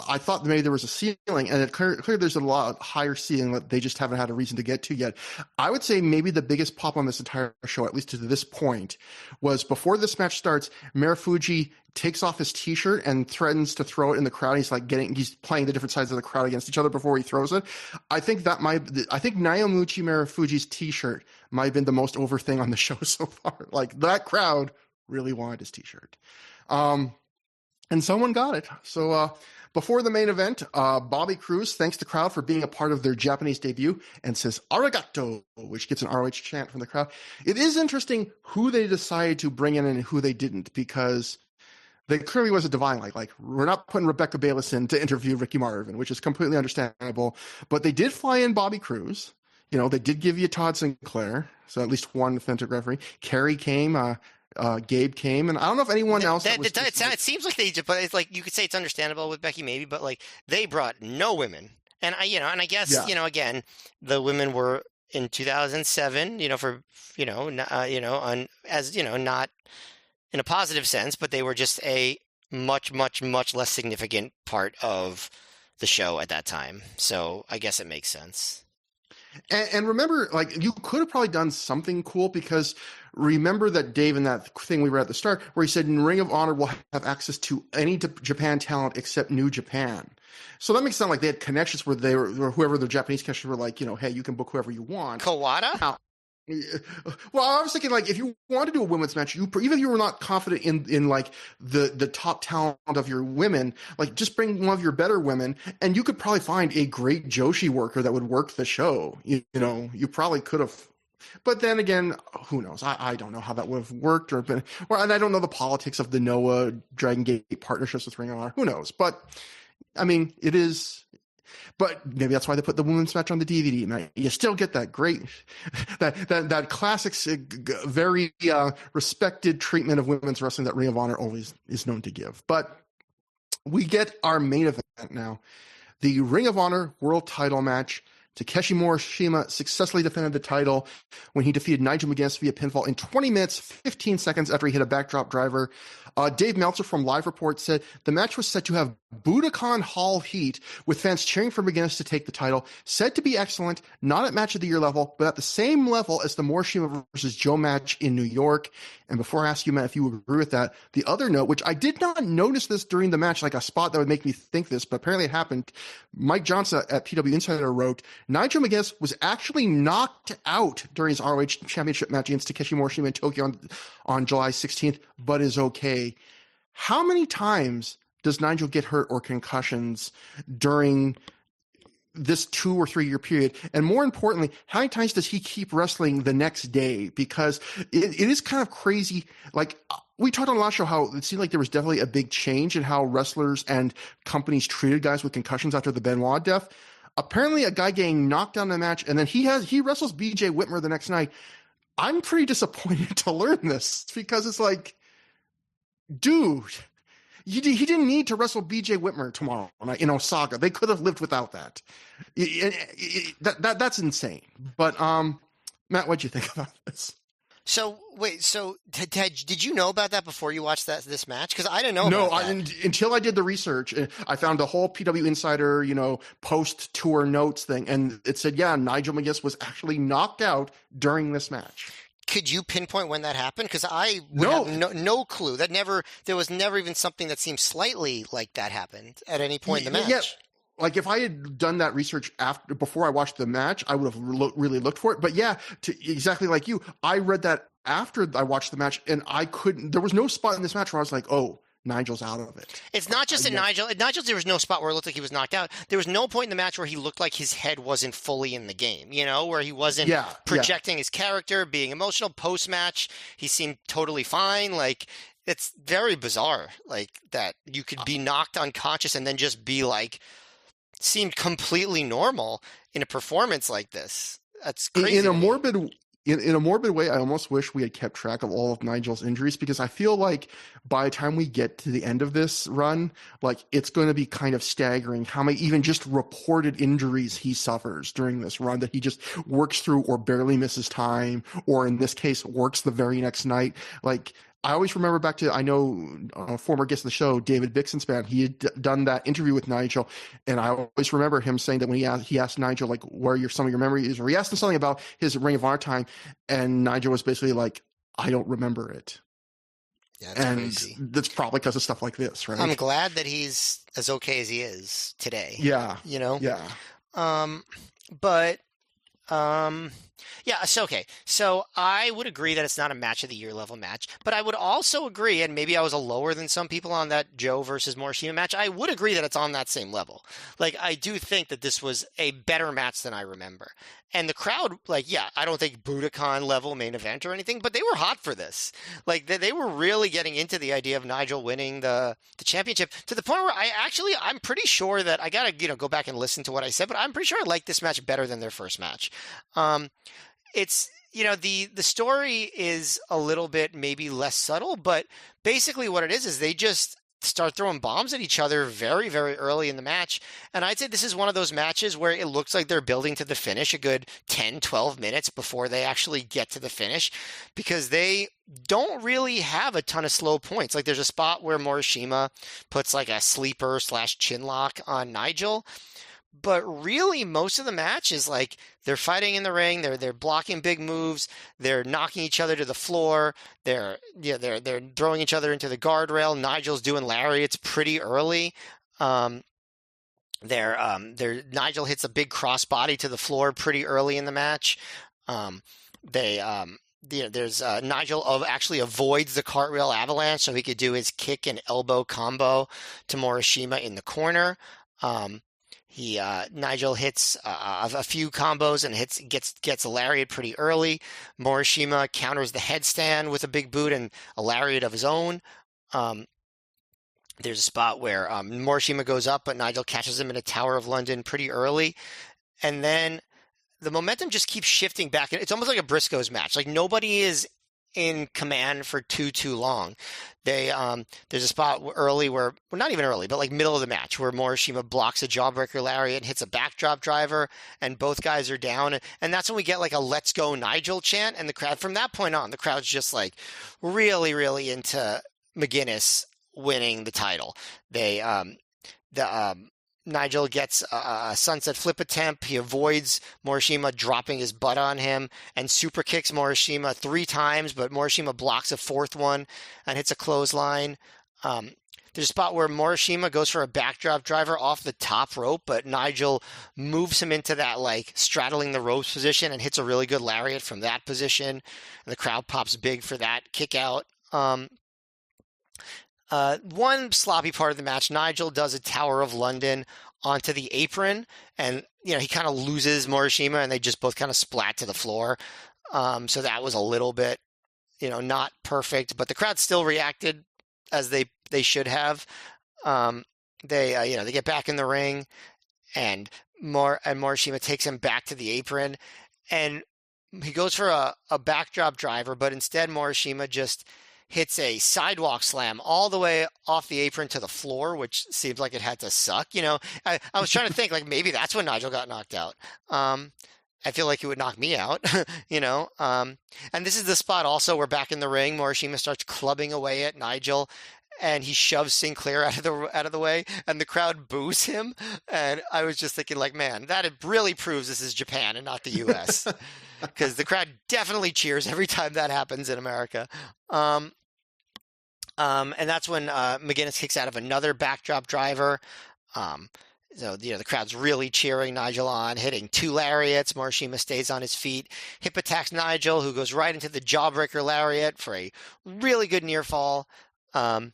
I thought maybe there was a ceiling, and clearly there's a lot higher ceiling that they just haven't had a reason to get to yet. I would say maybe the biggest pop on this entire show, at least to this point, was before this match starts. Marufuji takes off his t-shirt and threatens to throw it in the crowd. He's playing the different sides of the crowd against each other before he throws it. I think Naomuchi Marufuji's t-shirt might have been the most over thing on the show so far. Like that crowd really wanted his t-shirt. And someone got it. So, before the main event, Bobby Cruz thanks the crowd for being a part of their Japanese debut and says arigato, which gets an ROH chant from the crowd. It is interesting who they decided to bring in and who they didn't, because there clearly was a divine like we're not putting Rebecca Bayless in to interview Ricky Marvin, which is completely understandable. But they did fly in Bobby Cruz. They did give you Todd Sinclair, so at least one authentic referee. Kerry came, Gabe came, and I don't know if anyone else. It seems like they, but it's like you could say it's understandable with Becky maybe, but like they brought no women, and I guess again the women were in 2007, for not in a positive sense, but they were just a much, much, much less significant part of the show at that time. So I guess it makes sense. And remember, like, you could have probably done something cool, because remember that Dave, in that thing we read at the start, where he said in Ring of Honor will have access to any Japan talent except New Japan. So that makes it sound like they had connections where they were, or whoever the Japanese connections were like, hey, you can book whoever you want. Kawada? Now, well, I was thinking, like, if you want to do a women's match, even if you were not confident in like the top talent of your women, like, just bring one of your better women, and you could probably find a great Joshi worker that would work the show. You probably could have. But then again, who knows? I don't know how that would have worked and I don't know the politics of the Noah Dragon Gate partnerships with Ring of Honor. Who knows? But I mean, it is. But maybe that's why they put the women's match on the DVD. You still get that great, that classic, very respected treatment of women's wrestling that Ring of Honor always is known to give. But we get our main event now, the Ring of Honor World Title match. Takeshi Morishima successfully defended the title when he defeated Nigel McGuinness via pinfall in 20 minutes, 15 seconds after he hit a backdrop driver. Dave Meltzer from Live Report said the match was set to have Budokan Hall heat, with fans cheering for McGuinness to take the title. Said to be excellent, not at match of the year level, but at the same level as the Morishima versus Joe match in New York. And before I ask you, Matt, if you agree with that, the other note, which I did not notice this during the match, like a spot that would make me think this, but apparently it happened. Mike Johnson at PW Insider wrote, Nigel McGuinness was actually knocked out during his ROH Championship match against Takeshi Morishima in Tokyo on July 16th, but is okay. How many times does Nigel get hurt or concussions during this 2 or 3 year period? And more importantly, how many times does he keep wrestling the next day? Because it is kind of crazy. Like, we talked on the last show how it seemed like there was definitely a big change in how wrestlers and companies treated guys with concussions after the Benoit death. Apparently a guy getting knocked down the match, and then he wrestles BJ Whitmer the next night. I'm pretty disappointed to learn this, because it's like, dude, he didn't need to wrestle BJ Whitmer tomorrow night in Osaka. They could have lived without that. That's insane. But Matt, what'd you think about this? So wait, so did you know about that before you watched this match? Because I didn't know No, about that. until I did the research, I found the whole PW Insider, post tour notes thing, and it said, yeah, Nigel McGuinness was actually knocked out during this match. Could you pinpoint when that happened? Because I would have No, no clue. There was never even something that seemed slightly like that happened at any point in the yeah, match. like if I had done that research before I watched the match, I would have really looked for it. But yeah, exactly like you, I read that after I watched the match, and I couldn't. There was no spot in this match where I was like, "Oh, Nigel's out of it." It's not just that Yeah, There was no spot where it looked like he was knocked out. There was no point in the match where he looked like his head wasn't fully in the game, where he wasn't yeah. projecting his character, being emotional. Post match, he seemed totally fine. Like, it's very bizarre, like that you could be knocked unconscious and then just be like, seemed completely normal in a performance like this. That's In crazy a to me. morbid in a morbid way, I almost wish we had kept track of all of Nigel's injuries, because I feel like by the time we get to the end of this run, like it's going to be kind of staggering how many even just reported injuries he suffers during this run that he just works through or barely misses time, or in this case works the very next night. Like, I always remember back to, I know, a former guest of the show, David Bixenspan, he had done that interview with Nigel, and I always remember him saying that when he asked Nigel, like, where are some of your memories, or he asked him something about his Ring of Honor time, and Nigel was basically like, I don't remember it. Yeah, that's And crazy. that's probably because of stuff like this, I'm right? glad that he's as okay as he is today, Yeah, you know? yeah. Um, but Um, yeah, so okay. So I would agree that it's not a match of the year level match, but I would also agree, and maybe I was a lower than some people on that Joe versus Morishima match. I would agree that it's on that same level. Like, I do think that this was a better match than I remember. And the crowd, like, yeah, I don't think Budokan level main event or anything, but they were hot for this. Like, they were really getting into the idea of Nigel winning the championship, to the point where I'm pretty sure that I gotta, go back and listen to what I said, but I'm pretty sure I like this match better than their first match. Um, it's the story is a little bit maybe less subtle, but basically what it is they just start throwing bombs at each other very, very early in the match. And I'd say this is one of those matches where it looks like they're building to the finish a good 10, 12 minutes before they actually get to the finish, because they don't really have a ton of slow points. Like, there's a spot where Morishima puts like a sleeper slash chin lock on Nigel, but really most of the match is like they're fighting in the ring, they're blocking big moves, they're knocking each other to the floor, they're throwing each other into the guardrail. Nigel's doing lariats pretty early. Um, Nigel hits a big crossbody to the floor pretty early in the match. They there's Nigel actually avoids the cartwheel avalanche so he could do his kick and elbow combo to Morishima in the corner. Um, Nigel hits a few combos and gets a lariat pretty early. Morishima counters the headstand with a big boot and a lariat of his own. Um, there's a spot where Morishima goes up, but Nigel catches him in a Tower of London pretty early, and then the momentum just keeps shifting back. It's almost like a Briscoes match. Like, nobody is in command for too long. There's a spot early where, well, not even early, but like middle of the match, where Morishima blocks a jawbreaker lariat and hits a backdrop driver, and both guys are down, and that's when we get like a "Let's go Nigel" chant, and the crowd, from that point on, the crowd's just like really, really into McGuinness winning the title. The Nigel gets a sunset flip attempt. He avoids Morishima dropping his butt on him and super kicks Morishima 3 times, but Morishima blocks a fourth one and hits a clothesline. There's a spot where Morishima goes for a backdrop driver off the top rope, but Nigel moves him into that like straddling the ropes position and hits a really good lariat from that position. And the crowd pops big for that kick out. One sloppy part of the match, Nigel does a Tower of London onto the apron, and he kind of loses Morishima, and they just both kind of splat to the floor. So that was a little bit, not perfect, but the crowd still reacted as they should have. They get back in the ring, and Morishima takes him back to the apron, and he goes for a backdrop driver, but instead Morishima just hits a sidewalk slam all the way off the apron to the floor, which seems like it had to suck. I was trying to think, like, maybe that's when Nigel got knocked out. I feel like it would knock me out, you know. And this is the spot also where back in the ring, Morishima starts clubbing away at Nigel, and he shoves Sinclair out of the way, and the crowd boos him. And I was just thinking, like, man, that it really proves this is Japan and not the U.S. because the crowd definitely cheers every time that happens in America. Um, and that's when McGuinness kicks out of another backdrop driver. Um, the crowd's really cheering Nigel on, hitting two lariats. Morishima stays on his feet. Hip attacks Nigel, who goes right into the jawbreaker lariat for a really good near fall. Um,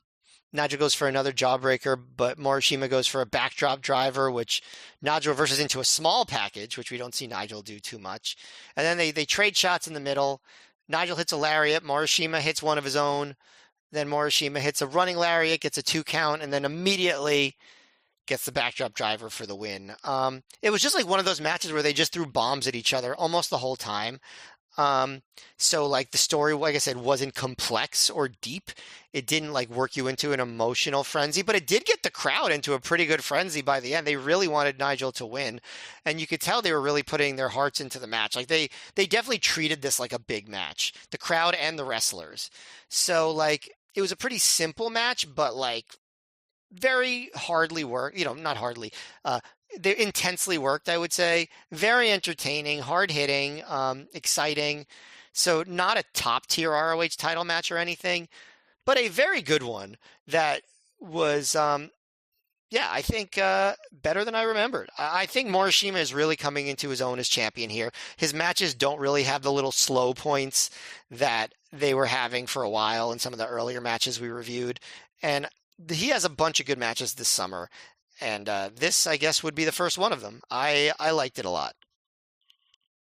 Nigel goes for another jawbreaker, but Morishima goes for a backdrop driver, which Nigel reverses into a small package, which we don't see Nigel do too much. And then they trade shots in the middle. Nigel hits a lariat. Morishima hits one of his own. Then Morishima hits a running lariat, gets a 2 count, and then immediately gets the backdrop driver for the win. It was just like one of those matches where they just threw bombs at each other almost the whole time. So like the story, like I said, wasn't complex or deep. It didn't like work you into an emotional frenzy, but it did get the crowd into a pretty good frenzy by the end. They really wanted Nigel to win, and you could tell they were really putting their hearts into the match. Like they definitely treated this like a big match, the crowd and the wrestlers. So like it was a pretty simple match, but like very hardly worked, not hardly, they're intensely worked, I would say. Very entertaining, hard hitting, exciting. So not a top tier ROH title match or anything, but a very good one that was, yeah, I think better than I remembered. I think Morishima is really coming into his own as champion here. His matches don't really have the little slow points that they were having for a while in some of the earlier matches we reviewed. And he has a bunch of good matches this summer, and this, I guess, would be the first one of them. I liked it a lot.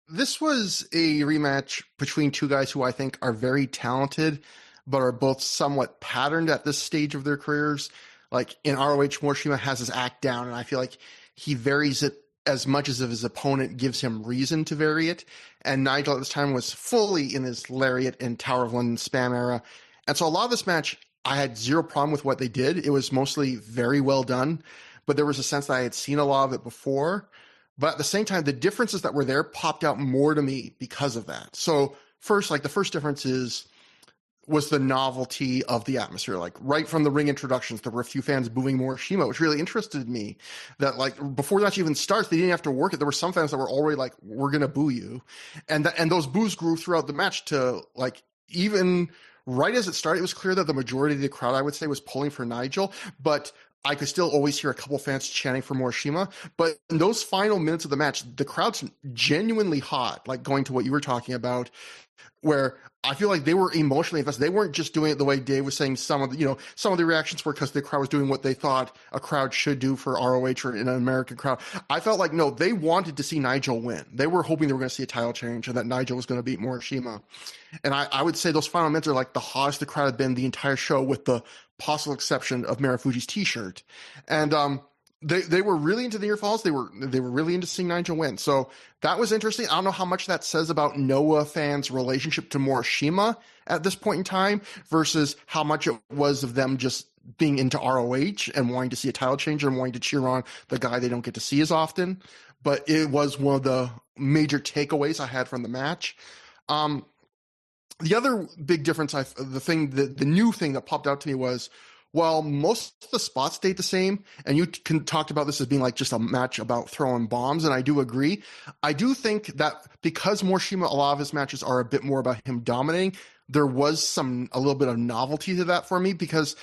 This was a rematch between two guys who I think are very talented, but are both somewhat patterned at this stage of their careers. Like in ROH, Morishima has his act down, and I feel like he varies it as much as if his opponent gives him reason to vary it. And Nigel at this time was fully in his Lariat and Tower of London spam era. And so a lot of this match, I had zero problem with what they did. It was mostly very well done, but there was a sense that I had seen a lot of it before. But at the same time, the differences that were there popped out more to me because of that. So first, like the first difference was the novelty of the atmosphere. Like right from the ring introductions, there were a few fans booing Morishima, which really interested me. That like before the match even starts, they didn't have to work it. There were some fans that were already like, "We're gonna boo you," and those boos grew throughout the match to like even right as it started. It was clear that the majority of the crowd, I would say, was pulling for Nigel, but I could still always hear a couple fans chanting for Morishima. But in those final minutes of the match, the crowd's genuinely hot, like going to what you were talking about, where I feel like they were emotionally invested. They weren't just doing it the way Dave was saying. Some of the reactions were because the crowd was doing what they thought a crowd should do for ROH or in an American crowd. I felt like, no, they wanted to see Nigel win. They were hoping they were going to see a title change and that Nigel was going to beat Morishima. And I would say those final minutes are like the hottest the crowd had been the entire show, with the possible exception of Marufuji's t-shirt. And they were really into the near falls. They were really into seeing Nigel win. So that was interesting. I don't know how much that says about Noah fans' relationship to Morishima at this point in time versus how much it was of them just being into ROH and wanting to see a title change and wanting to cheer on the guy they don't get to see as often. But it was one of the major takeaways I had from the match. The other big difference, the new thing that popped out to me was, while most of the spots stayed the same, and you talked about this as being like just a match about throwing bombs, and I do agree. I do think that because Morishima, a lot of his matches are a bit more about him dominating, there was a little bit of novelty to that for me, because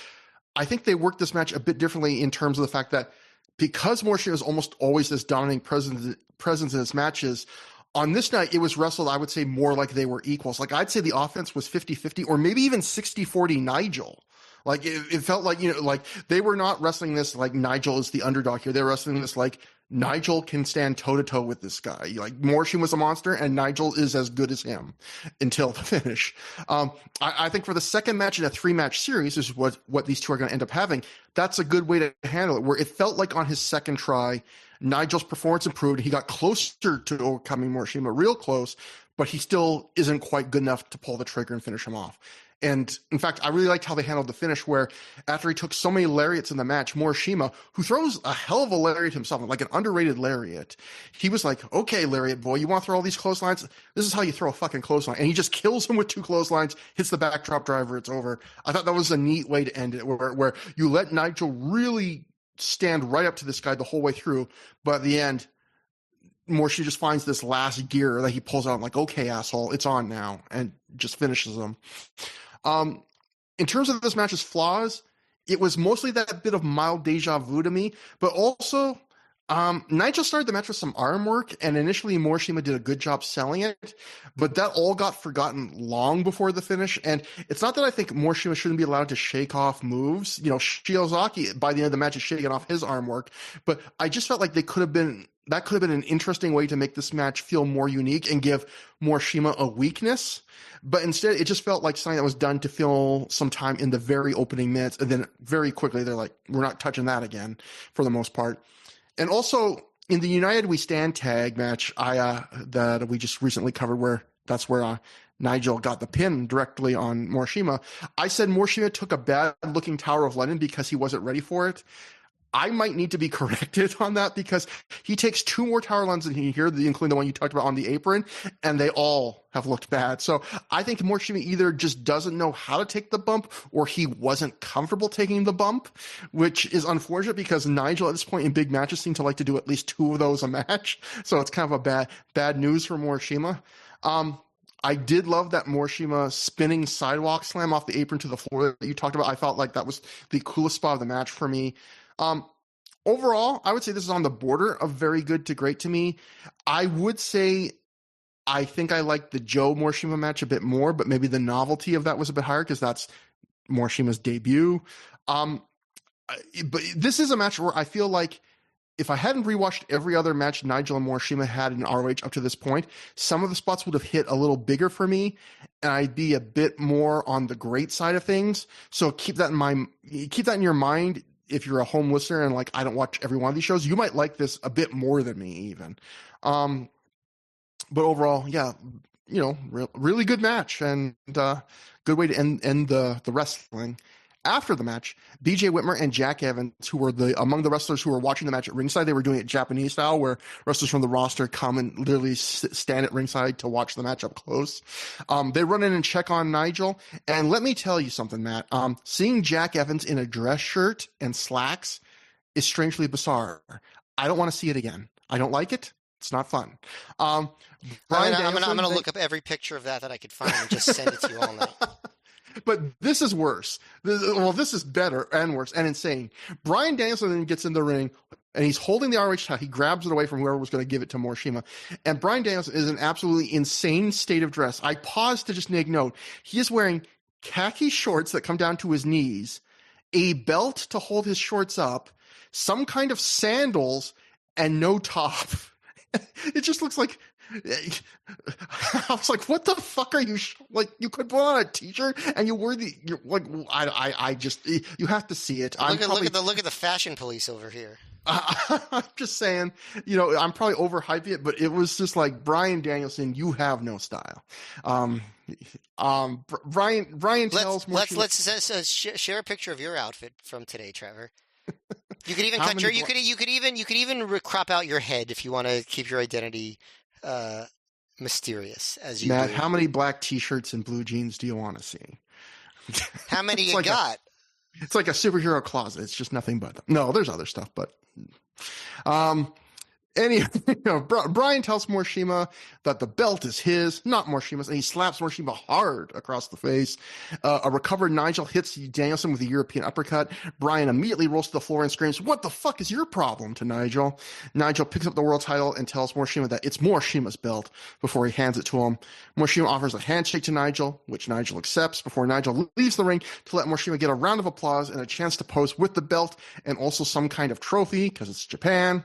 I think they worked this match a bit differently in terms of the fact that because Morishima is almost always this dominating presence in his matches, on this night, it was wrestled, I would say, more like they were equals. Like, I'd say the offense was 50-50 or maybe even 60-40 Nigel. Like, it felt like, like they were not wrestling this like Nigel is the underdog here. They were wrestling this like Nigel can stand toe-to-toe with this guy. Like, Morishima was a monster, and Nigel is as good as him until the finish. I think for the second match in a 3-match series, is what these two are going to end up having. That's a good way to handle it, where it felt like on his second try, Nigel's performance improved. He got closer to overcoming Morishima, real close, but he still isn't quite good enough to pull the trigger and finish him off. And in fact, I really liked how they handled the finish where after he took so many lariats in the match, Morishima, who throws a hell of a lariat himself, like an underrated lariat, he was like, okay, lariat boy, you want to throw all these clotheslines? This is how you throw a fucking clothesline. And he just kills him with 2 clotheslines, hits the backdrop driver, it's over. I thought that was a neat way to end it, where you let Nigel really stand right up to this guy the whole way through, but at the end, Morishima just finds this last gear that he pulls out. I'm like, okay, asshole, it's on now, and just finishes him. In terms of this match's flaws, it was mostly that bit of mild deja vu to me, but also Nigel started the match with some arm work, and initially Morishima did a good job selling it, but that all got forgotten long before the finish. And it's not that I think Morishima shouldn't be allowed to shake off moves. Shiozaki, by the end of the match, is shaking off his arm work, but I just felt like that could have been an interesting way to make this match feel more unique and give Morishima a weakness. But instead, it just felt like something that was done to fill some time in the very opening minutes. And then very quickly, they're like, we're not touching that again for the most part. And also, in the United We Stand tag match that we just recently covered, where Nigel got the pin directly on Morishima, I said Morishima took a bad-looking Tower of London because he wasn't ready for it. I might need to be corrected on that because he takes 2 more Tower Londons than he here, including the one you talked about on the apron, and they all have looked bad. So I think Morishima either just doesn't know how to take the bump or he wasn't comfortable taking the bump, which is unfortunate because Nigel at this point in big matches seems to like to do at least 2 of those a match. So it's kind of a bad news for Morishima. I did love that Morishima spinning sidewalk slam off the apron to the floor that you talked about. I felt like that was the coolest spot of the match for me. Overall, I would say this is on the border of very good to great to me. I would say I think I like the Joe Morishima match a bit more, but maybe the novelty of that was a bit higher because that's Morishima's debut. But this is a match where I feel like if I hadn't rewatched every other match Nigel and Morishima had in ROH up to this point, some of the spots would have hit a little bigger for me, and I'd be a bit more on the great side of things. So keep that in mind. Keep that in your mind. If you're a home listener and like, I don't watch every one of these shows, you might like this a bit more than me even. But overall, yeah, really good match and good way to end the wrestling. After the match, BJ Whitmer and Jack Evans, who were among the wrestlers who were watching the match at ringside, they were doing it Japanese style, where wrestlers from the roster come and literally stand at ringside to watch the match up close. They run in and check on Nigel, and let me tell you something, Matt. Seeing Jack Evans in a dress shirt and slacks is strangely bizarre. I don't want to see it again. I don't like it. It's not fun. I'm going to look up every picture of that I could find and just send it to you all night. But this is worse. Well, this is better and worse and insane. Bryan Danielson then gets in the ring, and he's holding the ROH title. He grabs it away from whoever was going to give it to Morishima. And Bryan Danielson is in an absolutely insane state of dress. I paused to just make note. He is wearing khaki shorts that come down to his knees, a belt to hold his shorts up, some kind of sandals, and no top. It just looks like... I was like, what the fuck are you like? You could put on a t-shirt and you're like, I just, you have to see it. Look at the fashion police over here. I'm just saying, I'm probably overhyping it, but it was just like, Bryan Danielson, you have no style. Brian tells more. Let's share a picture of your outfit from today, Trevor. You could even you could even crop out your head if you want to keep your identity mysterious as you Matt, do. how many black t-shirts and blue jeans do you want to see? How many you got? It's like a superhero closet. It's just nothing but them. No, there's other stuff, but anyway, Bryan tells Morishima that the belt is his, not Morishima's, and he slaps Morishima hard across the face. A recovered Nigel hits Danielson with a European uppercut. Bryan immediately rolls to the floor and screams, "What the fuck is your problem?" to Nigel. Nigel picks up the world title and tells Morishima that it's Morishima's belt before he hands it to him. Morishima offers a handshake to Nigel, which Nigel accepts before Nigel leaves the ring to let Morishima get a round of applause and a chance to pose with the belt and also some kind of trophy because it's Japan.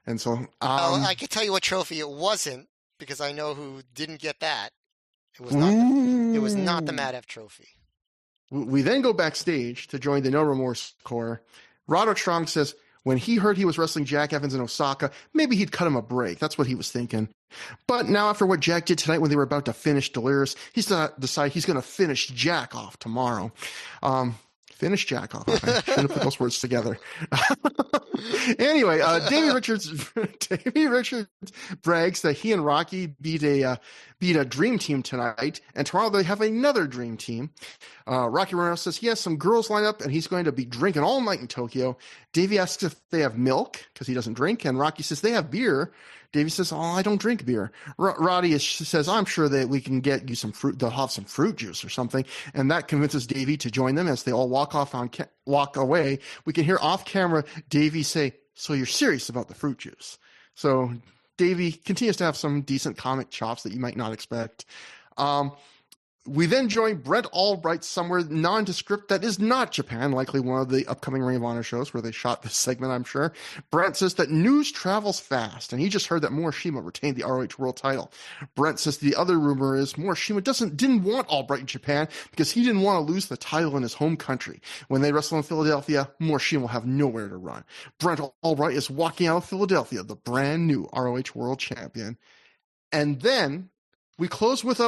And so, I can tell you what trophy it wasn't because I know who didn't get that. It was not the Mad F trophy. We then go backstage to join the No Remorse Corps. Roderick Strong says when he heard he was wrestling Jack Evans in Osaka, maybe he'd cut him a break. That's what he was thinking. But now, after what Jack did tonight when they were about to finish Delirious, he's decided he's going to finish Jack off tomorrow. Finish Jack off. I shouldn't have put those words together. Anyway, Davey Richards brags that he and Rocky beat a dream team tonight, and tomorrow they have another dream team. Rocky Romero says he has some girls lined up, and he's going to be drinking all night in Tokyo. Davey asks if they have milk because he doesn't drink, and Rocky says they have beer. Davey says, "Oh, I don't drink beer." Roddy says, "I'm sure that we can get you some fruit. They'll have some fruit juice or something," and that convinces Davey to join them as they all walk away. We can hear off camera Davey say, "So you're serious about the fruit juice?" So Davey continues to have some decent comic chops that you might not expect. We then join Brent Albright somewhere nondescript that is not Japan, likely one of the upcoming Ring of Honor shows where they shot this segment, I'm sure. Brent says that news travels fast, and he just heard that Morishima retained the ROH World title. Brent says the other rumor is Morishima didn't want Albright in Japan because he didn't want to lose the title in his home country. When they wrestle in Philadelphia, Morishima will have nowhere to run. Brent Albright is walking out of Philadelphia, the brand new ROH World Champion. And then we close with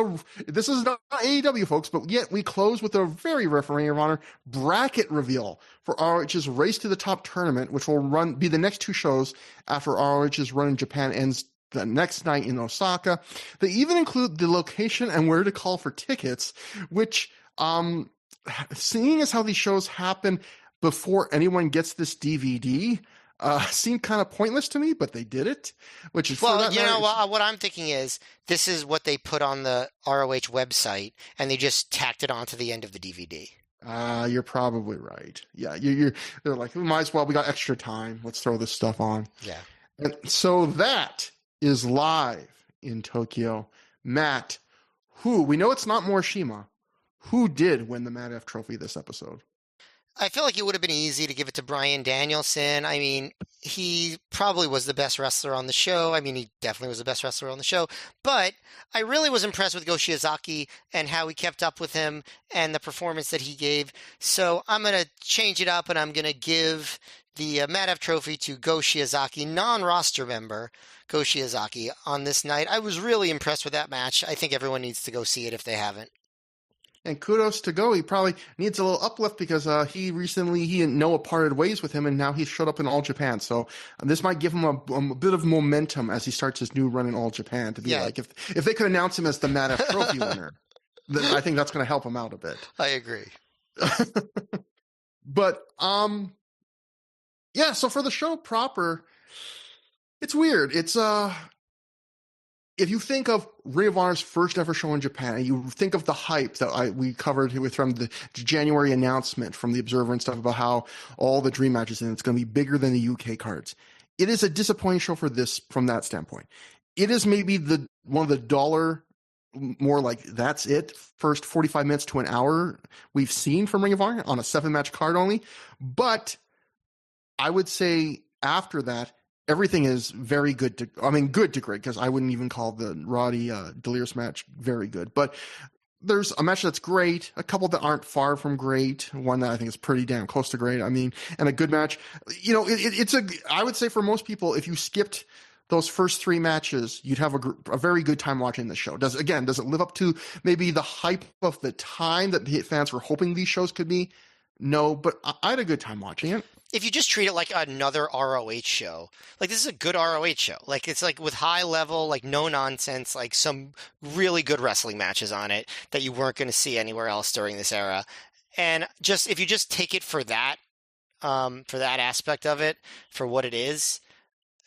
this is not AEW, folks, but yet we close with a very Ring of Honor bracket reveal for ROH's Race to the Top tournament, which will be the next two shows after ROH's run in Japan ends the next night in Osaka. They even include the location and where to call for tickets, which, seeing as how these shows happen before anyone gets this DVD, seemed kind of pointless to me, but they did it, which is what I'm thinking is this is what they put on the ROH website, and they just tacked it onto the end of the DVD. You're probably right. Yeah, they're like, we might as well. We got extra time. Let's throw this stuff on. Yeah. And so that is live in Tokyo. Matt, we know it's not Morishima. Who did win the Matt F. Trophy this episode? I feel like it would have been easy to give it to Bryan Danielson. I mean, he probably was the best wrestler on the show. I mean, he definitely was the best wrestler on the show. But I really was impressed with Go Shiozaki and how he kept up with him and the performance that he gave. So I'm going to change it up, and I'm going to give the Matt F. Trophy to Go Shiozaki, non-roster member Go Shiozaki, on this night. I was really impressed with that match. I think everyone needs to go see it if they haven't. And kudos to Go. He probably needs a little uplift because he and Noah parted ways with him, and now he's showed up in All Japan. So this might give him a bit of momentum as he starts his new run in All Japan to be like, if they could announce him as the Matt F. Trophy winner, then I think that's going to help him out a bit. I agree. But, yeah, so for the show proper, it's weird. It's, if you think of Ring of Honor's first ever show in Japan, and you think of the hype that we covered from the January announcement from the Observer and stuff about how all the dream matches and it's going to be bigger than the UK cards. It is a disappointing show from that standpoint. It is maybe one of the dollar, more like that's it, first 45 minutes to an hour we've seen from Ring of Honor on a 7-match card only. But I would say after that, everything is very good good to great, because I wouldn't even call the Roddy Delirious match very good. But there's a match that's great, a couple that aren't far from great, one that I think is pretty damn close to great. I mean, and a good match. You know, I would say for most people, if you skipped those first 3 matches, you'd have a very good time watching the show. Does it live up to maybe the hype of the time that the fans were hoping these shows could be? No, but I had a good time watching it. If you just treat it like another ROH show, like this is a good ROH show. Like it's like with high level, like no nonsense, like some really good wrestling matches on it that you weren't going to see anywhere else during this era. And if you just take it for that aspect of it, for what it is,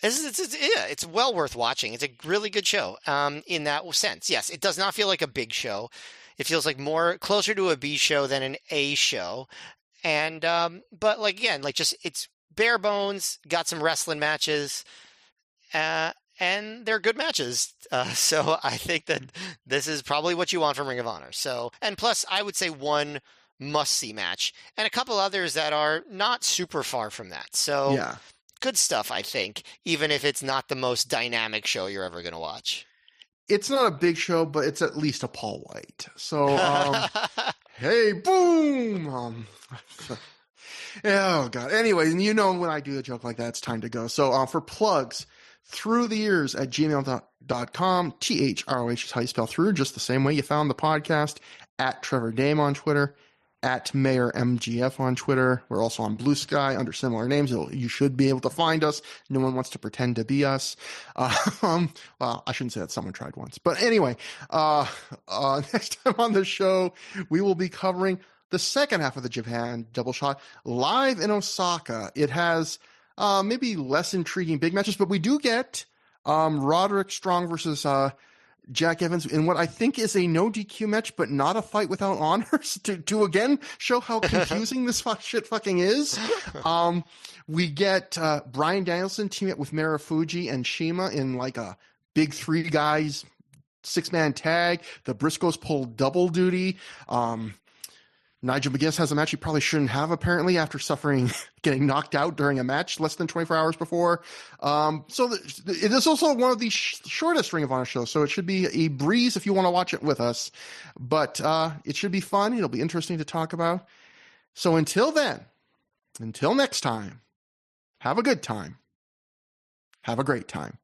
it's well worth watching. It's a really good show in that sense. Yes, it does not feel like a big show. It feels like more closer to a B show than an A show. And, but like, again, like just, it's bare bones, got some wrestling matches, and they're good matches. So I think that this is probably what you want from Ring of Honor. So, and plus I would say one must-see match and a couple others that are not super far from that. So yeah, good stuff, I think, even if it's not the most dynamic show you're ever going to watch. It's not a big show, but it's at least a Paul White. So, hey, boom! Oh, God. Anyway, you know when I do a joke like that, it's time to go. So for plugs, throughtheyears@gmail.com. THROH is how you spell through, just the same way you found the podcast. At Trevor Dame on Twitter. At Mayor MGF on Twitter. We're also on Blue Sky under similar names. You should be able to find us. No one wants to pretend to be us. Well, I shouldn't say that. Someone tried once. But anyway, next time on the show, we will be covering the second half of the Japan double shot live in Osaka. It has maybe less intriguing big matches, but we do get Roderick Strong versus Jack Evans in what I think is a no DQ match, but not a fight without honors to again show how confusing this shit fucking is. We get Bryan Danielson teaming up with Marufuji and Shima in like a big three guys 6-man tag. The Briscoes pull double duty. Nigel McGuinness has a match he probably shouldn't have, apparently, after getting knocked out during a match less than 24 hours before. It is also one of the shortest Ring of Honor shows, so it should be a breeze if you want to watch it with us. But it should be fun. It'll be interesting to talk about. So until then, until next time, have a good time. Have a great time.